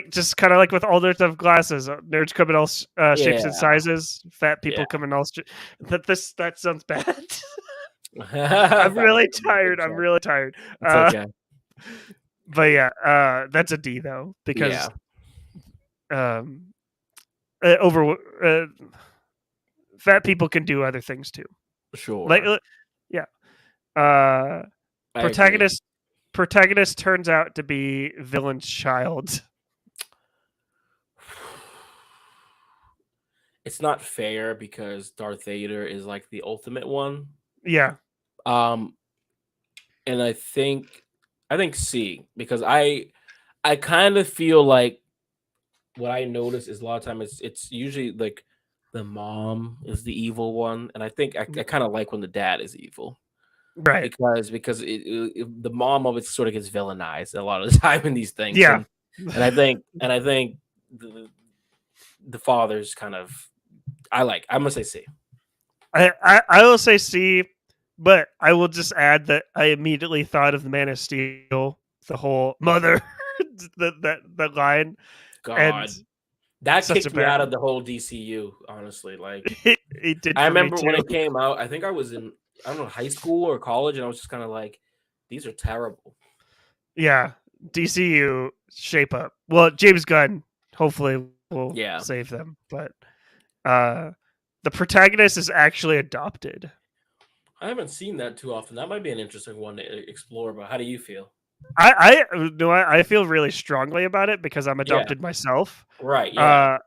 just kind of like with all nerds have glasses. Nerds come in all shapes and Yeah. sizes. Fat people Yeah. come in all. That sounds bad. I'm Fat really person, tired. it's I'm okay. really tired. It's okay. But yeah, that's a D though because over fat people can do other things too. Sure. Like yeah. I agree. Protagonist turns out to be villain's child. It's not fair because Darth Vader is like the ultimate one. Yeah. And I think C, because I kind of feel like what I notice is a lot of time it's usually like the mom is the evil one, and I think I kind of like when the dad is evil. Right. Because the mom always sort of gets villainized a lot of the time in these things. Yeah. And I think the father's kind of I'm gonna say C. I will say C, but I will just add that I immediately thought of the Man of Steel, the whole mother, that line, God, and that such kicked a me out bad. of the whole DCU. Honestly, like It did I for me remember when too. it came out. I think I was in high school or college, and I was just kind of like, these are terrible. Yeah, DCU shape up. Well, James Gunn hopefully will save them, but the protagonist is actually adopted. I haven't seen that too often. That might be an interesting one to explore. But how do you feel? I feel really strongly about it because I'm adopted myself. Right. Yeah.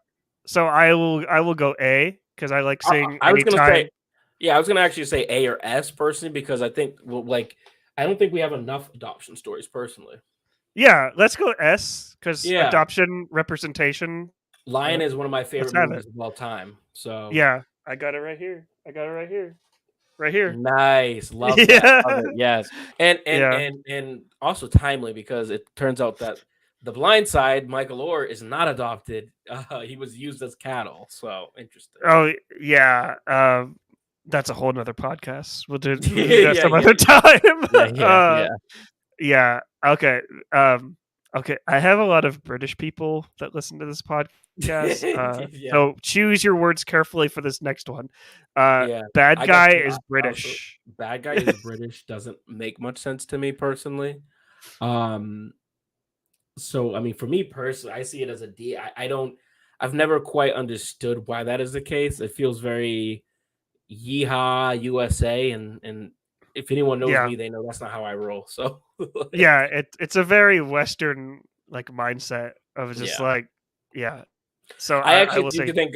So I will go A because I like seeing I was anytime. Gonna say, yeah, I was gonna actually say A or S personally because I think I don't think we have enough adoption stories personally. Yeah, let's go S because adoption representation. Lion is one of my favorite movies of all time. So yeah, I got it right here. Right here. Nice, love that. Love it. Yes, and also timely because it turns out that the Blind Side, Michael Orr, is not adopted. He was used as cattle. So interesting. Oh yeah, that's a whole nother podcast. We'll do that some other time. Yeah. Okay. Okay. I have a lot of British people that listen to this podcast. So choose your words carefully for this next one. Bad guy is British. Bad guy is British doesn't make much sense to me personally. So I mean, for me personally, I see it as a D. I've never quite understood why that is the case. It feels very yeehaw USA, and if anyone knows me, they know that's not how I roll. So yeah, it's a very Western mindset of just So I usually think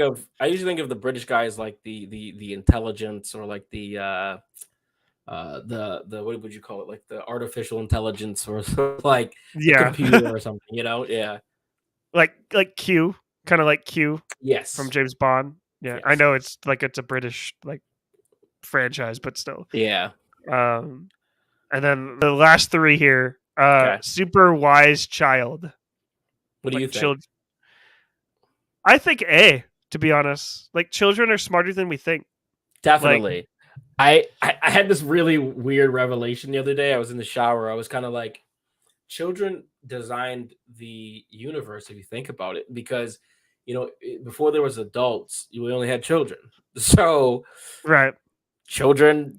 of the British guys like the intelligence or like the what would you call it, like the artificial intelligence or like the computer or something, like Q, kind of like Q, yes, from James Bond. Yeah, yes. I know it's a British franchise, but still, and then the last three here, super wise child. What do you think? I think A, to be honest. Children are smarter than we think. Definitely. I had this really weird revelation the other day. I was in the shower. I was kind of like, children designed the universe, if you think about it, because before there was adults, we only had children. So children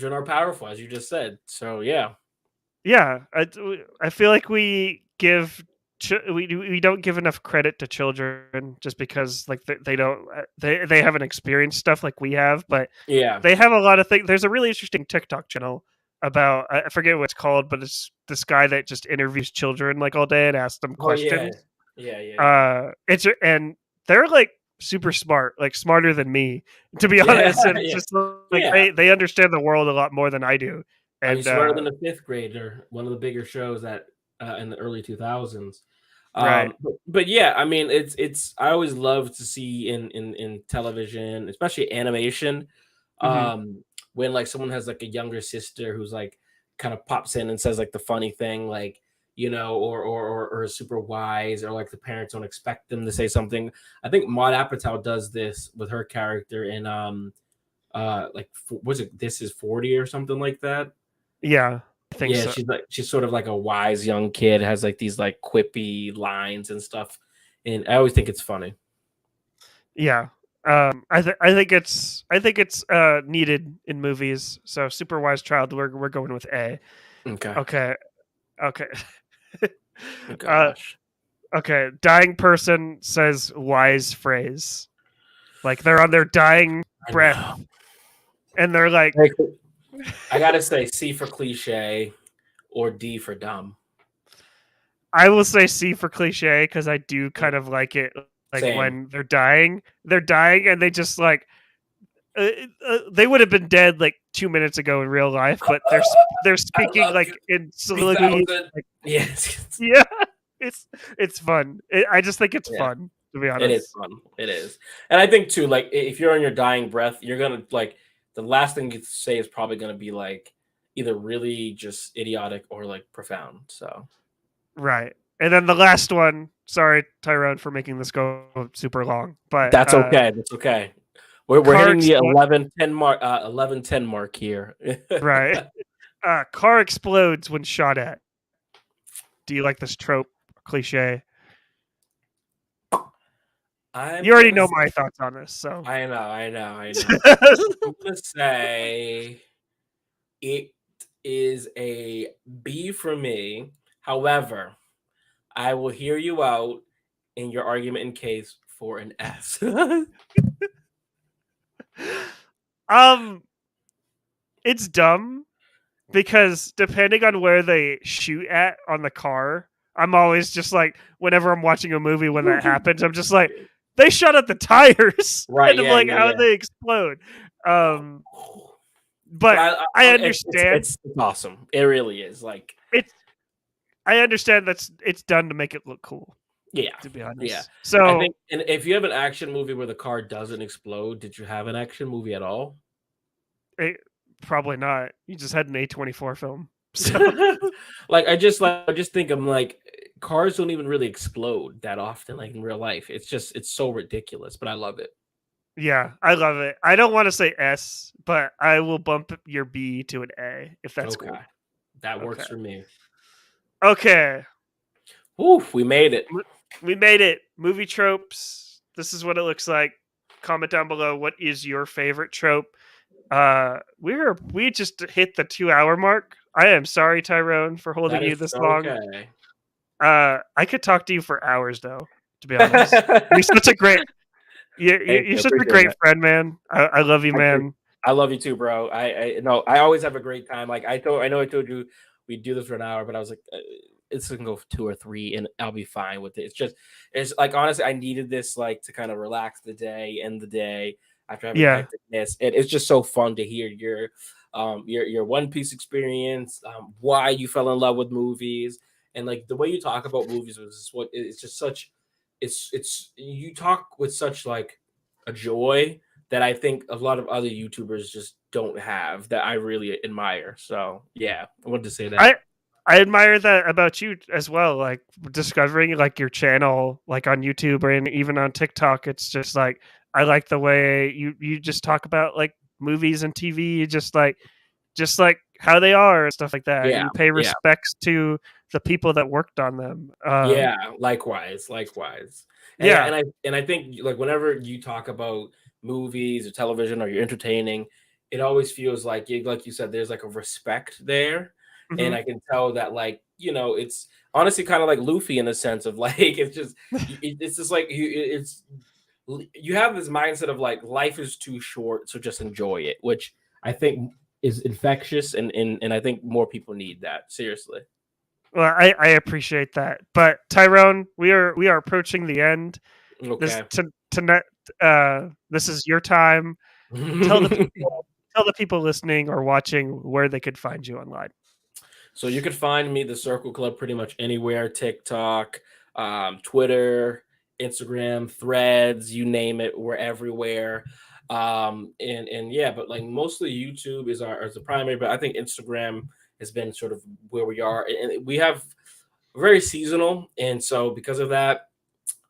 are powerful, as you just said. So yeah. Yeah, I feel like we don't give enough credit to children just because like they don't they haven't experienced stuff like we have, but Yeah. they have a lot of things. There's a really interesting TikTok channel about I forget what it's called, but it's this guy that just interviews children like all day and asks them Oh yeah. questions. Yeah. It's and they're like super smart, like smarter than me, to be Yeah. honest. And it's Yeah. just like Yeah. they understand the world a lot more than I do. I mean, And Smarter Than a Fifth Grader, one of the bigger shows that in the early 2000s. right. But yeah, I mean, it's I always love to see in television, especially animation, Hmm. when like someone has like a younger sister who's like kind of pops in and says like the funny thing, like or is super wise, or like the parents don't expect them to say something. I think Maud Apatow does this with her character in was it This Is 40 or something like that. Yeah, I think Yeah, so. she's sort of like a wise young kid, has like these like quippy lines and stuff, and I always think it's funny. Yeah. I think it's needed in movies. So Super Wise Child, we're going with A. Okay. Okay. Okay. Oh uh gosh. okay. Dying person says wise phrase. Like they're on their dying I breath know. and they're like Like, I gotta say C for cliche or D for dumb. I will say C for cliche because I do kind of like it like Same. when they're dying and they just like they would have been dead like 2 minutes ago in real life, but they're I speaking love like you. in soliloquy. 2000. Like, Yes. yeah, it's fun. I just think it's Yeah. fun to be It is honest. fun. It is. And I think too, like if you're on your dying breath, you're gonna like the last thing you say is probably gonna be like either really just idiotic or like profound. So Right, and then the last one. Sorry, Tyrone, for making this go super long, but that's okay. That's okay. We're car hitting the expl- 11:10 mark here. right, car explodes when shot at. Do you like this trope cliche? I'm You already gonna know my thoughts on this, so. I know. I'm gonna say it is a B for me. However, I will hear you out in your argument in case for an S. um, it's dumb because depending on where they shoot at on the car, I'm always just like, whenever I'm watching a movie when that happens, I'm just like, they shot at the tires, Right, and I'm yeah, like, yeah, how yeah. would they explode? Um, But but I it's understand it's awesome. It really is. Like, it's. I understand that's it's done to make it look cool, yeah, to be yeah. honest. I So think, and if you have an action movie where the car doesn't explode, did you have an action movie at all? probably not. You just had an A24 film, so. Like I just think I'm like cars don't even really explode that often, like in real life. It's so ridiculous, but I love it. Yeah, I love it. I don't want to say S, but I will bump your B to an A if that's Okay, cool. that Okay. works for me. Okay. Oof, we made it. We made it. Movie tropes. This is what it looks like. Comment down below what is your favorite trope. We just hit the 2 hour mark. I am sorry, Tyrone, for holding That you is this long. okay. I could talk to you for hours though, to be honest. You're such a great Thank you're you, such a appreciate great that. friend, man. I love you, I agree. man. I love you too, bro. I no, I always have a great time. Like I know I told you we'd do this for an hour, but I was like, it's gonna go for 2 or 3, and I'll be fine with it. It's like honestly, I needed this like to kind of relax the day, end the day after having Yeah. hecticness. It's just so fun to hear your One Piece experience, why you fell in love with movies, and like the way you talk about movies was what it's just such. It's you talk with such like a joy that I think a lot of other YouTubers just don't have that I really admire. So yeah, I wanted to say that. I I admire that about you as well. Like discovering like your channel, like on YouTube or even on TikTok. It's just like I like the way you just talk about like movies and TV, just like how they are and stuff like that, and Yeah, you pay yeah, respects to the people that worked on them. yeah. Likewise, likewise. And Yeah, and I think like whenever you talk about movies or television or you're entertaining, it always feels like you said, there's like a respect there, and Hmm. I can tell that, like, it's honestly kind of like Luffy in the sense of like it's just it's just like you have this mindset of like life is too short, so just enjoy it, which I think is infectious, and I think more people need that. Seriously. Well, I appreciate that, but Tyrone, we are approaching the end. This Okay. tonight. This is your time. Tell the people, tell the people listening or watching where they could find you online. So you could find me, the Circle Club, pretty much anywhere: TikTok, Twitter, Instagram, Threads, you name it, we're everywhere. And yeah, but like mostly YouTube is the primary, but I think Instagram has been sort of where we are, and we have very seasonal, and so because of that,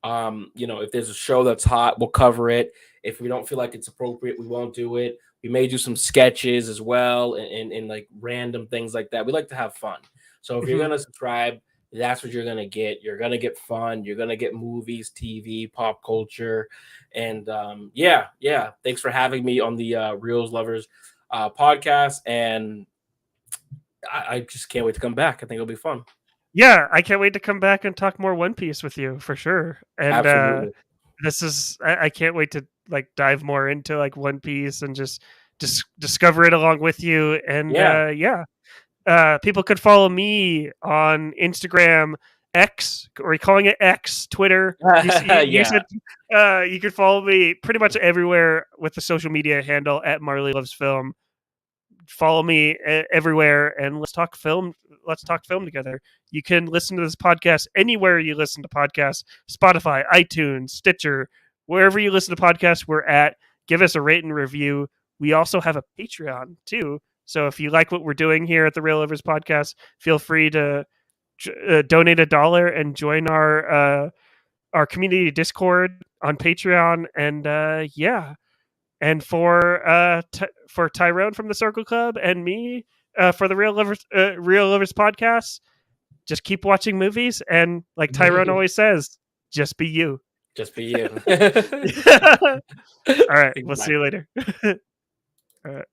if there's a show that's hot, we'll cover it. If we don't feel like it's appropriate, we won't do it. We may do some sketches as well, and like random things like that. We like to have fun. So if you're Mhm. gonna subscribe, that's what you're gonna get. You're gonna get fun. You're gonna get movies, TV, pop culture, and yeah. Thanks for having me on the Reels Lovers podcast, and I just can't wait to come back. I think it'll be fun. Yeah, I can't wait to come back and talk more One Piece with you for sure. And Absolutely. this is I can't wait to like dive more into like One Piece and just discover it along with you. And Yeah. yeah, people could follow me on Instagram, X, or are you calling it X, Twitter. You Yeah. said you could follow me pretty much everywhere with the social media handle at Marley Loves Film. Follow me everywhere, and let's talk film. Let's talk film together. You can listen to this podcast anywhere you listen to podcasts: Spotify, iTunes, Stitcher, wherever you listen to podcasts. We're at. Give us a rate and review. We also have a Patreon too. So if you like what we're doing here at the Real Lovers Podcast, feel free to donate $1 and join our community Discord on Patreon. And yeah, and for Tyrone from the Circle Club and me for the Real Lovers Podcast, just keep watching movies, and like Tyrone always says, just be you. Just for you. All right, we'll see Exactly. you later. All right.